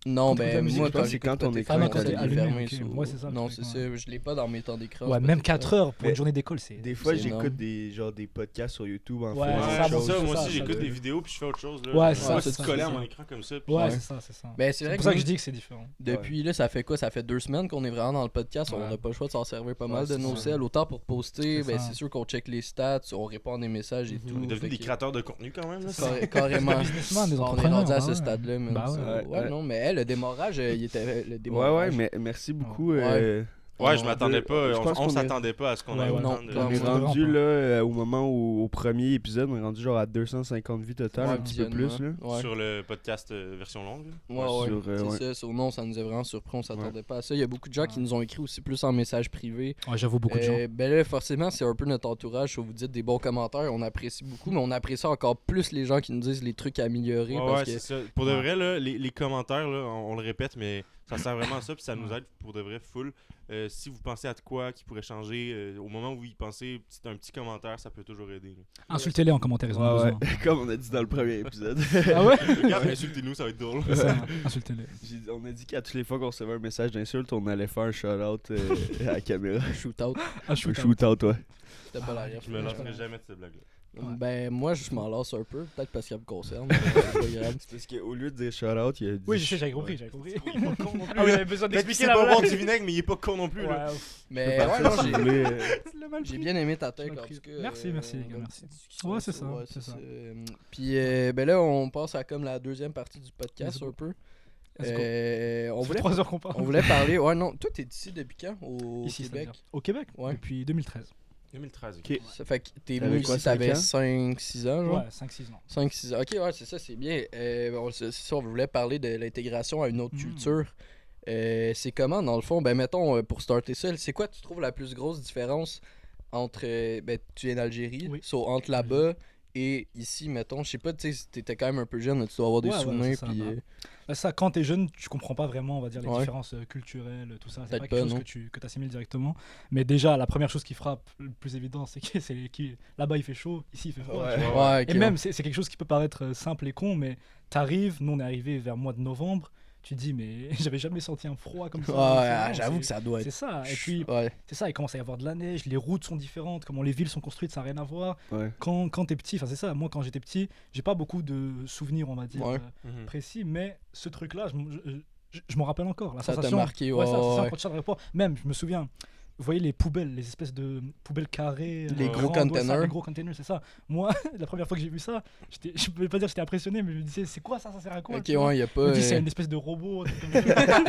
C: Non,
B: Quand t'écoutes la
C: ben
B: musique,
C: moi,
B: je
C: quand
D: pense que
C: j'écoute
D: quand
C: pas
D: on
C: tes
D: écoute,
C: écrans,
B: Ah, non,
C: quand
B: quand
C: c'est
B: t'es allumé,
C: fermé,
B: ok.
C: so-
B: Ouais, c'est ça, le
C: Non,
B: truc,
C: c'est
B: ouais.
C: ça, je l'ai pas dans mes temps d'écran.
B: Ouais,
C: c'est
B: même
C: pas
B: 4
C: ça.
B: heures pour une
D: Mais-
B: journée d'école, c'est.
D: Des fois,
C: C'est
D: j'écoute
C: énorme.
D: des podcasts sur YouTube en
B: Ouais,
D: faisant
A: Ouais,
B: c'est
A: c'est
B: ça,
A: ça,
B: bon,
A: moi
B: c'est
A: aussi
B: ça,
A: j'écoute
B: ça,
A: des vidéos puis je fais autre chose là.
B: Ouais, c'est ça,
A: c'est
B: c'est
A: collé
B: ça,
A: à
B: c'est
A: mon
B: ça.
A: écran comme ça. puis-
B: Ouais,
C: Ouais.
B: c'est ça, c'est ça.
C: Ben, c'est
B: C'est
C: vrai
B: pour ça que
C: que
B: je dis que c'est différent.
C: depuis là, ça fait quoi? Ça fait 2 semaines qu'on est vraiment dans le podcast. On
B: Ouais.
C: n'a pas le choix de s'en servir pas
D: Ouais,
C: mal de
D: c'est
C: nos
D: ça.
C: selles. Autant pour poster,
B: C'est
C: ben
B: ça.
C: c'est sûr qu'on check les stats, on répond à des messages et
A: On
C: tout.
A: est devenus
C: fait
A: des
C: que-
A: créateurs de contenu quand même. Là,
C: Carrément.
B: Des businessmen, des
C: On est
B: entrepreneurs,
C: rendu à
B: bah
C: ce
B: ouais.
C: stade-là, man.
B: Bah
C: So,
B: ouais.
C: ouais, non, mais le démarrage, il était le
D: Ouais,
C: démarrage.
D: mais merci beaucoup.
C: Ouais.
A: Ouais, je
C: On-
A: m'attendais pas.
D: je pense
A: On
D: qu'on est-
A: s'attendait pas à ce qu'on
B: Ouais,
A: ait
B: ouais.
A: autant
C: Non,
A: de.
C: clairement.
D: On est
B: vraiment
D: rendu
B: pas.
D: là, au moment où, au premier épisode, on est rendu genre à 250 vues total,
C: Ouais,
D: un petit peu plus. Là.
C: Ouais.
A: Sur le podcast version longue. là.
C: Ouais,
D: sur,
C: c'est
D: ouais.
C: ça. Sur non, ça nous a vraiment surpris. On s'attendait pas à ça. Il y a beaucoup de gens qui nous ont écrit aussi plus en message privé.
B: Ouais, j'avoue, beaucoup de gens.
C: Ben là, forcément, c'est un peu notre entourage. Si vous dites des bons commentaires, on apprécie beaucoup, mais on apprécie encore plus les gens qui nous disent les trucs à améliorer.
A: Ouais,
C: parce
A: ouais,
C: que
A: c'est ça. Pour de
B: Ouais.
A: vrai, là, les commentaires, là, on le répète, mais ça sert vraiment à ça, puis ça nous aide pour de vrai full. Si vous pensez à de quoi qui pourrait changer, au moment où vous y pensez, un petit commentaire, ça peut toujours aider.
B: Insultez-les en commentaire, ils en ont
D: Ouais, ouais.
B: besoin.
D: Comme on a dit dans le premier épisode.
B: Ah ouais?
A: Regarde, insultez-nous, ça va être drôle.
B: C'est ça, insultez-les.
D: On a dit qu'à toutes les fois qu'on recevait un message d'insulte, on allait faire un shout-out à la caméra.
C: shootout,
B: Ah,
D: Un shoot-out, ouais.
C: c'était pas la ref.
A: Je me lancerai jamais de cette blague-là.
B: Ouais.
C: Ben, moi, je m'en lasse un peu. Peut-être parce qu'elle me concerne. mais c'est pas grave.
D: C'est parce qu'au lieu de dire shout-out, il a dit.
B: Oui, je sais, j'avais compris, j'avais compris.
A: Il est pas con non plus.
B: Ah oui, j'avais besoin
A: Peut-être qu'il
B: d'expliquer
A: sait
B: la
A: pas boire du
B: blague.
A: vinaigre, mais il est pas con non plus. Là.
B: Ouais,
C: Mais ouais, non,
D: Si vous voulez,
C: j'ai bien aimé ta tech,
B: Tu m'as
C: en
B: pris.
C: tout cas.
B: Merci, merci, les gars,
C: bonne
B: merci.
C: petite discussion,
B: Ouais, c'est ça,
C: ouais,
B: c'est ça.
C: Puis, ben là, on passe à comme la deuxième partie du podcast,
B: Let's go.
C: un peu.
B: Let's go.
C: On
B: Ça fait
C: voulait
B: 3 heures qu'on parle.
C: On voulait parler. Ouais, non, toi, t'es d'ici depuis quand au
B: Ici,
C: Québec?
B: c'est-à-dire. Au Québec
C: Ouais.
B: Depuis 2013.
A: 2013.
D: Ok.
C: Ça fait que t'es
D: T'avais
C: venu
D: quoi,
C: ici,
D: 5
C: t'avais
D: ans?
C: 5-6 ans, genre?
B: Ouais, 5-6 ans.
C: 5-6 ans. Ok, ouais, c'est ça, c'est bien. C'est ça, on voulait parler de l'intégration à une autre
B: Mm.
C: culture. C'est comment, dans le fond? Ben, mettons, pour starter ça, c'est quoi, tu trouves la plus grosse différence entre. Ben, tu viens d'Algérie,
B: Oui.
C: so, entre là-bas et ici, mettons? Je sais pas, tu sais, t'étais quand même un peu jeune, tu dois avoir des
B: Ouais, ouais,
C: souvenirs.
B: c'est ça,
C: Puis,
B: bah. Bah, ça, quand t'es jeune, tu comprends pas vraiment, on va dire, les
C: Ouais.
B: différences culturelles, tout ça. C'est
C: Peut-être
B: pas
C: pas,
B: quelque chose
C: non.
B: que tu assimiles directement. Mais déjà, la première chose qui frappe le plus évident, c'est que là-bas il fait chaud, ici il fait froid.
D: Ouais.
B: tu vois.
C: ouais, ok,
B: Et même, c'est quelque chose qui peut paraître simple et con, mais t'arrives, nous on est arrivé vers le mois de novembre, tu te dis, mais j'avais jamais senti un froid comme ça.
C: Ouais,
B: C'est-
C: j'avoue que ça doit
B: C'est
C: être.
B: ça. Et puis,
C: Ouais.
B: c'est ça, il commence à y avoir de la neige, les routes sont différentes, comment les villes sont construites, ça n'a rien à voir.
D: Ouais.
B: Quand t'es petit, enfin c'est ça, moi quand j'étais petit, j'ai pas beaucoup de souvenirs, on va dire,
C: Ouais.
A: Mhm.
B: précis, mais ce truc-là, je m'en rappelle encore. La
C: Ça t'a
B: sensation.
C: marqué,
B: Ouais, ça, c'est ça,
C: ouais.
B: quand tu sors de l'aéroport. Même, je me souviens, vous voyez les poubelles, les espèces de poubelles carrées.
C: Les gros
B: grandes, ouais, ça,
C: containers.
B: les gros containers, c'est ça. Moi, la première fois que j'ai vu ça, je peux pas dire que j'étais impressionné, mais je me disais, c'est quoi ça, ça sert à quoi
C: Ok,
B: tu vois
C: ouais, y a
B: Je
C: pas.
B: me dis, c'est une espèce de robot. un truc comme ça.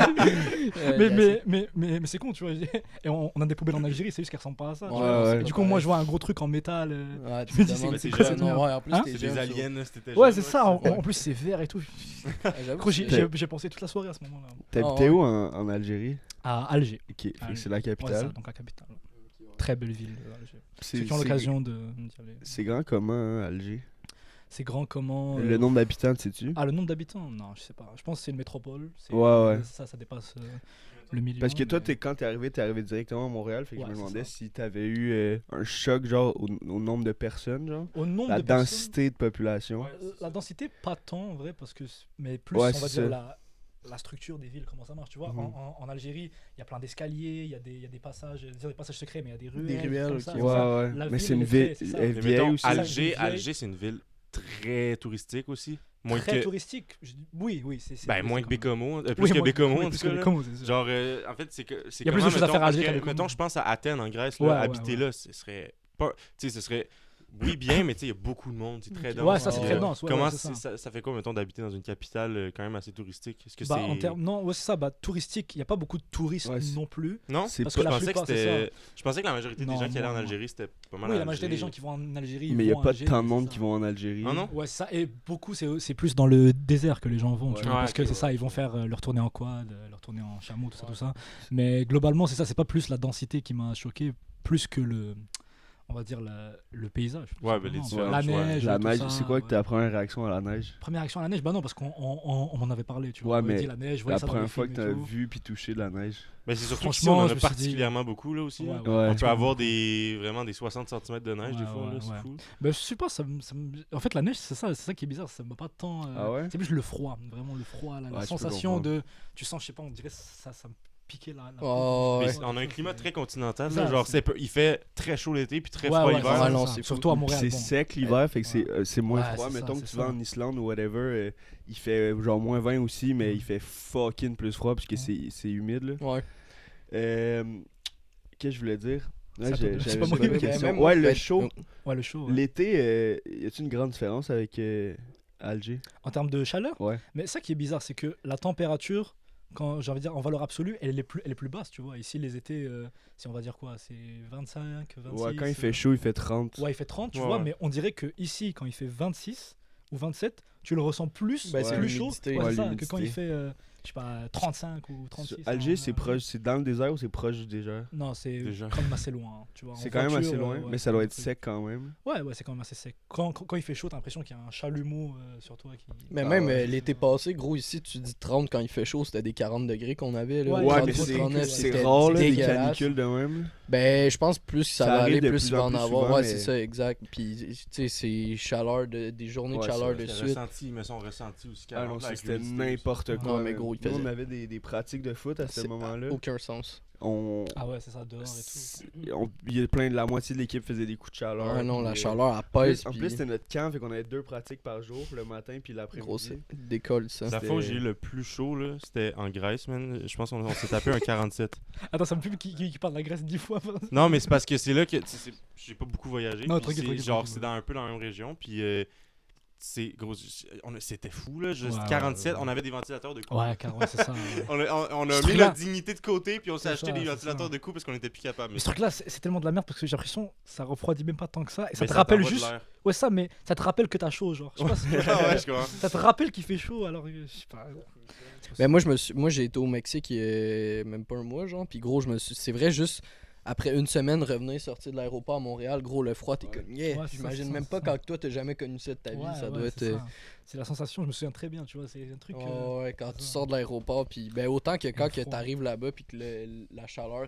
B: mais c'est con, tu vois. Et on a des poubelles en Algérie, c'est juste qu'elles ressemblent pas à ça. tu
C: Ouais,
B: vois.
D: ouais.
B: Et du coup, moi, je vois un gros truc en métal.
C: Ouais,
B: je me dis,
C: c'est
B: c'est
A: quoi
C: jeune,
A: ce
B: truc
C: ouais, en plus,
B: Hein
C: t'es
A: C'est
C: jeune,
A: des
C: ça.
A: aliens, là, c'était
B: Ouais,
A: jeune,
B: c'est ça.
A: ouais.
B: En plus, c'est vert et tout.
C: Ouais, j'avoue
B: Gros,
C: que c'est-
B: j'ai pensé toute la soirée à ce moment-là.
D: T'habitais
C: ouais.
D: où en Algérie?
B: À Alger.
D: Ok, fait
B: Ah,
D: que c'est la
B: Ouais, ça,
D: capitale.
B: donc la capitale. Très belle ville, Alger.
D: C'est-
B: Ceux qui ont
D: c'est-
B: l'occasion d'y aller.
D: C'est grand comment, hein, Alger?
B: C'est grand comment
D: Le nombre d'habitants, sais-tu?
B: Ah, le nombre d'habitants? Non, je sais pas. Je pense que c'est une métropole.
D: Ouais.
B: Ça dépasse le million.
D: Parce que toi,
B: mais-
D: quand t'es arrivé directement à Montréal, fait que
B: Ouais,
D: je me
B: c'est
D: demandais
B: ça.
D: si t'avais eu un choc, genre, au nombre de personnes, genre.
B: Au nombre
D: La
B: de personnes,
D: densité de population.
B: la densité, pas tant en vrai, parce que mais plus
D: Ouais,
B: on va
D: c'est
B: dire
D: ça.
B: la structure des villes, comment ça marche. Tu vois,
D: Mhm.
B: en Algérie, il y a plein d'escaliers, il y a des passages, je veux dire des passages secrets, mais il y a des ruelles.
C: Des ruelles,
B: comme
C: ok.
B: ça,
C: Ouais,
B: c'est ça.
D: Ouais.
B: La
D: Mais
B: ville,
D: c'est une
B: elle est
D: ville.
B: très- c'est ça.
D: Elle est
A: Mais
D: vieille
A: mettons,
D: aussi.
B: Vieille.
A: Alger, c'est une ville très touristique aussi. Moins
B: Très
A: que,
B: touristique. Oui. C'est
A: ben, moins que
B: touristique quand même.
A: Bécomo. Plus
B: Oui,
A: que
B: moins
A: Bécomo,
B: oui,
A: en
B: plus
A: tout
B: que
A: cas. là.
B: Bécomo, c'est sûr.
A: Genre, en fait, c'est
B: Il y a plus de choses à faire à Alger qu'à Bécomo.
A: mettons, je pense à Athènes, en Grèce, là,
B: Ouais,
A: habiter
B: ouais.
A: là, ce serait pas... Tu sais, ce serait... Oui, bien, mais tu sais, il y a beaucoup de monde, c'est très dense.
B: Ouais, ça, c'est
C: Ouais.
B: très dense. Ouais,
A: Comment
B: ouais, c'est ça.
A: ça fait quoi, mettons, d'habiter dans une capitale quand même assez touristique? Est-ce que
B: Bah,
A: c'est...
B: en termes, non, ouais, c'est ça. Bah, touristique, il n'y a pas beaucoup de touristes
D: Ouais, c'est-
B: non plus.
A: Non?
D: C'est
B: Parce
D: pas-
B: que la
A: je pensais
B: plupart,
A: que c'était...
B: c'est
A: Je pensais que la majorité des
B: Non,
A: gens qui allaient en
B: moi.
A: Algérie, c'était pas mal
B: Oui,
A: à
B: la majorité des
A: Alger.
B: gens qui vont en Algérie.
D: Mais il n'y a
B: vont à
D: pas
B: Alger,
D: tant de
B: c'est
D: monde
B: ça.
D: qui vont en Algérie.
A: Ah non?
B: Ouais, c'est ça. Et beaucoup, c'est plus dans le désert que les gens vont.
D: Ouais.
B: Tu vois,
A: Ouais,
B: parce que
A: ok,
B: c'est ça,
A: ouais.
B: ils vont faire leur tournée en quad, leur tournée en chameau, tout ça. Mais globalement, c'est ça. C'est pas plus la densité qui m'a choqué, plus que on va dire le paysage. tout
A: Ouais, ben, les
B: simplement.
A: différences,
B: La
A: ouais.
B: neige.
D: La
B: tout
D: neige,
B: ça,
D: c'est quoi que
B: ouais.
D: ta première réaction à la neige?
B: Première réaction à la neige, bah non, parce qu'on m'en avait parlé, tu vois.
D: Ouais,
B: on m'avait
D: mais
B: dit la neige, je
D: La
B: voyais ça dans les
D: première fois que
B: films et
D: t'as
B: tout.
D: vu puis touché de la neige.
A: Ben, c'est surtout qu'ici,
B: Franchement,
A: on en
B: je
A: a
B: me suis dit-
A: particulièrement beaucoup, là, aussi.
B: Ouais,
A: là.
B: ouais.
D: Ouais.
A: On peut avoir vraiment des 60 cm de neige, des
B: Ouais,
A: fois, là,
B: ouais,
A: c'est
B: ouais.
A: fou.
B: Bah, je sais pas, en fait la neige c'est ça qui est bizarre, ça m'a pas tant
D: Ah ouais?
B: c'est plus le froid, vraiment le froid, la
D: Ouais, je peux
B: sensation
D: comprendre.
B: de tu sens je sais pas, on dirait ça me piquait la
C: Oh,
A: Mais
C: ouais.
A: on a un climat très continental,
B: Ça,
A: là, genre
B: c'est-
A: il fait très chaud l'été puis très
B: Ouais,
A: froid
B: ouais,
A: l'hiver.
B: c'est ça,
C: Ouais, non,
B: c'est ça.
C: c'est fou.
B: Surtout à Montréal.
D: C'est
B: bon.
D: sec l'hiver, fait que c'est moins
B: Ouais,
D: froid.
B: c'est
D: Mettons
B: ça,
D: que
B: c'est
D: tu vas
B: ça.
D: en Islande ou whatever, il fait genre moins 20 aussi, mais
B: Mm.
D: il fait fucking plus froid parce que c'est humide. Là.
C: Ouais.
D: Qu'est-ce que je voulais dire? Ouais,
B: C'est à toi de-
D: j'avais
B: c'est pas moi
D: pas de
B: qui-
D: question.
C: même
D: Ouais,
C: moi,
D: le
C: ben,
D: show.
B: Ouais, le chaud. Ouais.
D: L'été, y a-t-il une grande différence avec Alger?
B: En termes de chaleur,
D: Ouais.
B: mais ça qui est bizarre, c'est que la température quand j'ai envie de dire en valeur absolue, elle est plus basse, tu vois. Ici les étés c'est on va dire quoi, c'est 25, 26.
D: Ouais, quand il fait chaud, il fait 30.
B: Ouais, il fait 30, tu
A: Ouais,
B: vois,
A: ouais.
B: mais on dirait que ici quand il fait 26 ou 27, tu le ressens plus,
C: Bah,
D: c'est
B: plus chaud,
C: l'humidité.
B: ouais,
D: Ouais,
B: c'est ça, que
D: l'humidité.
B: quand il fait je sais pas 35 ou 36.
D: Alger,
B: hein,
D: c'est proche, c'est dans le désert ou c'est proche du désert?
B: Non, c'est
A: Déjà.
B: quand même assez loin, hein, tu vois. en
D: C'est quand même
B: voiture,
D: assez loin,
B: ouais,
D: mais ça doit être
B: c'est-
D: sec quand même.
B: Ouais, c'est quand même assez sec. Quand il fait chaud, t'as l'impression qu'il y a un chalumeau sur toi qui.
C: Mais
D: Ah
C: même
D: ouais.
C: l'été passé, gros, ici, tu dis 30 quand il fait chaud, c'était des 40 degrés qu'on avait. Là,
B: Ouais,
D: Ouais,
C: 30,
D: mais
C: 39,
D: c'est
C: c'était
D: rare là, des
C: dégueulasse.
D: canicules de même.
C: Ben, je pense plus que ça
D: Ça
C: va
D: arrive
C: aller,
D: de
C: plus
D: plus
C: il va
D: en
C: en
D: plus
C: avoir.
D: souvent,
C: Ouais,
D: mais-
C: c'est ça, exact. Puis, tu sais, c'est chaleur, des journées de
D: Ouais,
C: chaleur
D: c'est
C: de
A: Le
C: suite.
A: ressenti, mais son ressenti aussi.
D: Ah non,
A: 40, avec
D: c'était
A: l'humidité,
D: n'importe quoi.
C: Non, mais
D: man.
C: gros, il
D: Nous,
C: faisait-
D: on avait des pratiques de foot à ce
C: C'est
D: moment-là.
C: aucun sens.
B: Ah ouais, c'est ça, dehors et tout.
D: Il y a plein de la moitié de l'équipe faisait des coups de chaleur.
C: Ouais, non, la
D: puis,
C: chaleur, elle
D: En plus,
C: pèse.
D: en
C: puis-
D: plus, c'était notre camp, fait qu'on avait 2 pratiques par jour, le matin puis
C: Gros,
D: l'après-midi.
C: c'est décolle, ça.
A: La
D: C'était-
A: fois où j'ai eu le plus chaud, là, c'était en Grèce, man. Je pense qu'on s'est tapé un 47.
B: Attends, ça me pue qui parle de la Grèce 10 fois.
A: Non, mais c'est parce que c'est là que. J'ai pas beaucoup voyagé.
B: Non,
A: puis
B: tranquille,
A: c'est-
B: tranquille,
A: genre,
B: tranquille.
A: c'est un peu dans la même région. Puis c'est gros. C'était fou, là. Juste
B: Ouais,
A: 47,
B: ouais, ouais.
A: on avait des ventilateurs de coups.
B: Ouais, car ouais, c'est ça. ouais.
A: On a
B: Ce
A: mis
B: truc-là-
A: notre dignité de côté, puis on s'est
B: C'est
A: acheté
B: ça,
A: des
B: c'est
A: ventilateurs
B: ça.
A: de coups parce qu'on était plus capable.
B: Mais ce truc-là, c'est tellement de la merde parce que j'ai l'impression ça refroidit même pas tant que ça. Et ça
A: Mais
B: te rappelle
A: t'envoie de
B: juste.
A: l'air.
B: Ouais, ça, mais ça te rappelle que t'as chaud, genre. Je sais pas si-
A: Ah ouais, je comprends.
B: Ça te rappelle qu'il fait chaud alors que je sais pas.
C: Ben moi j'ai été au Mexique il y a même pas un mois genre, puis gros c'est vrai juste après une semaine revenir sortir de l'aéroport à Montréal, gros le froid t'es comme yeah,
B: Ouais, c'est ça,
C: j'imagine
B: c'est
C: même
B: ça,
C: pas
B: c'est ça.
C: quand toi t'as jamais connu ça de ta vie,
B: Ouais,
C: ça
B: ouais,
C: doit être
B: c'est ça. c'est la sensation, je me souviens très bien, tu vois, c'est un truc.
C: Ouais, quand tu
B: ça.
C: sors de l'aéroport, puis ben autant que quand que
B: froid.
C: t'arrives là-bas, puis que la chaleur,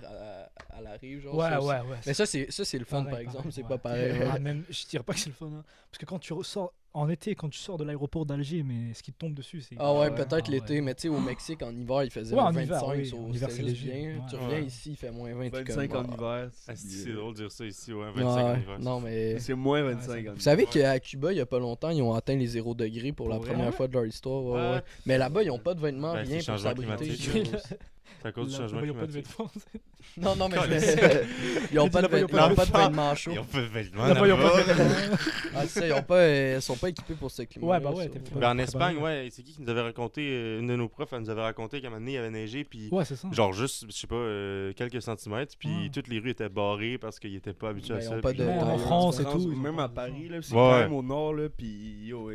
C: elle arrive, genre.
B: Ouais,
C: ça aussi.
B: ouais.
C: Mais ça, c'est le fun, par exemple, c'est pas pareil. ouais.
B: Ah, même, je dirais pas que c'est le fun, hein. Parce que quand tu ressors en été, quand tu sors de l'aéroport d'Alger, mais ce qui te tombe dessus, c'est.
C: Ah ouais,
D: ouais.
C: peut-être
B: Ah
C: l'été,
B: ouais.
C: mais tu sais, au Mexique, en hiver, il faisait
B: Ouais, en
C: 25,
B: hiver, oui.
C: so
B: En hiver,
C: c'était
B: c'est
C: juste
B: léger.
C: bien.
B: Ouais.
C: Tu reviens
A: Ouais.
C: ici, il fait moins 20. t'es
D: 25
C: comme,
D: en hiver.
A: C'est drôle de dire ça ici, ouais,
C: Ouais,
A: 25 en hiver.
C: non, mais...
D: C'est moins
B: Ouais,
D: 25 en
B: ça-
D: hiver.
C: Vous savez qu'à Cuba, il y a pas longtemps, ils ont atteint les 0 degrés pour la
D: Pour vrai?
C: première fois de leur histoire. Ouais,
A: Ah
C: ouais.
A: ouais.
C: Mais là-bas, ils ont pas de vêtements,
A: Ben,
C: rien
A: c'est
C: pour
A: changement
C: s'abriter.
A: climatique.
C: là.
A: C'est à cause du
B: Là,
A: changement
B: là-bas, ils ont pas de
A: climatique.
B: vêtements.
C: Non, non, mais
B: Calme.
C: ils ont pas de
B: Là-bas, ils ont
C: vêtements,
B: pas de
C: vêtements chauds.
A: Ils ont pas de vêtements
B: Là-bas, ils ont pas de
A: là-bas.
B: vêtements.
C: Ah, c'est ça, ils sont pas équipés pour ce climat.
B: Ouais, bah ouais, t'es pas-
A: Ben, en
B: préparé.
A: Espagne, ouais, c'est qui nous avait raconté, une de nos profs, elle nous avait raconté qu'à un moment donné, il avait neigé, puis
B: Ouais, c'est ça.
A: genre juste, je sais pas, quelques centimètres, puis
B: Ouais.
A: toutes les rues étaient barrées parce qu'ils étaient pas habitués
C: Ben,
A: à
C: ils
A: ça.
C: ont pas
A: puis
C: de-
A: genre,
B: en
C: en
B: France et tout. ils ont
D: Même
B: pas
D: à
B: de
D: Paris,
B: vêtements.
D: là, c'est
A: Ouais,
D: quand
A: ouais.
D: même au nord, là, puis yo,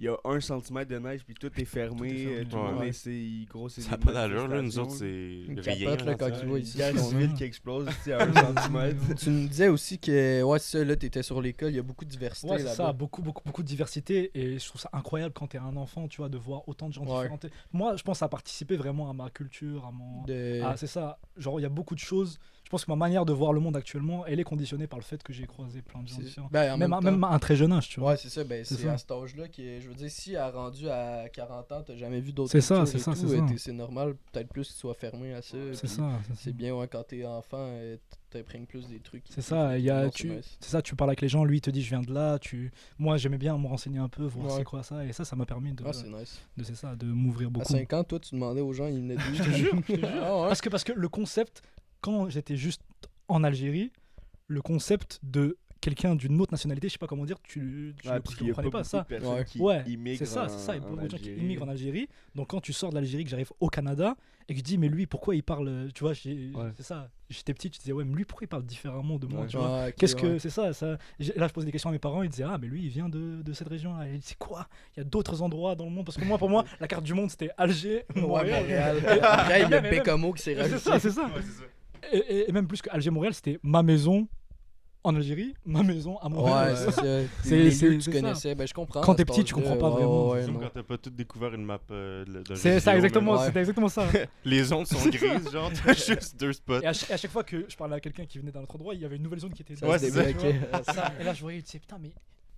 D: il y a 1 centimètre de neige, puis tout est fermé,
B: fermé.
D: tout le monde
C: Ouais.
D: est gros, c'est
A: Ça n'a
D: des
A: pas d'allure, là, nous
D: manifestations,
A: autres,
C: Une
A: c'est rien.
C: capote, là,
A: là,
C: quand
A: tu sais.
C: tu vois
D: Une
C: ici.
D: guerre
C: on-
D: civile qui explose ici à 1 centimètre.
C: Tu me disais aussi que, ouais, c'est ça, là, t'étais sur l'école, il y a beaucoup de diversité
B: Ouais, c'est ça,
C: là-bas.
B: beaucoup de diversité et je trouve ça incroyable quand t'es un enfant, tu vois, de voir autant de gens
C: Ouais.
B: différents. Moi, je pense que ça a participé vraiment à ma culture, à mon.
C: De...
B: Ah, c'est ça, genre il y a beaucoup de choses. Je pense que ma manière de voir le monde actuellement, elle est conditionnée par le fait que j'ai croisé plein de gens
C: c'est-
B: différents.
C: ben, en
B: Même,
C: même
B: à,
C: temps-
B: même à un très jeune âge, tu vois.
C: Ouais, c'est ça, ben
B: C'est
C: c'est
B: ça.
C: à cet âge-là que, je veux dire, si elle a rendu à 40 ans, t'as jamais vu d'autres
B: C'est ça,
C: cultures
B: c'est
C: et
B: ça,
C: tout,
B: c'est ça.
C: c'est normal, peut-être plus que tu sois fermé à ça.
B: C'est
C: puis
B: ça.
C: C'est bien, ouais, quand t'es enfant, t'imprègnes plus des trucs.
B: C'est ça, il y a,
C: Non, c'est
B: tu,
C: nice.
B: c'est ça, tu parles avec les gens, lui il te dit je viens de là, moi j'aimais bien me renseigner un peu, voir
C: Ouais.
B: c'est quoi ça, et ça m'a permis de,
C: Ah, c'est nice.
B: c'est ça, de m'ouvrir
C: À
B: beaucoup.
C: 5 ans, toi, tu demandais aux gens, ils venaient d'où?
B: Je te jure, je te jure.
C: Ah, ouais.
B: Parce que le concept, quand j'étais juste en Algérie, le concept de quelqu'un d'une autre nationalité, je sais pas comment dire, tu
D: Ouais,
B: le
D: parce qu'il y a
B: comprenais pas
D: beaucoup
B: ça.
D: de personnes
C: Ouais.
D: qui
B: Ouais,
D: immigrent
B: c'est ça, il y a
D: en
B: beaucoup de gens qui
D: Algérie.
B: immigrent en Algérie. Donc quand tu sors de l'Algérie, que j'arrive au Canada et que je dis mais lui pourquoi il parle, tu vois,
D: Ouais.
B: c'est ça. J'étais petit, tu disais ouais mais lui pourquoi il parle différemment de moi,
D: Ouais.
B: tu vois.
C: Ah, ok,
B: Qu'est-ce
C: ouais.
B: que c'est ça, Là je posais des questions à mes parents, ils disaient ah mais lui il vient de cette région là. C'est quoi? Il y a d'autres endroits dans le monde parce que pour moi la carte du monde c'était Alger,
C: Ouais,
B: Montréal.
C: Montréal. Après, il y a
B: Même-
C: Bécamo qui s'est
B: C'est
C: rajouté.
B: ça, c'est ça. Et même plus que Alger Montréal, c'était ma maison en Algérie, ma maison à Montréal.
C: Ouais, c'est ça.
B: C'est-
C: Les
B: c'est-
C: lieux que tu
B: c'est ça.
C: connaissais, ben je comprends.
B: Quand
C: à
B: t'es
C: cet
B: petit, tu
C: âge-là.
B: comprends pas vraiment.
C: Ouais,
A: C'est comme
C: non.
A: quand t'as pas tout découvert une map d'un jeu
B: C'est ça
A: vidéo,
B: exactement,
A: mais
C: ouais.
B: c'était exactement ça.
A: Les ondes sont grises, genre, t'as juste 2 spots.
B: Et à chaque fois que je parlais à quelqu'un qui venait d'un autre endroit, il y avait une nouvelle zone qui était
C: Ça
A: Ouais,
C: se
A: c'est ça,
C: débloquait.
B: ça. Et là je voyais, tu sais, putain mais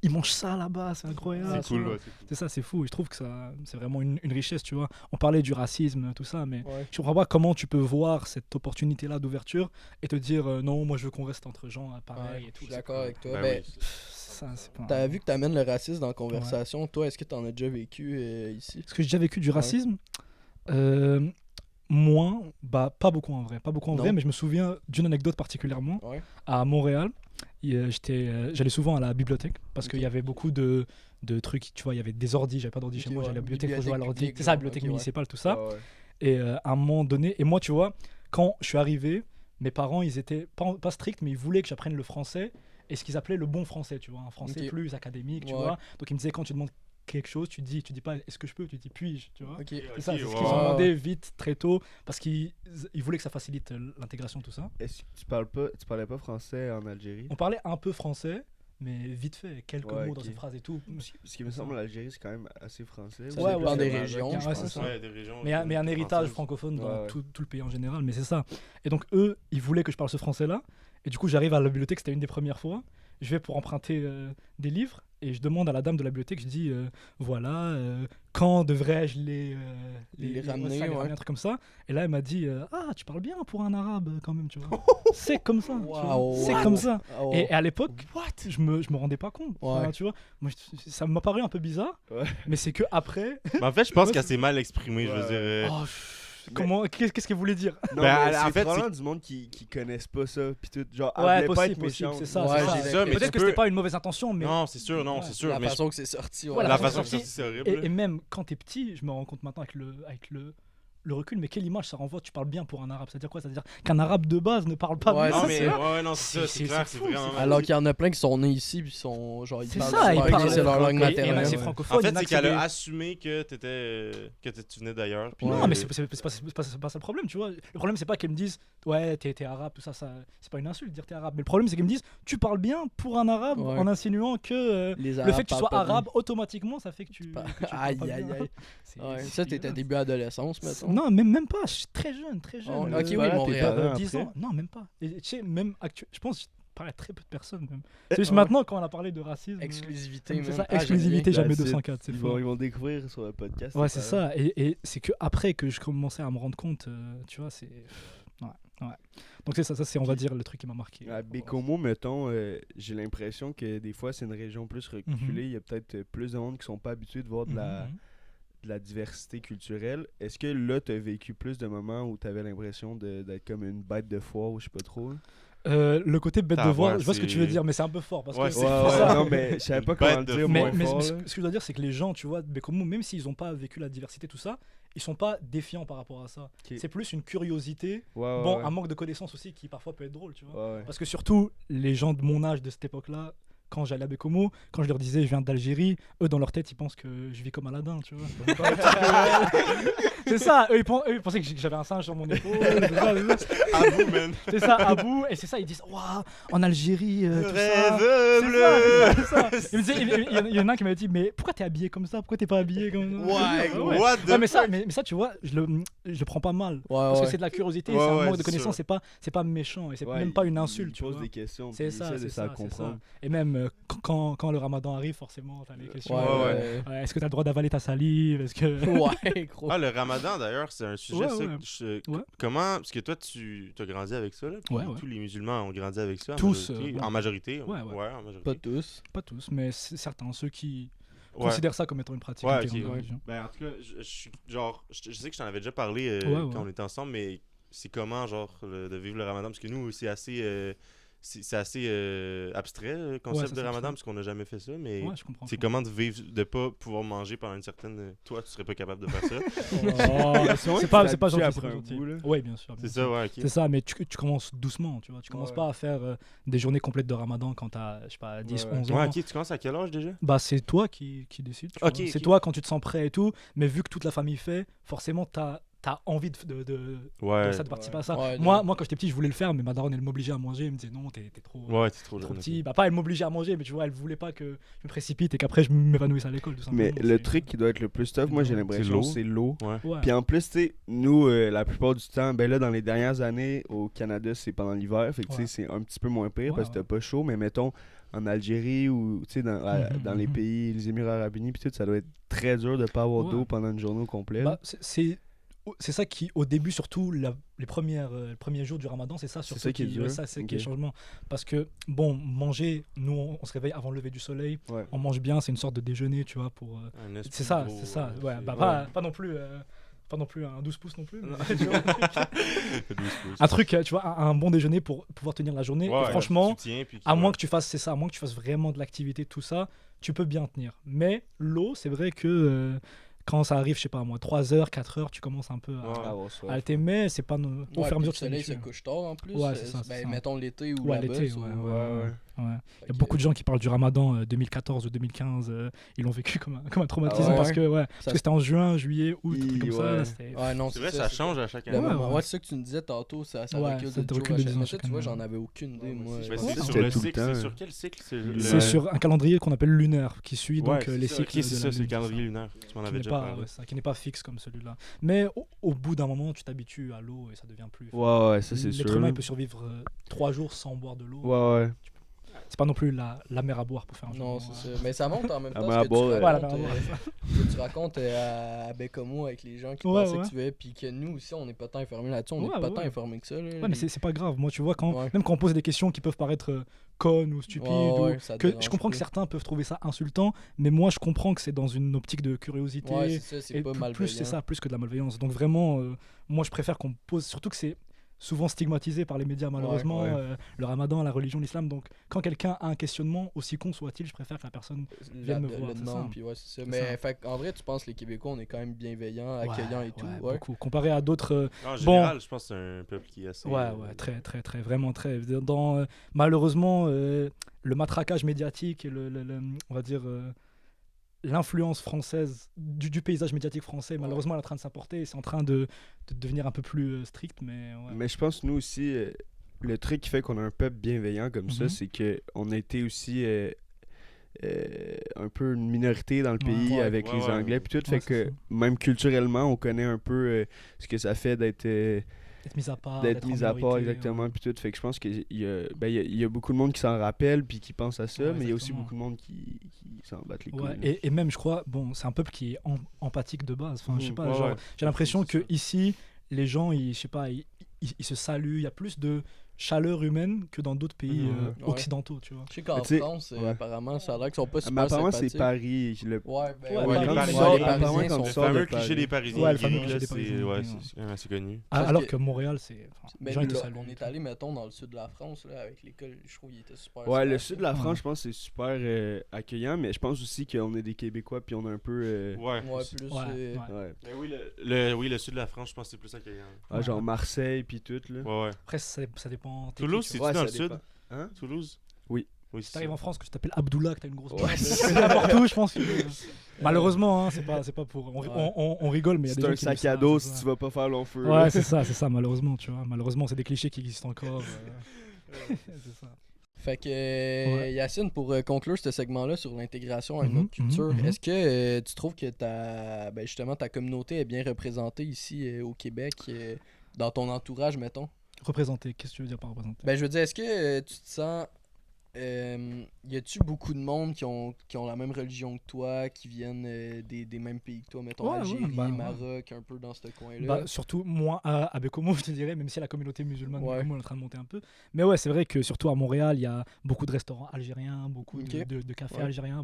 B: ils mangent ça là-bas, c'est incroyable.
A: C'est cool,
B: ça.
A: ouais, c'est cool.
B: C'est ça, c'est fou. Et je trouve que ça, c'est vraiment une richesse, tu vois. On parlait du racisme, tout ça, mais
C: Ouais.
B: je comprends pas comment tu peux voir cette opportunité-là d'ouverture et te dire non, moi je veux qu'on reste entre gens pareil
C: Ouais,
B: et tout.
C: je suis d'accord avec toi.
A: Ben
C: Ben,
A: oui,
B: Ça, c'est pas.
C: t'as vu que t'amènes le racisme dans la conversation. Toi, est-ce que t'en as déjà vécu ici?
B: Est-ce que j'ai déjà vécu du racisme Moins, bah pas beaucoup en vrai,
C: Non.
B: mais je me souviens d'une anecdote particulièrement.
C: Ouais.
B: À Montréal, j'allais souvent à la bibliothèque parce
C: Ok.
B: qu'il y avait beaucoup de trucs, tu vois, il y avait des ordis, j'avais pas d'ordi
C: Ok,
B: chez moi,
C: ouais.
B: j'allais à la bibliothèque pour jouer à
C: Bibliothèque
B: l'ordi.
C: publique,
B: C'est ça, la
C: genre,
B: bibliothèque
C: ok, ouais.
B: municipale, tout ça.
D: Ouais.
B: Et à un moment donné, et moi, tu vois, quand je suis arrivé, mes parents, ils étaient pas stricts, mais ils voulaient que j'apprenne le français et ce qu'ils appelaient le bon français, tu vois, un français
C: Ok.
B: plus académique, tu
C: Ouais.
B: vois. Donc ils me disaient quand tu demandes quelque chose, tu dis pas est-ce que je peux, tu dis puis-je, tu vois.
C: Ok.
B: C'est ça, c'est ce
A: ouais,
B: qu'ils ont
C: ouais.
B: demandé vite, très tôt, parce qu'ils voulaient que ça facilite l'intégration, tout ça.
D: Est-ce que tu parlais pas français en Algérie?
B: On parlait un peu français, mais vite fait, quelques
D: Ouais,
B: mots dans
D: ok.
B: une phrase et tout.
D: Ce qui me semble, l'Algérie, c'est quand même assez français.
C: Ça
B: Ouais,
C: dépend
B: ouais,
C: des
B: ouais,
C: régions,
B: ouais,
C: je
B: ouais,
C: pense.
B: c'est ça.
A: Ouais, des régions,
B: Mais un héritage
A: françaises.
B: francophone dans
D: Ouais.
B: tout le pays en général, mais c'est ça. Et donc eux, ils voulaient que je parle ce français-là. Et du coup, j'arrive à la bibliothèque, c'était une des premières fois. Je vais pour emprunter des livres et je demande à la dame de la bibliothèque, je dis voilà, quand devrais-je
C: Les ramener,
B: ça,
C: ouais.
B: un truc comme ça. Et là, elle m'a dit ah, tu parles bien pour un arabe quand même, tu vois. C'est comme ça. tu vois.
C: Wow.
B: C'est comme ça.
C: Ah, ouais.
B: Et à l'époque, je me rendais pas compte. Enfin,
C: Ouais.
B: tu vois, moi, ça m'a paru un peu bizarre,
D: Ouais.
B: mais c'est que après,
A: Mais en fait, je pense
B: Ouais,
A: qu'elle s'est mal exprimée, je veux
D: Ouais.
A: dire.
B: oh, comment, qu'est-ce qu'elle voulait dire?
D: Non,
A: Ben,
D: mais
A: en
D: c'est
A: fait,
D: probablement du monde qui connaissent pas ça. Puis tout, genre, elle
B: Ouais,
D: voulait pas
B: possible,
D: être
B: possible,
D: méchante.
B: c'est ça.
C: Ouais,
B: c'est ça.
C: j'ai
A: ça, mais
B: Peut-être
A: tu
B: que c'était
A: peux-
B: pas une mauvaise intention, mais
A: Non, c'est sûr, non,
B: Ouais.
A: c'est sûr.
C: La
A: mais
C: façon que c'est sorti, ouais.
B: Voilà,
A: la
B: la
A: façon
B: façon
A: que
B: que
A: c'est horrible.
B: et même quand t'es petit, je me rends compte maintenant avec le le recul, mais quelle image ça renvoie? Tu parles bien pour un arabe. C'est-à-dire quoi? C'est-à-dire qu'un arabe de base ne parle pas
C: Ouais,
B: bien.
A: Non,
C: c'est
A: mais
C: ça.
A: ouais, non, c'est ça, c'est clair, c'est
B: fou,
A: vraiment.
C: Alors qu'il y en a plein qui sont nés ici, puis sont genre ils
B: C'est
C: parlent
B: ça, ils
C: super bien,
B: parlent
C: c'est leur langue
B: et- et
C: maternelle.
B: c'est
C: Ouais.
B: francophone.
A: En
B: il y
A: fait,
B: en a
A: c'est
B: que
A: qu'elle
B: des-
A: a assumé que tu venais d'ailleurs. puis,
B: Non, mais c'est pas ça le problème, tu vois. Le problème, c'est pas qu'elles me disent ouais, t'es arabe, tout ça, c'est pas une insulte de dire t'es arabe. Mais le problème, c'est qu'elles me disent tu parles bien pour un arabe
C: Ouais.
B: en insinuant que
C: Les
B: le
C: Arabes
B: fait que tu
C: parlent
B: sois
C: pas bien.
B: arabe, automatiquement, ça fait que tu.
C: Pas-
B: que tu parles
C: Aïe,
B: pas
C: aïe,
B: bien.
C: aïe.
B: C'est-
C: Ouais,
B: c'est
C: ça, t'étais
B: dégueulasse.
C: début adolescence, mettons.
B: Non, même pas, je suis très jeune, très jeune.
C: Oh,
B: euh,
C: ok, oui,
D: voilà,
C: Montréal.
D: tes parents
B: 10
D: après.
B: ans. Non, même pas. Et tu sais, même je pense que je parle à très peu de personnes. Même. C'est juste maintenant, quand on a parlé de racisme.
C: Exclusivité,
B: c'est
C: même.
B: ça,
C: Ah, j'aime
B: exclusivité,
C: bien.
B: jamais
D: That's it.
B: 204, c'est
D: Ils
B: fort.
D: vont découvrir sur le podcast.
B: Ouais,
D: tes
B: c'est
D: parents.
B: ça. Et c'est que après que je commençais à me rendre compte, tu vois, c'est. Ouais, ouais. Donc c'est ça, c'est, on va dire, le truc qui m'a marqué.
D: À Bécomo, mettons, j'ai l'impression que des fois, c'est une région plus reculée. Il y a peut-être plus de monde qui sont pas habitués de voir de la diversité culturelle. Est-ce que là, tu as vécu plus de moments où tu avais l'impression d'être comme une bête de foire ou je sais pas trop?
B: Le côté bête de
A: Ah,
B: voir,
A: ouais,
B: je vois ce que tu veux
A: c'est-
B: dire, mais c'est un peu fort. Parce
A: Ouais,
B: que
A: c'est
B: ça.
D: non, mais je savais
A: Une
D: pas comment le
A: bête de
D: dire
A: foire.
D: moins
B: Mais
D: fort.
B: ce
D: là.
B: que je dois dire, c'est que les gens, tu vois, Bécomo, même s'ils n'ont pas vécu la diversité, tout ça, ils sont pas défiants par rapport à ça.
D: Ok.
B: C'est plus une curiosité,
D: Ouais,
B: bon,
D: ouais.
B: un manque de connaissances aussi qui parfois peut être drôle, tu vois.
D: Ouais, ouais.
B: Parce que surtout, les gens de mon âge de cette époque-là, quand j'allais à Bécomo, quand je leur disais je viens d'Algérie, eux dans leur tête ils pensent que je vis comme Aladdin, tu vois. C'est ça, eux ils pensaient que j'avais un singe sur mon épaule.
A: À vous, man.
B: C'est ça, à bout, et c'est ça, ils disent waouh, en Algérie, tout ça.
A: Rêve
B: C'est
A: bleu.
B: ça, c'est ça. Il me disait- il y en a un qui m'avait dit mais pourquoi t'es habillé comme ça? Pourquoi t'es pas habillé comme ça?
C: Ouais,
B: Ouais.
A: What the
B: Ouais, mais ça,
A: fuck?
B: mais ça, tu vois, je le prends pas mal.
C: Ouais,
B: Parce que
C: ouais.
B: c'est de la curiosité,
A: Ouais,
B: c'est un
A: ouais,
B: manque de
A: c'est
B: connaissances,
A: sûr.
B: c'est pas méchant et c'est
D: Ouais,
B: même pas une
D: il
B: insulte, tu
D: pose
B: vois.
D: des questions.
B: C'est
D: puis il
B: ça,
D: essaie de
B: c'est
D: se
B: ça,
D: faire
B: c'est ça.
D: comprendre.
B: Et même quand le ramadan arrive, forcément, t'as les questions.
C: Ouais,
A: Ouais,
C: ouais.
B: Est-ce que t'as le droit d'avaler ta salive? Est-ce que.
C: Ouais, gros.
A: Ah, le ramadan, d'ailleurs, c'est un sujet,
B: Ouais,
A: ça,
B: ouais.
A: que
B: Ouais.
A: comment... Parce que toi, tu as grandi avec ça, là, puis
B: Ouais, ouais.
A: tous les musulmans ont grandi avec ça, en
B: Tous,
A: majorité.
B: ouais.
A: En majorité.
B: Ouais, ouais.
A: en majorité.
C: Pas tous.
B: Pas tous, mais certains, ceux qui
A: Ouais.
B: considèrent ça comme étant une pratique
A: Ouais,
B: intégrante
A: ok,
B: de la
A: ouais.
B: religion.
A: Ben, en tout cas, je suis genre, je sais que je t'en avais déjà parlé
B: Ouais, ouais.
A: quand on était ensemble, mais c'est comment, genre, de vivre le ramadan? Parce que nous, c'est assez, c'est assez abstrait, le concept
B: c'est
A: de
B: ça,
A: ramadan,
B: abstrait.
A: parce qu'on n'a jamais fait ça, mais
B: Ouais, je comprends.
A: c'est comment de vivre, de pas pouvoir manger pendant une certaine. Toi, tu serais pas capable de faire ça.
B: Oh, c'est pas gentil,
D: après
B: c'est pas
D: un
B: gentil.
D: bout, là.
B: Ouais, bien sûr.
A: C'est
B: bien
A: ça,
B: sûr.
A: ouais, ok.
B: C'est ça, mais tu commences doucement, tu vois. Tu commences
D: Ouais.
B: pas à faire des journées complètes de ramadan quand t'as, je sais pas, 10,
D: Ouais, ouais.
B: 11 ans.
A: Ouais, ok, tu commences à quel âge déjà?
B: Bah, c'est toi qui décides. tu
A: Ok,
B: vois. C'est
A: ok.
B: toi quand tu te sens prêt et tout. Mais vu que toute la famille fait, forcément, t'as envie de
A: Ouais.
B: participer à ça.
C: Ouais,
B: moi, quand j'étais petit, je voulais le faire, mais ma daronne, elle m'obligeait à manger. Elle me disait non, t'es trop.
A: Ouais, t'es trop
B: Trop
A: jeune.
B: petit.
A: ok.
B: Bah, pas elle m'obligeait à manger, mais tu vois, elle voulait pas que je me précipite et qu'après je m'évanouisse à l'école, tout simplement.
D: Mais le
B: C'est-
D: truc qui doit être le plus tough, moi j'ai
B: C'est
D: l'impression,
A: l'eau.
D: c'est l'eau.
A: Ouais.
B: Ouais.
D: Puis en plus, tu sais, nous, la plupart du temps, ben là, dans les dernières années, au Canada, c'est pendant l'hiver. Fait que tu sais,
B: Ouais.
D: c'est un petit peu moins pire
B: Ouais,
D: parce que
B: ouais.
D: t'as pas chaud. Mais mettons, en Algérie ou, tu sais, dans les
B: mhm.
D: pays, les Émirats Arabes Unis, puis tout, ça doit être très dur de pas avoir
B: Ouais.
D: d'eau pendant une journée au complet.
B: Bah, c'est ça qui, au début, surtout les premiers jours du ramadan, c'est ça surtout
D: ça qui est dur.
B: ça, c'est qui est
D: Ok.
B: changement. Parce que, bon, manger, nous, on se réveille avant le lever du soleil,
D: Ouais.
B: on mange bien, c'est une sorte de déjeuner, tu vois, pour.
A: Un esprit
B: C'est ça,
A: gros,
B: c'est ça. Ouais,
A: c'est-
B: bah, pas non plus. Pas non plus un 12 pouces non plus.
A: Non.
B: mais, tu vois,
A: 12 pouces.
B: un truc, tu vois, un bon déjeuner pour pouvoir tenir la journée.
A: Ouais,
B: Et
A: ouais,
B: franchement,
A: tu tiens, puis
B: à moins
A: ouais.
B: que tu fasses, c'est ça, à moins que tu fasses vraiment de l'activité, tout ça, tu peux bien tenir. Mais l'eau, c'est vrai que quand ça arrive, je sais pas moi, 3 heures, 4 heures, tu commences un peu
A: Ouais.
B: à
D: Avoir soif.
B: alter, mais c'est pas au
C: Ouais,
B: fur et à
C: puis
B: mesure
C: le
B: que tu
C: soleil se
B: t'habitues.
C: couche tard en plus.
B: Ouais, c'est ça, c'est
C: Ben,
B: ça.
C: mettons l'été ou
B: Ouais,
C: la
B: l'été,
C: buzz,
B: ouais,
C: ou-
B: ouais,
D: ouais.
B: Ouais.
C: Fait
B: Il y a
C: que-
B: beaucoup de gens qui parlent du ramadan 2014 ou 2015, ils l'ont vécu comme un traumatisme
C: Ah ouais?
B: parce que
C: Ça-
B: parce que c'était en juin, juillet, août, un truc comme ça.
D: Ouais.
B: Là, c'était...
C: Ouais, non,
A: C'est vrai, ça change à chaque
C: Le
A: année.
B: Ouais,
C: moment-
B: ouais.
C: ouais, c'est ça que tu me disais tantôt, ça
B: Ouais,
C: recule
B: ça
C: de
B: te
C: jour
B: recule
C: à
B: de
C: chaque-
B: 10 ans
C: Mais
B: chaque
C: ça, tu vois,
B: année,
C: j'en
B: ouais.
C: avais aucune idée,
D: Ouais,
C: moi.
D: moi aussi,
A: Ben,
D: Ouais,
A: c'est
D: c'était
A: sur le
D: tout le
A: cycle,
D: temps.
A: c'est sur quel cycle
B: C'est sur un calendrier qu'on appelle lunaire, qui suit donc
A: Ouais,
B: les
A: c'est ça.
B: cycles
A: Ok, c'est
B: de
A: ça,
B: la
A: c'est le
B: lune,
A: calendrier lunaire. Tu m'en
B: qui
A: avais
B: n'est
A: déjà
B: pas,
A: parlé.
B: ouais, ça, qui n'est pas fixe comme celui-là. Mais au bout d'un moment, tu t'habitues à l'eau et ça devient plus.
D: Ouais, ouais, ça c'est sûr.
B: L'être humain il peut survivre 3 jours sans boire de l'eau.
D: Ouais, ouais.
B: C'est pas non plus la mer à boire pour faire un
C: Non,
B: jeu de
C: c'est
B: mots,
C: ça. Mais ça monte en même
D: La
C: temps.
D: mer
C: Ce
D: à
C: que
D: boire,
C: tu
D: ouais.
B: Voilà,
C: racontes,
B: la mer à
C: ce que tu racontes à Bécomo avec les gens qui
B: Ouais,
C: pensaient
B: ouais.
C: que tu veux, puis que nous aussi, on n'est pas tant informés là-dessus. On
B: Ouais,
C: n'est pas
B: ouais,
C: tant
B: ouais.
C: informés que ça. Là,
B: Ouais, mais c'est pas grave. Moi, tu vois,
C: Ouais.
B: même quand on pose des questions qui peuvent paraître connes ou stupides,
C: Ouais,
B: ou
C: ouais, ça te
B: que
C: dérange
B: je comprends
C: pas.
B: que certains peuvent trouver ça insultant, mais moi, je comprends que c'est dans une optique de curiosité.
C: Ouais, c'est ça, c'est
B: et
C: pas
B: plus
C: malveillant.
B: c'est ça, plus que de la malveillance. Donc vraiment, moi, je préfère qu'on pose, surtout que c'est souvent stigmatisé par les médias malheureusement,
D: ouais.
B: le ramadan, la religion, l'islam. Donc quand quelqu'un a un questionnement, aussi con soit-il, je préfère que la personne vienne me voir. C'est ça.
C: Puis ouais, c'est ça.
B: C'est
C: Mais
B: ça.
C: fait, en vrai, tu penses que les Québécois, on est quand même bienveillants, accueillants et tout. Ouais.
B: Beaucoup. Comparé à d'autres...
A: En
B: Bon.
A: général, je pense que c'est un peuple qui est assez.
B: Ouais, très, très, très, vraiment très. Malheureusement, le matraquage médiatique et on va dire, l'influence française du paysage médiatique français, malheureusement, elle est en train de s'importer et c'est en train de devenir un peu plus strict, mais ouais.
D: Mais je pense, nous aussi, le truc qui fait qu'on a un peuple bienveillant comme ça,
B: Mhm.
D: c'est qu'on a été aussi un peu une minorité dans le pays
C: Ouais.
D: avec
A: Ouais,
D: les
A: ouais.
D: Anglais. Puis tout,
B: Ouais,
D: fait
B: c'est
D: que
B: ça.
D: même culturellement, on connaît un peu ce que ça fait d'être
B: D'être mis à part.
D: d'être mis
B: en
D: à part,
B: minorité,
D: exactement.
B: ouais.
D: Puis tout, fait que je pense qu'il y a beaucoup de monde qui s'en rappelle puis qui pense à ça,
B: Ouais,
D: mais il y a aussi
B: exactement.
D: beaucoup de monde qui s'en battent les couilles.
B: Ouais,
D: là.
B: et même, je crois, bon, c'est un peuple qui est empathique de base. Enfin, je sais
D: Mhm.
B: pas,
A: Ouais,
B: genre,
A: ouais.
B: j'ai l'impression
A: C'est
B: que
A: ça.
B: ici, les gens, je sais pas, ils se saluent. Il y a plus de chaleur humaine que dans d'autres pays
D: Mhm.
C: Ouais.
B: occidentaux, tu vois.
C: Je sais qu'en
D: Mais tu sais,
C: France,
D: ouais.
C: apparemment, ça a l'air qu'ils sont pas
D: Ah,
C: super
D: mais apparemment, c'est
C: sympathiques.
D: Paris.
C: Ouais, ben
B: Ouais,
C: ouais,
B: les
C: quand
A: Parisiens,
C: tu sors,
A: les
C: les
D: Parisiens,
C: Parisiens
D: quand
C: sont...
D: tu
A: Le
D: sors de
A: fameux
D: Paris.
A: cliché des Parisiens.
B: Ouais, le fameux
A: gris,
B: cliché
A: là,
B: des
A: c'est
B: Parisiens
A: ouais,
B: gris,
A: c'est quand même assez connu.
C: Parce
B: Alors
C: que-
B: que Montréal, c'est. Enfin,
C: Mais
B: les gens, ils te
C: là,
B: saluent
C: on
B: et
C: est
B: tout.
C: allé, mettons, dans le sud de la France, là, avec l'école, je trouve qu'il était super
D: Ouais, le
C: sympathique.
D: sud de la
B: Ouais.
D: France, je pense que c'est super accueillant, mais je pense aussi qu'on est des Québécois puis on a un peu.
A: Ouais.
C: Ouais, plus...
B: Ouais,
C: euh,
B: ouais.
D: Ouais.
A: Mais oui, le sud de la France, je pense que c'est plus accueillant.
D: Ah, genre Marseille puis tout, là.
A: Ouais, ouais.
B: Après, ça dépend. t'es
A: Toulouse,
B: qui, tu
A: c'est
B: vois.
D: Ouais,
A: dans
D: ça
A: le sud?
D: dépend. Hein?
A: Toulouse?
D: Oui.
A: Oui,
B: Si
A: c'est
B: t'arrives
A: ça.
B: en France, que tu t'appelles Abdullah, que t'as une grosse
D: Ouais,
B: barbe,
D: c'est
B: c'est n'importe où, je pense. Malheureusement, hein, c'est pas pour.
C: Ouais.
B: On rigole, mais il y a des
D: C'est
B: gens
D: un
B: qui
D: sac
B: disent
D: à
B: ça,
D: dos
B: c'est
D: si
B: ça.
D: tu vas pas faire long feu.
B: Ouais, c'est ça, malheureusement, tu vois. Malheureusement, c'est des clichés qui existent encore. C'est ça.
C: Fait que,
B: Ouais.
C: Yacine, pour conclure ce segment-là sur l'intégration à une
B: Mhm,
C: autre culture,
B: mhm.
C: est-ce que tu trouves que justement, ta communauté est bien représentée ici au Québec, dans ton entourage, mettons?
B: Représenter, qu'est-ce que tu veux dire par représenter?
C: Ben, je veux dire, est-ce que tu te sens... y a-tu beaucoup de monde qui ont la même religion que toi, qui viennent des mêmes pays que toi, mettons
B: Ouais, ouais,
C: Algérie,
B: bah, ouais.
C: Maroc, un peu dans ce coin-là?
B: Bah, surtout moi à Bécomo, je te dirais, même si la communauté musulmane de
C: Ouais.
B: Bécomo est en train de monter un peu. Mais ouais, c'est vrai que surtout à Montréal, il y a beaucoup de restaurants algériens, beaucoup
C: Ok.
B: de cafés
C: Ouais.
B: algériens,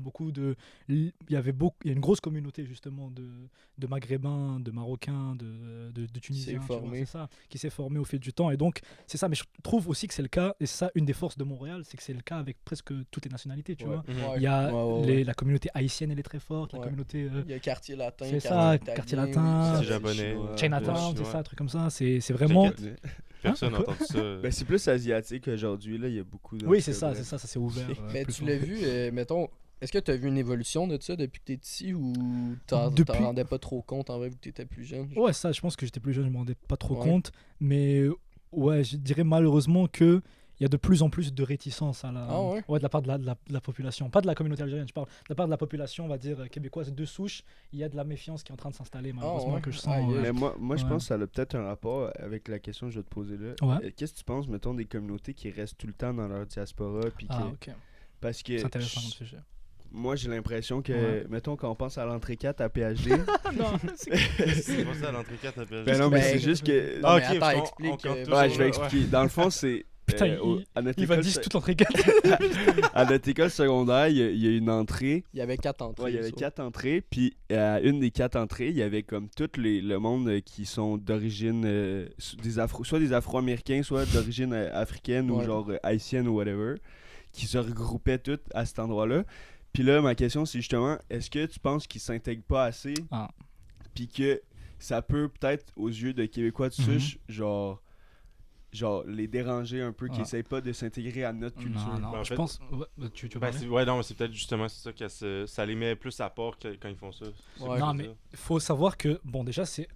B: il y a une grosse communauté justement de Maghrébins, de Marocains, de Tunisiens, tu vois,
C: formée.
B: c'est ça, qui s'est formé au fil du temps. Et donc, c'est ça, mais je trouve aussi que c'est le cas, et c'est ça une des forces de Montréal, c'est que c'est le cas avec presque toutes les nationalités, tu
C: Ouais.
B: vois.
A: Mhm.
C: Ouais.
B: Il y a
C: Ouais, ouais.
B: la communauté haïtienne, elle est très forte, la
C: Ouais.
B: communauté
C: Il y a quartier latin,
B: c'est ça,
C: italien,
B: quartier
C: oui,
B: latin,
C: ça,
A: C'est japonais.
D: chinois.
B: Chinatown,
A: Ouais,
B: c'est
A: chinois.
B: ça, un truc comme ça. C'est vraiment.
A: T'inquiète. Personne n'a
B: Hein?
A: entendu ça.
D: Ben, c'est plus asiatique aujourd'hui, là, il y a beaucoup de.
B: Oui, c'est ça, ça s'est ouvert.
C: Ben,
B: plus
C: tu l'as
B: fort.
C: vu, mettons, est-ce que tu as vu une évolution de ça depuis que tu es ici ou t'en
B: Depuis-
C: rendais pas trop compte en vrai vu que tu étais plus jeune?
B: Ouais, ça, je pense que j'étais plus jeune, je me rendais pas trop
C: Ouais.
B: compte. Mais ouais, je dirais malheureusement que il y a de plus en plus de réticence à
C: Ah ouais?
B: de la part de la population. Pas de la communauté algérienne, je parle de la part de la population, on va dire, québécoise de souche. Il y a de la méfiance qui est en train de s'installer, malheureusement,
C: ouais?
B: que je sens.
C: Aïe, aïe.
D: Mais moi je
B: Ouais.
D: pense que ça a peut-être un rapport avec la question que je vais te poser là.
B: Ouais.
D: Qu'est-ce que tu penses, mettons, des communautés qui restent tout le temps dans leur diaspora? Puis
B: Ah,
D: que-
B: ok.
D: Parce que
B: C'est intéressant comme sujet.
D: moi, j'ai l'impression que,
B: Ouais.
D: mettons, quand on pense à l'entrée 4 à PhD.
B: non,
A: C'est pas ça, l'entrée 4 appelle.
D: Ben non, mais
C: Ben,
D: c'est juste que.
C: Non, mais attends,
A: parce qu'on-
C: explique,
A: on compte
C: ouais,
A: tous
D: Ouais,
A: sur
D: je vais
A: le-
D: expliquer. Dans le fond, c'est.
B: Putain,
D: à notre
B: il va
D: école
B: dire
D: se-
B: toute l'entrée 4.
D: à notre école secondaire, il y a une entrée.
C: Il y avait 4 entrées.
D: Ouais, il y avait
C: ça.
D: 4 entrées, puis à une des 4 entrées, il y avait comme tout le monde qui sont d'origine, soit des Afro-Américains, soit d'origine africaine ou
C: Ouais.
D: genre haïtienne ou whatever, qui se regroupaient toutes à cet endroit-là. Puis là, ma question, c'est justement, est-ce que tu penses qu'ils s'intègrent pas assez,
B: Ah.
D: puis que ça peut peut-être, aux yeux de Québécois de souche, genre les déranger un peu, qu'ils
B: Ah.
D: essayent pas de s'intégrer à notre culture?
B: Non, non,
A: Ben, en
B: je
A: fait-
B: pense. Ouais, tu veux
A: Ben,
B: parler?
A: ouais, non, mais c'est peut-être justement c'est ça ça les met plus à part quand ils font ça. C'est
C: Ouais.
A: ça que
B: Non,
A: je veux
B: mais
A: dire.
B: il faut savoir que, bon, déjà, c'est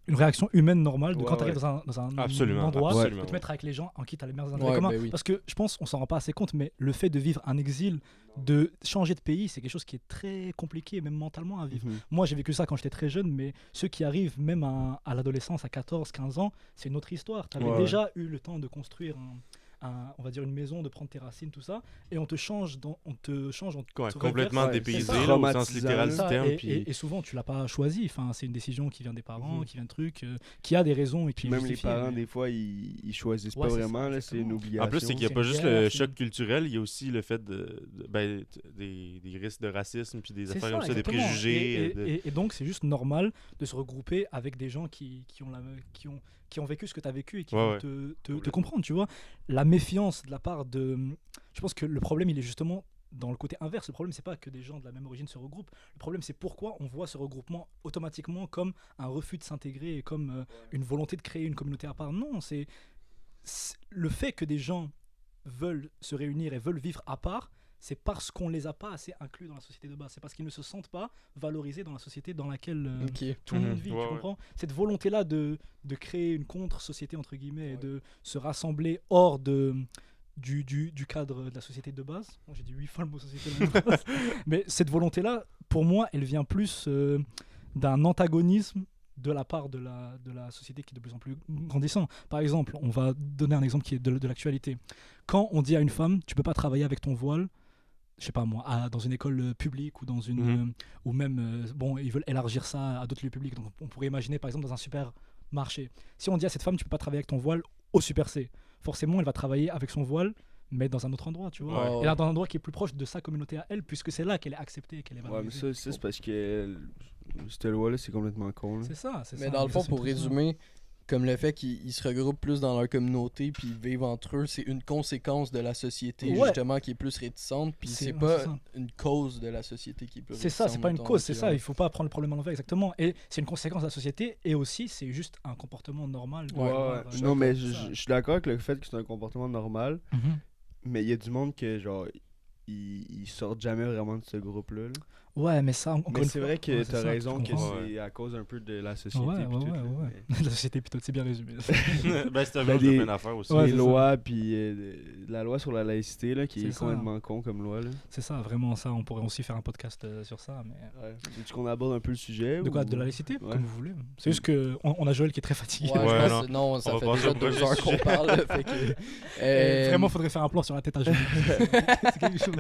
B: une réaction humaine normale de
D: Ouais,
B: quand tu arrives
D: ouais.
B: dans un
A: Absolument,
B: endroit,
A: absolument,
B: de te mettre avec les gens en qui tu as les meilleurs
C: Ouais,
B: intérêts communs.
C: ben oui.
B: Parce que je pense on s'en rend pas assez compte, mais le fait de vivre un exil, de changer de pays, c'est quelque chose qui est très compliqué, même mentalement à vivre.
D: Mhm.
B: Moi, j'ai vécu ça quand j'étais très jeune, mais ceux qui arrivent même à l'adolescence, à 14, 15 ans, c'est une autre histoire. Tu avais
D: Ouais.
B: déjà eu le temps de construire on va dire une maison, de prendre tes racines, tout ça, et on te change, on te
A: Ouais,
B: te
A: complètement
B: reverse.
A: dépaysé
B: C'est ça.
A: là, au sens
D: Traumatisant,
A: littéral du
B: Ça,
A: terme.
B: et,
A: Puis...
B: et souvent tu l'as pas choisi, enfin, c'est une décision qui vient des parents,
D: Mhm.
B: qui vient de trucs, qui a des raisons et qui
D: Puis
B: est
D: même les
B: justifiée,
D: parents,
B: mais-
D: des fois, ils choisissent
B: Ouais,
D: pas
B: c'est ça,
D: vraiment, là, c'est une
B: exactement.
D: obligation.
A: En plus, c'est qu'il n'y a
B: c'est
A: pas
B: une
A: juste
B: guerre,
A: le
B: c'est
A: choc
B: une-
A: culturel, il y a aussi le fait des risques de racisme, puis des
B: C'est
A: affaires
B: ça,
A: comme ça, des
B: exactement.
A: préjugés.
B: Et donc c'est juste normal de se regrouper avec des gens qui ont qui ont vécu ce que tu as vécu et qui
A: Ouais,
B: vont
A: ouais.
B: te comprendre, tu vois. La méfiance de la part de... Je pense que le problème, il est justement dans le côté inverse. Le problème, c'est pas que des gens de la même origine se regroupent. Le problème, c'est pourquoi on voit ce regroupement automatiquement comme un refus de s'intégrer et comme une volonté de créer une communauté à part. Non, c'est le fait que des gens veulent se réunir et veulent vivre à part, c'est parce qu'on les a pas assez inclus dans la société de base. C'est parce qu'ils ne se sentent pas valorisés dans la société dans laquelle
C: Ok.
B: tout le monde
A: Mhm.
B: vit,
A: Ouais,
B: tu
A: ouais.
B: comprends? Cette volonté-là de créer une contre-société, entre guillemets, et
C: Ouais.
B: de se rassembler hors du cadre de la société de base. Bon, j'ai dit 8 fois le mot société dans la phrase. Mais cette volonté-là, pour moi, elle vient plus d'un antagonisme de la part de la société qui est de plus en plus grandissant. Par exemple, on va donner un exemple qui est de l'actualité. Quand on dit à une femme, tu peux pas travailler avec ton voile, je sais pas moi, dans une école publique ou dans une ou même bon, ils veulent élargir ça à d'autres lieux publics. Donc on pourrait imaginer par exemple dans un supermarché. Si on dit à cette femme tu peux pas travailler avec ton voile au Super C, forcément elle va travailler avec son voile mais dans un autre endroit, tu vois.
C: Ouais.
B: Et là dans un endroit qui est plus proche de sa communauté à elle puisque c'est là qu'elle est acceptée et qu'elle est
D: Ouais, mais
B: valorisée.
D: ça, c'est parce que cette loi-là, c'est complètement con. Là.
B: C'est ça, c'est
C: Mais
B: ça.
C: dans le
B: Et
C: fond,
B: ça, c'est
C: pour
B: tout ça.
C: résumer, comme le fait qu'ils se regroupent plus dans leur communauté puis ils vivent entre eux, c'est une conséquence de la société
B: Ouais.
C: justement qui est plus réticente, puis c'est
B: Ouais,
C: pas
B: c'est ça.
C: une cause de la société qui est plus
B: C'est ça, c'est
C: réticente,
B: pas une
C: mettons,
B: cause, c'est
C: ok,
B: ça.
C: ouais.
B: Il faut pas prendre le problème à l'envers, exactement. Et c'est une conséquence de la société, et aussi c'est juste un comportement normal. de
C: Ouais,
B: vouloir,
C: ouais.
D: Non, mais
B: c'est ça.
D: je suis d'accord avec le fait que c'est un comportement normal,
B: Mhm.
D: mais il y a du monde que, genre, ils sortent jamais vraiment de ce groupe-là. Là.
B: Ouais, mais ça, encore
D: Mais
B: une
D: c'est
B: fois-
D: vrai que
B: ouais, c'est
D: t'as
B: ça,
D: raison
B: tu
D: que
B: comprends.
D: c'est à cause un peu de la société.
B: Ouais,
D: pis
B: ouais,
D: tout,
B: ouais,
D: là,
B: ouais.
D: mais-
B: La société plutôt, c'est bien résumé.
A: Ben, c'est un
D: Ben,
A: mélange de
D: des-
A: plein d'affaires aussi.
B: Ouais,
D: les
B: c'est ça.
D: lois, puis la loi sur la laïcité, là, qui
B: C'est
D: est
B: ça.
D: complètement con comme loi. Là.
B: C'est ça, vraiment ça. On pourrait aussi faire un podcast sur ça. Mais...
D: Veux-tu qu'on aborde un peu le sujet
B: De quoi?
D: ou-
B: De la laïcité?
D: Ouais.
B: Comme vous voulez. C'est juste qu'on a Joël qui est très fatigué.
C: Ouais,
A: Ouais,
C: je pense que non, ça
A: On va
C: fait
A: passer
C: déjà
A: au
C: 2
A: prochain
C: heures qu'on
A: sujet.
C: parle. Là, fait que,
B: Vraiment, faudrait faire un plan sur la tête à Joël. C'est quelque chose.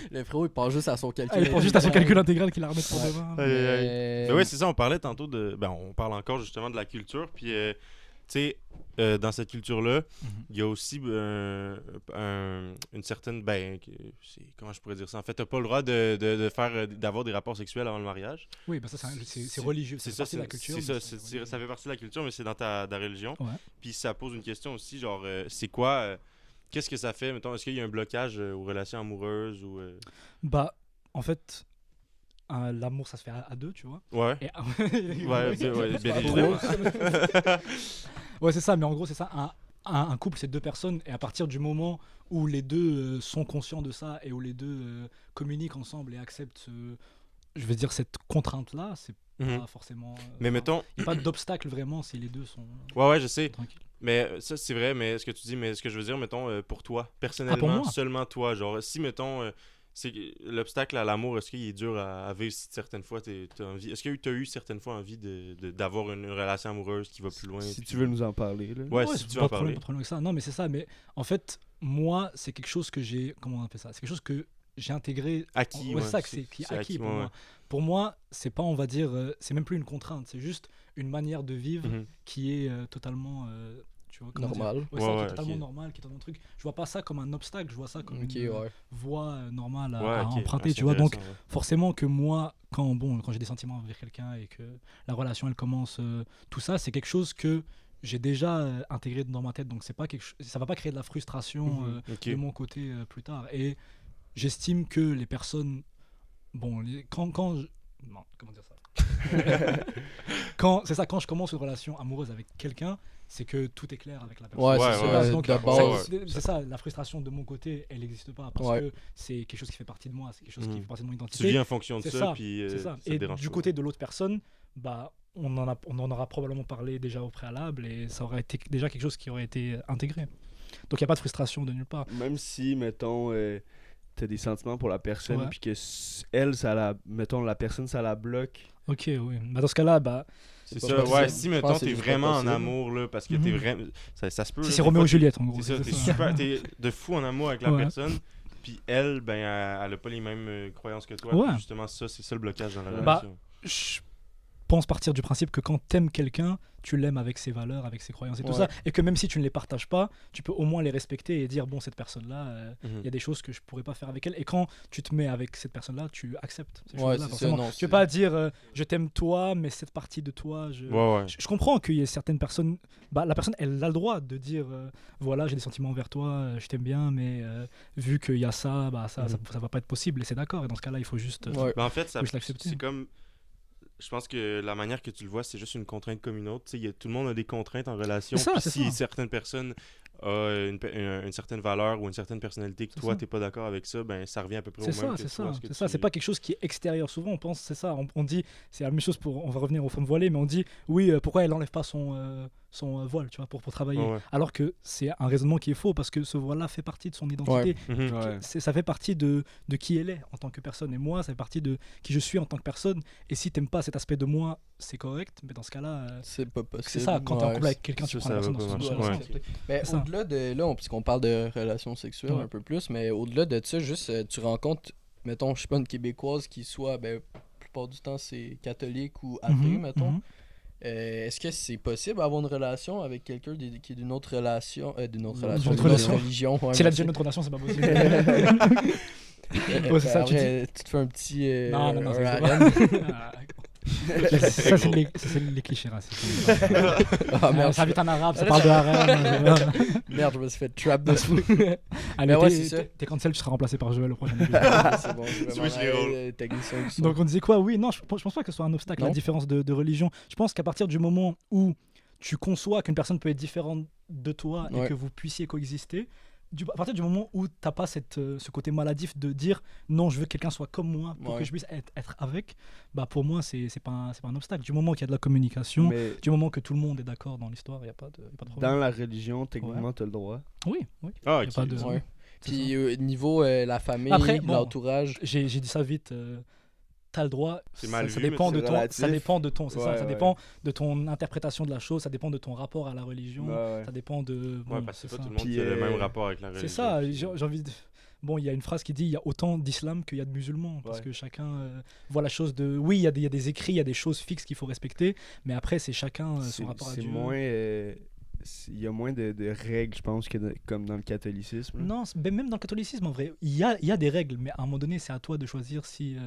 C: le frérot, il pense juste à son calcul.
B: Ah, il pense juste à son calcul intégral qu'il a remettre pour
C: Ouais.
B: demain.
A: Aïe, aïe, aïe.
C: Mais-
A: Ben ouais, c'est ça, on parlait tantôt de. Ben, on parle encore justement de la culture. Puis, tu sais, dans cette culture-là,
B: Mhm.
A: il y a aussi une certaine. Ben, comment je pourrais dire ça? En fait, t'as pas le droit de faire, d'avoir des rapports sexuels avant le mariage.
B: Oui, bah ça, c'est religieux.
A: C'est
B: fait
A: ça,
B: partie de la culture.
A: c'est
B: mais
A: ça,
B: c'est
A: ça
B: religieux.
A: fait partie de la culture, mais c'est dans ta religion.
B: Ouais.
A: Puis ça pose une question aussi, genre, c'est quoi. Qu'est-ce que ça fait, mettons, est-ce qu'il y a un blocage aux relations amoureuses ou.
B: Bah, en fait, l'amour, ça se fait à deux, tu vois.
A: Ouais.
B: Et...
A: Ouais, bien
C: pas
A: évidemment.
B: Ouais, c'est ça, mais en gros, c'est ça. Un couple, c'est deux personnes, et à partir du moment où les deux sont conscients de ça et où les deux communiquent ensemble et acceptent, je veux dire, cette contrainte-là, c'est
A: Mhm.
B: pas forcément.
A: Mais mettons.
B: Il n'y a pas d'obstacle vraiment si les deux sont
A: Ouais, je sais.
B: tranquilles.
A: Mais ça, c'est vrai, mais ce que tu dis, mais ce que je veux dire, mettons, pour toi, personnellement,
B: moi?
A: seulement toi, genre, si, mettons, c'est l'obstacle à l'amour, est-ce qu'il est dur à vivre si certaines fois t'as envie, est-ce que t'as eu certaines fois envie d'avoir une relation amoureuse qui va plus loin?
D: Si
A: puis-
D: tu veux nous en parler. Là.
A: Ouais, si
B: c'est
A: tu veux
B: pas
A: en
B: de problème,
A: parler.
B: pas de problème avec ça. Non, mais c'est ça. Mais en fait, moi, c'est quelque chose que j'ai. Comment on appelle ça? C'est quelque chose que j'ai intégré.
A: Acquis,
B: Ouais,
A: ouais,
B: c'est ça que c'est qui est
A: c'est
B: acquis pour
A: ouais,
B: moi. Pour moi, c'est pas, on va dire, c'est même plus une contrainte. C'est juste une manière de vivre
A: ouais. Mhm.
B: qui est totalement. Tu vois, comment dire
C: Normal.
B: Ouais,
A: Ouais,
B: ça, qui est
A: ouais,
B: totalement
A: ok.
B: normal, qui est totalement truc. Je vois pas ça comme un obstacle, je vois ça comme
C: Ok,
B: une
C: ouais.
B: voie normale à,
A: Ouais,
B: à
A: ok.
B: emprunter,
A: Ah,
B: tu vois. Donc,
A: c'est intéressant, ouais.
B: forcément que moi, quand j'ai des sentiments envers quelqu'un et que la relation elle commence, tout ça, c'est quelque chose que j'ai déjà intégré dans ma tête. Donc c'est pas ça va pas créer de la frustration
D: Mhm.
A: Ok.
B: de mon côté plus tard. Et j'estime que les personnes, bon, non, comment dire ça c'est ça, quand je commence une relation amoureuse avec quelqu'un, c'est que tout est clair avec la personne.
C: Ouais,
A: Ouais,
C: c'est
A: ouais,
C: ça.
A: ouais,
B: donc,
C: de
A: ouais,
C: base.
A: ouais.
B: c'est ça, la frustration de mon côté, elle n'existe pas parce
C: Ouais.
B: que c'est quelque chose qui fait partie de moi, c'est quelque chose qui
A: Mhm.
B: fait partie de mon
A: Tu
B: identité.
A: vis en fonction de
B: C'est
A: ça,
B: ça,
A: puis
B: C'est ça.
A: ça te
B: Et
A: dérange
B: du
A: pas.
B: côté de l'autre personne, bah, on en aura probablement parlé déjà au préalable et ça aurait été déjà quelque chose qui aurait été intégré. Donc il n'y a pas de frustration de nulle part.
D: Même si, mettons, t'as des sentiments pour la personne,
B: Ouais.
D: puis que elle, mettons, la personne, ça la bloque.
B: Ok, oui. Bah, dans ce cas-là, bah,
A: C'est
C: pas
A: ça,
C: possible.
A: ouais,
C: Je
A: si
C: pense
A: mettons
C: que c'est
A: t'es
C: juste
A: vraiment
C: pas
A: en
C: possible.
A: amour, là, parce que t'es
B: Mhm.
A: vraiment. Ça se peut.
B: si
A: là,
B: c'est
A: des
B: Roméo
A: fois,
B: et Juliette en gros.
A: C'est ça,
B: c'est
A: t'es
B: ça.
A: super, t'es de fou en amour avec la
B: Ouais.
A: personne, puis elle, ben, elle a pas les mêmes croyances que toi,
B: Ouais.
A: puis justement, ça, c'est ça le blocage dans la
B: Bah,
A: relation.
B: pense partir du principe que quand t'aimes quelqu'un, tu l'aimes avec ses valeurs, avec ses croyances et tout
C: Ouais.
B: ça, et que même si tu ne les partages pas, tu peux au moins les respecter et dire bon, cette personne-là, il y a des choses que je pourrais pas faire avec elle. Et quand tu te mets avec cette personne-là, tu acceptes ces
C: Ouais,
B: choses-là.
C: c'est ça,
B: forcément.
C: non,
B: Tu
C: c'est-
B: peux pas dire je t'aime toi, mais cette partie de toi,
A: Ouais.
B: je comprends qu'il y ait certaines personnes, la personne elle a le droit de dire voilà, j'ai des sentiments envers toi, je t'aime bien, mais vu qu'il y a ça, ça va pas être possible, et c'est d'accord. Et dans ce cas-là, il faut juste
C: Ouais.
A: Mais en fait,
B: faut juste l'accepter.
A: c'est comme. Je pense que la manière que tu le vois, c'est juste une contrainte comme une autre. Tu sais, tout le monde a des contraintes en relation.
B: C'est ça,
A: Puis
B: c'est
A: si
B: ça.
A: certaines personnes ont une certaine valeur ou une certaine personnalité que
B: C'est
A: toi,
B: ça.
A: t'es pas d'accord avec ça, ben ça revient à peu près au
B: C'est
A: même
B: ça,
A: que
B: c'est
A: toi,
B: ça,
A: ce que
B: c'est ça.
A: tu-
B: C'est pas quelque chose qui est extérieur. Souvent, on pense, c'est ça. On dit, c'est la même chose pour. On va revenir aux femmes voilées, mais on dit, oui, pourquoi elle enlève pas son voile, tu vois, pour travailler.
A: Ouais.
B: Alors que c'est un raisonnement qui est faux parce que ce voile-là fait partie de son identité.
A: Mhm.
D: Ouais.
B: Ça fait partie de qui elle est en tant que personne. Et moi, ça fait partie de qui je suis en tant que personne. Et si t'aimes pas cet aspect de moi, c'est correct. Mais dans ce cas-là,
C: C'est pas possible.
B: c'est ça. Quand t'es en
C: Ouais,
B: couple avec quelqu'un, tu
A: ça,
B: prends
A: ça
B: la
A: va
B: personne dans
A: pas
B: son
A: marcher.
B: sens.
A: Ouais.
C: Mais
B: C'est ça.
C: au-delà de là, puisqu'on parle de relations sexuelles
B: Ouais.
C: un peu plus, mais au-delà de ça, juste tu rencontres, mettons, je sais pas, une Québécoise qui soit, la plupart du temps, c'est catholique ou athée,
B: Mhm,
C: mettons.
B: mhm.
C: Est-ce que c'est possible d'avoir une relation avec quelqu'un qui est d'une autre relation, d'une autre
B: D'une autre
C: religion? Ouais,
B: Si elle a
C: merci.
B: déjà une autre nation, c'est pas possible.
C: Ouais,
B: Ouais, c'est ça, tu
C: après, tu te fais un petit.
B: Non, non,
C: un
B: c'est
C: harem.
B: ça, c'est les clichés racistes.
C: Ah merde,
B: Ça invite un arabe, ça
C: Ah,
B: parle de harem.
C: merde, je me suis fait trap dessus.
B: Allez,
C: ouais, c'est ça.
B: t'es cancel, tu seras remplacé par Joël au prochain épisode.
C: C'est bon, je vais
A: Switch
C: m'en
A: les rôles.
C: aller, technicien du son.
B: Donc on disait quoi? Oui, non, je pense pas que ce soit un obstacle,
C: Non.
B: la différence de religion. Je pense qu'à partir du moment où tu conçois qu'une personne peut être différente de toi et
C: Ouais.
B: que vous puissiez coexister, à partir du moment où t'as pas ce côté maladif de dire non, je veux que quelqu'un soit comme moi pour
C: Ouais.
B: que je puisse être avec, pour moi c'est pas un obstacle. Du moment qu'il y a de la communication,
D: Mais
B: du moment que tout le monde est d'accord dans l'histoire, il y a pas de problème.
D: dans la religion, techniquement, t'as le droit.
B: Oui, oui.
A: Ah,
B: Y a
A: ok.
B: pas de-
C: Ouais.
B: c'est
C: Puis niveau la famille,
B: Après, bon,
C: l'entourage.
B: J'ai dit ça vite. T'as le droit.
A: C'est
B: ça,
A: mal
B: ça
A: vu,
B: dépend
D: mais
B: de
D: c'est
B: ton.
D: relatif.
B: Ça dépend de ton. C'est ça.
D: Ouais,
B: Ça
D: ouais.
B: dépend de ton interprétation de la chose. Ça dépend de ton rapport à la religion.
D: Ouais.
B: Ça dépend de.
A: Ouais,
B: bon,
A: parce que
B: c'est
A: c'est pas
B: ça.
A: tout le monde
D: Puis,
A: qui a le même rapport avec la religion.
B: C'est ça. J'ai envie de. Bon, il y a une phrase qui dit il y a autant d'islam qu'il y a de musulmans. Parce
D: Ouais.
B: que chacun voit la chose de. Oui, il y a des écrits, il y a des choses fixes qu'il faut respecter. Mais après, c'est chacun son rapport à
D: C'est
B: Dieu.
D: moins. Il y a moins de règles, je pense, que comme dans le catholicisme. là.
B: Non, même dans le catholicisme, en vrai, il y a des règles. Mais à un moment donné, c'est à toi de choisir si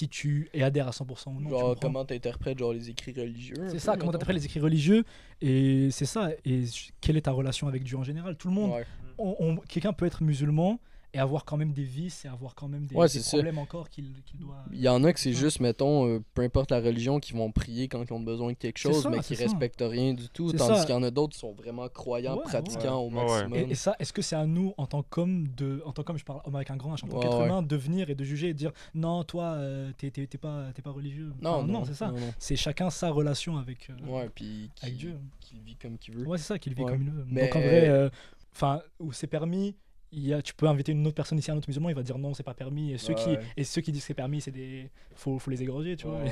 B: tu y adhères à 100% ou non. tu
C: Genre,
B: comprends?
C: comment t'interprètes genre les écrits religieux. un
B: C'est
C: peu,
B: ça, comment
C: mettons.
B: t'interprètes les écrits religieux, et c'est ça, et quelle est ta relation avec Dieu en général. Tout le monde,
C: Ouais.
B: quelqu'un peut être musulman et avoir quand même des vices et avoir quand même des,
C: Ouais,
B: des
C: c'est ça.
B: problèmes encore qu'il doit...
C: Il y en a que c'est
B: Ouais.
C: juste, mettons, peu importe la religion, qui vont prier quand ils ont besoin de quelque
B: C'est
C: chose,
B: ça,
C: mais
B: c'est
C: qui
B: ça.
C: respectent rien du tout.
B: C'est
C: Tandis
B: ça.
C: qu'il y en a d'autres qui sont vraiment croyants,
B: Ouais,
C: pratiquants au
A: ouais. Ouais, ouais.
C: maximum.
B: Et ça, est-ce que c'est à nous, en tant qu'homme, je parle homme avec un grand H, en tant
C: Ouais,
B: qu'être
C: ouais.
B: humain, de venir et de juger et de dire non, toi, t'es pas religieux.
C: Non,
B: Enfin,
C: non,
B: c'est ça.
C: non, non.
B: C'est chacun sa relation avec
C: Ouais, puis
B: avec Dieu.
C: qui vit comme qu'il veut.
B: Ouais, c'est ça, qu'il vit
C: Ouais.
B: comme il veut.
C: Mais-
B: Donc en vrai, où c'est permis, tu peux inviter une autre personne ici, un autre musulman, il va dire non, c'est pas permis. Et ceux
D: Ouais.
B: qui disent que c'est permis, faut les égorger, tu vois.
D: Ouais.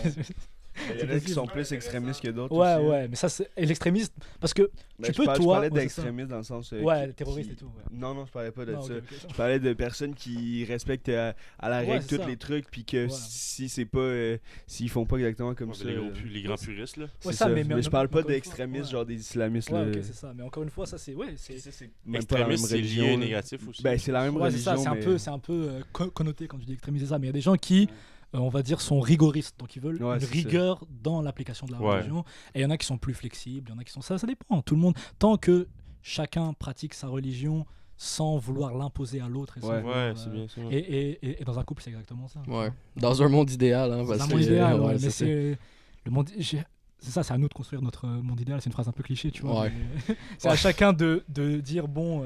D: Il y en a qui sont plus extrémistes que d'autres.
B: Ouais,
D: aussi.
B: ouais, mais ça, et l'extrémiste, parce que
D: Mais
B: tu
D: je
B: peux,
D: je
B: toi.
D: parlais
B: ouais, c'est ça.
D: d'extrémistes dans le sens.
B: Ouais, terroristes et tout. Ouais.
D: Non, non, je parlais pas de
B: Non,
D: ça.
B: ok, ok.
D: Je parlais de personnes qui respectent à la
B: Ouais,
D: règle
B: c'est
D: tous
B: ça.
D: les trucs, puis que
B: Ouais.
D: si c'est pas. S'ils font pas exactement comme ça.
A: Les grands puristes, là.
D: c'est
B: Ouais, ça, mais
D: je parle pas
B: encore une fois,
D: d'extrémistes,
B: ouais.
D: genre des islamistes.
B: Ouais,
D: là.
B: ok, c'est ça. Mais encore une fois, ça, c'est. Ouais, c'est.
D: Même pas la même
A: Extrémiste, c'est lié
D: religion. là.
A: négatif aussi.
D: Ben, c'est la même
B: Ouais, c'est ça,
D: religion. mais-
B: c'est un peu connoté quand tu dis extrémiste, c'est ça. Mais il y a des gens qui, on va dire, sont rigoristes. Donc ils veulent
D: Ouais,
B: une
D: c'est ça.
B: rigueur dans l'application de la
A: Ouais.
B: religion. Et il y en a qui sont plus flexibles, il y en a qui sont. Ça dépend. Tout le monde. Tant que chacun pratique sa religion sans vouloir l'imposer à l'autre. Et sans
D: Ouais.
B: vouloir,
A: Ouais, c'est bien ça.
B: Et dans un couple, c'est exactement ça.
C: Ouais. Dans un monde idéal, hein.
B: C'est
C: Parce
B: un
C: que,
B: monde idéal, ouais,
C: ouais,
B: mais
C: c'est ça.
B: c'est le monde. C'est ça, c'est à nous de construire notre monde idéal. C'est une phrase un peu cliché, tu vois.
C: Ouais.
B: mais c'est à chacun de dire bon,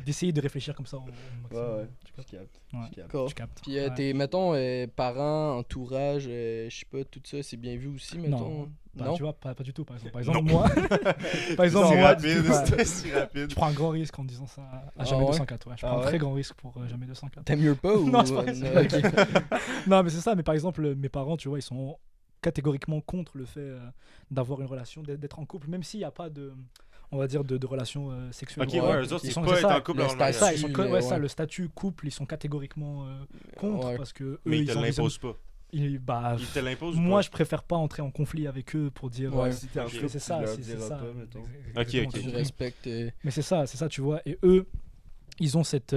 B: d'essayer de réfléchir comme ça au maximum.
D: Ouais, ouais.
B: Tu
D: Je
B: captes.
D: capte.
B: Ouais.
D: Je capte.
C: D'accord.
B: Tu captes.
C: Puis
B: Ouais.
C: tes, mettons, parents, entourage, je sais pas, tout ça, c'est bien vu aussi, mettons.
B: Bah, tu vois, pas du tout, par exemple. Par
A: Non.
B: exemple, moi, par exemple,
A: C'est
B: moi,
A: rapide,
B: ouais,
A: c'était si rapide.
B: je prends un grand risque en disant ça à
C: Ah
B: jamais
C: ouais?
B: 204. Ouais. Je prends
D: Ah
B: un
D: ouais?
B: très grand risque pour jamais 204.
C: T'aimes mieux pas ou
B: Non, c'est pas vrai, c'est
C: non, ok.
B: Non, mais c'est ça. Mais par exemple, mes parents, tu vois, ils sont catégoriquement contre le fait d'avoir une relation, d'être en couple, même s'il n'y a pas de, on va dire, de relation sexuelle.
A: Ok,
C: Ouais,
A: ouais, eux
C: ok.
A: autres,
B: Ils
A: c'est
B: sont-
A: pas
B: c'est
A: être
B: ça,
A: en couple
C: le
A: en
C: statut,
B: Ça, ils sont
C: le-
B: ouais, ça,
C: ouais.
B: le statut couple, ils sont catégoriquement contre
C: Ouais.
B: parce que eux,
A: Mais ils te
B: envisagent-
A: l'imposent pas.
B: Bah,
A: Ils te l'imposent ou
B: moi,
A: pas?
B: je préfère pas entrer en conflit avec eux pour dire.
C: Ouais,
D: si t'es en
A: ok.
D: couple,
B: c'est
D: tu
B: ça,
D: leur
B: c'est
D: diras
B: ça.
D: pas, mettons.
B: Exactement,
A: ok.
C: Tu
B: c'est
C: respectes.
B: Mais c'est ça, tu vois. Et eux, ils ont cette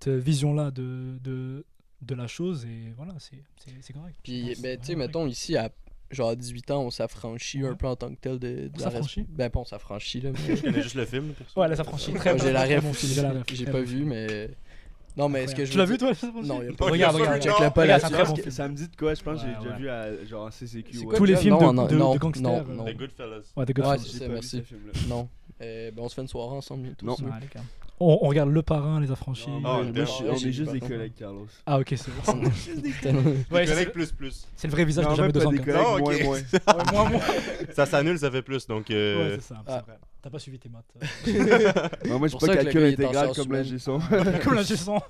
B: vision-là de la chose et voilà, c'est correct.
C: Puis,
B: C'est
C: ben, tu sais,
B: vraiment
C: mettons, ici, à genre à 18 ans, on s'affranchit
B: Ouais.
C: un peu en tant que tel de
B: On
C: la
B: s'affranchit?
C: Ben, pas on s'affranchit, là, mais...
A: Je connais juste le film, perso.
B: Ouais, là, ça franchit très
C: J'ai la
B: très
C: ref,
B: bon film, j'ai la ref,
C: j'ai
B: très
C: pas
B: bon
C: vu,
B: film.
C: mais... Non, mais est-ce que je
B: Tu l'as
C: veux
B: vu,
C: dire-
B: toi, ça franchit?
C: Non, il y a
A: Non,
C: pas.
A: il y a
B: Regarde,
A: pas vu,
B: regarde.
A: non.
C: Check-le pas
B: Regarde, c'est un
C: là-dessus.
B: très bon film.
D: Ça me dit de quoi? Je pense que
B: Ouais,
D: j'ai déjà
B: ouais.
D: vu à genre CCQ.
C: C'est
D: ouais.
C: quoi
B: Tous les
C: déjà?
B: films
C: Non,
B: de
C: non,
B: gangsters.
C: non,
B: euh,
C: non.
A: The Goodfellas.
B: Ouais, The
C: Ouais,
B: Godfather.
C: c'est
D: J'ai
C: ça,
D: pas vu
C: merci.
D: ce film-là.
C: Non. Ben, on se fait une soirée ensemble bientôt.
D: Non.
C: ça.
B: Ouais, les gars. On regarde Le Parrain, Les Affranchis.
D: Non,
A: Ah,
D: moi,
A: damn.
D: on est
C: J'ai
D: juste
C: pas
D: des
C: compris.
D: collègues, Carlos.
B: Ah, ok, c'est bon. Ouais,
A: Collègues plus.
B: c'est le vrai visage
D: Non,
B: de jamais
D: même pas
B: 2 ans.
D: des
B: quand
D: collègues,
A: Non, ok.
D: moins.
B: même. Ouais, moi.
A: Ça s'annule, ça fait plus, donc...
B: Ouais, c'est ça,
C: Ah.
B: c'est vrai. T'as pas suivi tes maths.
D: Non, moi, je suis
C: Pour
D: pas
C: ça que le
D: calcul
C: gars, il est en
D: intégral
C: sciences
D: comme la
C: humaines.
D: G-son.
B: Comme la gestion.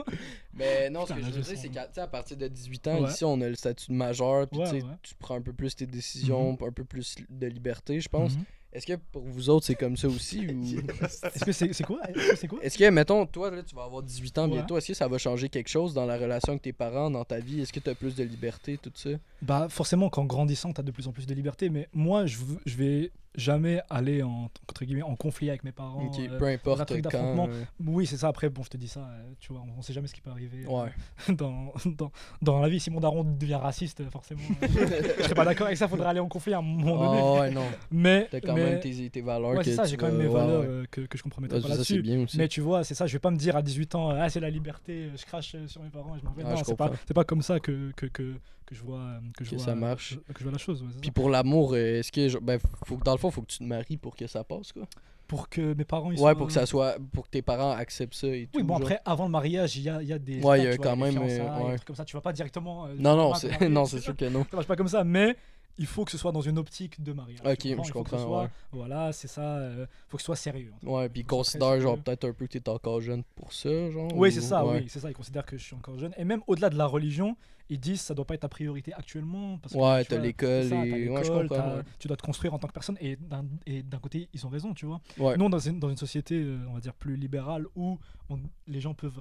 C: Mais non, ce que
B: Putain,
C: je veux
B: la
C: dire,
B: gestion.
C: c'est qu'à tu sais, à partir de 18 ans,
B: Ouais.
C: ici, on a le statut de majeur, puis
B: Ouais,
C: tu sais,
B: ouais.
C: tu prends un peu plus tes décisions, un peu plus de liberté, je pense.
B: Mhm.
C: Est-ce que pour vous autres, c'est comme ça aussi ou...
B: Est-ce que c'est quoi? C'est quoi?
C: Est-ce que, mettons, toi, là, tu vas avoir 18 ans
B: Ouais.
C: bientôt, est-ce que ça va changer quelque chose dans la relation avec tes parents, dans ta vie? Est-ce que tu as plus de liberté, tout ça?
B: Bah forcément, qu'en grandissant, t'as de plus en plus de liberté. Mais moi, je vais jamais aller entre guillemets en conflit avec mes parents.
C: Ok, peu
B: dans un
C: importe
B: truc
C: quand...
B: d'affrontement. Oui, c'est ça. Après, bon, je te dis ça. Tu vois, on sait jamais ce qui peut arriver
C: Ouais.
B: dans la vie. Si mon daron devient raciste, forcément, je serais pas d'accord avec ça. Faudrait aller en conflit à un moment donné.
C: Ah ouais, non.
B: Mais
C: T'as quand même tes valeurs.
B: ouais, c'est
C: que
B: ça.
C: tu
B: J'ai quand même
C: vas-
B: mes
C: ouais,
B: valeurs
C: ouais.
B: que je compromettrai
C: Ouais,
B: pas
C: ça, c'est
B: là-dessus.
C: bien aussi.
B: Mais tu vois, c'est ça. Je vais pas me dire à 18 ans, ah c'est la liberté. Je crache sur mes parents et je m'en vais.
C: Ah,
B: Non,
C: je
B: c'est pas
C: comprends.
B: comme ça que je vois
C: Que ça marche.
B: que je vois la chose. Ouais, c'est
C: Puis
B: ça.
C: pour l'amour, est-ce que ben, dans le fond, faut que tu te maries pour que ça passe, quoi.
B: Pour que mes parents ils
C: Ouais,
B: soient...
C: pour que ça soit, pour que tes parents acceptent ça et tout.
B: Oui, bon,
C: genre.
B: après, avant le mariage, il y a des.
C: Ouais, il y a
B: étapes, tu vois,
C: quand
B: des
C: même,
B: fiançailles,
C: ouais.
B: des trucs comme ça. Tu vas pas directement.
C: Non, non,
B: te
C: c'est
B: marier,
C: non,
B: tu
C: c'est
B: sais,
C: sûr que non.
B: ça marche pas comme ça, mais il faut que ce soit dans une optique de mariage.
C: Ok,
B: tu comprends?
C: je
B: Il faut que ce
C: comprends,
B: soit-
C: ouais.
B: Voilà, c'est ça. Faut que ce soit sérieux.
C: Ouais, puis
B: Faut que ce soit
C: considère
B: très
C: genre
B: sérieux.
C: peut-être un peu que t'es encore jeune pour ça, genre.
B: Oui,
C: ou-
B: c'est ça,
C: ouais.
B: oui, c'est ça. Ils considèrent que je suis encore jeune. Et même au-delà de la religion, ils disent que ça doit pas être ta priorité actuellement. Parce que,
C: Ouais,
B: tu
C: t'as
B: vois,
C: l'école
B: c'est ça,
C: et-
B: t'as
C: ouais, je
B: l'école,
C: comprends, ouais.
B: tu dois te construire en tant que personne. Et d'un côté, ils ont raison, tu vois.
C: Ouais.
B: Nous, dans une société, on va dire, plus libérale, où les gens peuvent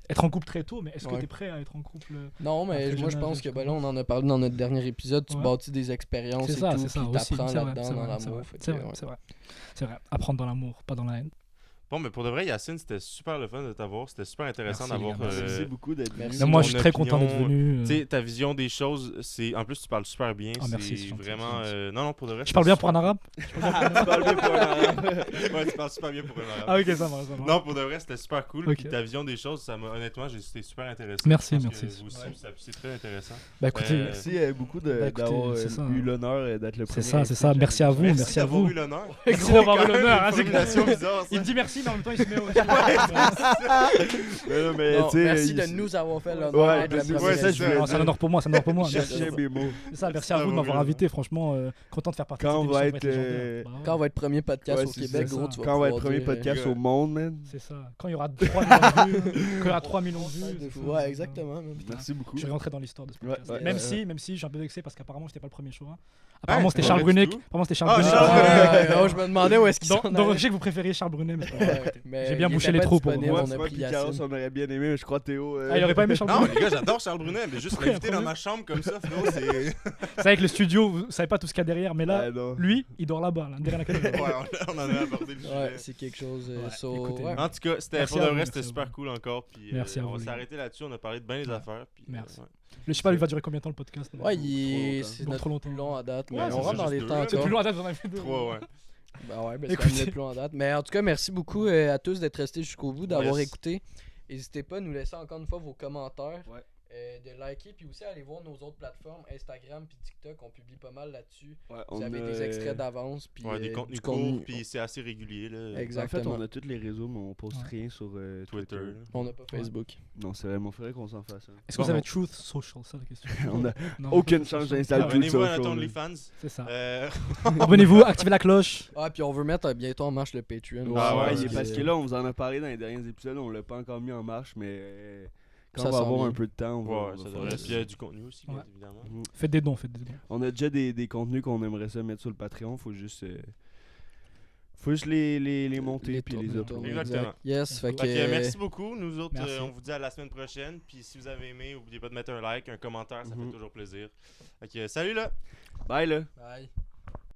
B: être en couple très tôt, mais est-ce que
C: Ouais.
B: tu es prêt à être en couple
C: Non, mais
B: Après
C: moi je
B: jeune
C: pense
B: âge,
C: que
B: tu
C: ben là on en a parlé dans notre dernier épisode, tu
B: Ouais.
C: bâtis des expériences
B: C'est
C: et
B: ça,
C: tout,
B: c'est ça
C: puis
B: aussi.
C: t'apprends
B: C'est vrai,
C: là-dedans
B: c'est
C: dans
B: vrai, c'est
C: l'amour.
B: vrai,
C: fait que,
B: c'est vrai,
C: ouais.
B: c'est vrai. C'est vrai. Apprendre dans l'amour, pas dans la haine.
A: Bon, mais pour de vrai, Yacine, c'était super le fun de t'avoir. C'était super intéressant
B: Merci, les
A: d'avoir.
B: gars,
D: Merci beaucoup d'être
C: Merci.
D: venu.
B: Mais moi,
A: ton
B: je suis très content d'être
A: opinion,
B: venu.
A: Tu sais, ta vision des choses, c'est. En plus, tu parles super bien.
B: Ah, merci,
A: c'est
B: c'est gentil,
A: vraiment.
B: c'est gentil.
A: Non, pour de vrai.
B: Je parle bien
A: c'était
B: pour un arabe
D: Ah, tu parles bien pour un arabe.
A: Ouais, tu parles super bien pour un arabe.
B: Ah, ok, ça marche. Ça marche.
A: Non, pour de vrai, c'était super cool.
B: Ok.
A: Puis ta vision des choses, ça m'a honnêtement, j'étais super intéressant.
B: Merci,
A: Je pense
B: merci.
A: que vous aussi,
B: Ouais.
A: c'est très intéressant.
B: Bah écoutez,
A: Merci.
D: Merci beaucoup
B: Bah, écoutez,
D: d'avoir
B: c'est ça,
D: eu
B: hein.
D: l'honneur d'être le premier.
B: c'est ça, c'est ça.
D: invité.
B: Merci à vous, merci à
A: d'avoir
B: vous.
A: eu l'honneur.
B: Merci d'avoir eu
A: Quand même,
B: l'honneur,
A: une
B: hein, c'est
A: formulation bizarre, ça.
B: Il me dit merci, mais en même temps, il se met au.
D: Mais non, mais
C: Non,
D: tu sais,
C: merci de
D: il-
C: nous avoir fait l'honneur
D: Ouais,
C: d'être la
D: merci.
C: première
A: Ouais, ça, je
C: émission.
A: veux-
B: C'est un honneur pour moi, c'est un honneur pour moi.
D: Je
B: Merci.
D: cherchais mes mots.
B: C'est ça, merci à vous de
A: d'avoir eu
B: m'avoir
A: l'honneur.
B: invité. Franchement, content de faire partie
D: Quand
B: de
D: on
B: cette
D: va
B: émission.
D: être,
B: légendaire. Bah ouais.
C: Quand on va être premier podcast
D: Ouais,
C: au
D: c'est
C: Québec,
B: ça.
C: gros, tu vas
D: Quand on va être
C: pouvoir
D: premier
C: dire,
D: podcast
A: gars.
D: au monde, man.
B: C'est ça. Quand il y aura 3 millions de vues. Quand il y aura 3 millions de vues. c'est ça.
C: Ouais, exactement. même.
D: Merci beaucoup.
B: Je vais rentrer dans l'histoire de ce podcast.
D: Ouais,
B: même
C: ouais,
B: si je suis un peu vexé parce qu'apparemment j'étais pas le premier choix. Apparemment c'était
A: pas
B: Charles
A: du
B: Brunet.
A: tout.
B: Apparemment c'était Charles
A: Ah,
B: Brunet.
A: Charles
C: Ouais, je me demandais où est-ce qu'ils
B: Donc
C: s'en
B: je
C: allaient.
B: sais que vous préférez Charles Brunet. Mais c'est pas
C: Ouais,
B: grave.
C: mais
B: J'ai bien
C: il
B: bouché
C: était
B: les
C: pas
B: trous pour
C: disponible,
D: Moi,
C: on a
D: moi
C: pris
D: puis Carlos,
C: Yacine.
D: on aurait bien aimé, mais je crois Théo.
B: Ah, il aurait pas aimé Charles
A: Non,
B: Brunet.
A: les gars, j'adore Charles Brunet, mais juste
B: Pourquoi
A: l'inviter dans
B: après
A: ma chambre comme ça, frérot, c'est.
B: C'est vrai que le studio, vous savez pas tout ce qu'il y a derrière, mais là,
D: Ah, non.
B: lui, il dort là-bas, là, derrière la caméra.
A: Ouais, on en a abordé le
C: Ouais,
A: sujet.
C: c'est quelque chose.
B: Ouais,
C: so,
B: écoutez,
C: ouais.
A: En tout cas, c'était
B: Merci
A: pour
B: à
A: de
B: vous,
A: vrai,
B: merci
A: c'était
B: à vous.
A: super cool encore. Puis
B: Merci à
A: on
B: vous,
A: s'est
B: les gars.
A: arrêté là-dessus, on a parlé de bien des
B: Ouais.
A: affaires. Puis,
B: Merci.
A: ouais.
B: Je sais pas, il va durer combien de temps le podcast
C: Ouais,
D: longtemps.
C: c'est
B: Bon,
C: notre
B: trop longtemps.
C: plus long à date, mais
B: Ouais,
C: on
B: c'est
C: rentre
A: ça,
C: dans
A: juste
C: les
A: deux,
C: temps
A: là.
B: C'est
C: encore.
B: plus loin d'être, j'en ai fait deux.
A: 3, ouais.
C: Ben ouais, ben c'est
B: Écoutez.
C: quand même le plus long à date. Mais en tout cas, merci beaucoup à tous d'être restés jusqu'au bout, d'avoir
A: Yes.
C: écouté. N'hésitez pas à nous laisser encore une fois vos commentaires,
D: Ouais.
C: de liker, puis aussi aller voir nos autres plateformes, Instagram puis TikTok, on publie pas mal là-dessus.
D: Ouais,
C: Vous
D: on
C: avez
D: a-
C: des extraits d'avance, puis
A: Ouais, des
C: du
A: contenus
C: contenu.
A: courts, puis c'est assez régulier. Là.
D: En fait,
C: Exactement.
D: on a tous les réseaux, mais on poste
B: Ouais.
D: rien sur
A: Twitter. là.
C: On n'a pas Facebook.
D: Non, c'est vraiment, faudrait qu'on s'en fasse. Hein.
B: Est-ce que vous avez Truth Social, ça la question?
D: On a
B: Non,
D: aucune
B: Truth
D: chance
B: Social.
D: d'installer
B: Ah,
D: Truth
A: Abonnez-vous à
D: Social,
A: notre
D: là.
A: OnlyFans.
B: C'est ça.
A: Euh,
B: Abonnez-vous, activez la cloche.
C: Ah, puis on veut mettre bientôt en marche le Patreon.
D: Ouais,
A: Ah ouais,
D: ouais,
A: parce
D: parce
C: que-
D: que là, on vous en a parlé dans les derniers épisodes, on l'a pas encore mis en marche, mais quand
C: Ça
D: on va
C: s'en
D: avoir
C: vient.
D: un peu de temps, on va,
A: Ouais,
D: on va
A: ça
D: faire
A: devrait.
D: ça.
A: Puis il y a du contenu aussi, bien
B: Ouais.
A: évidemment.
D: Mhm.
B: Faites des dons, faites des dons.
D: On a déjà des contenus qu'on aimerait ça mettre sur le Patreon, faut juste Faut juste les monter puis les
C: tourner,
D: uploader.
A: Exactement.
C: exact. Yes, fait
A: Fait que,
C: que...
A: merci beaucoup. Nous autres,
B: Merci.
A: on vous dit à la semaine prochaine. Puis si vous avez aimé, n'oubliez pas de mettre un like, un commentaire, ça fait toujours plaisir. Fait que, salut là!
D: Bye là!
C: Bye.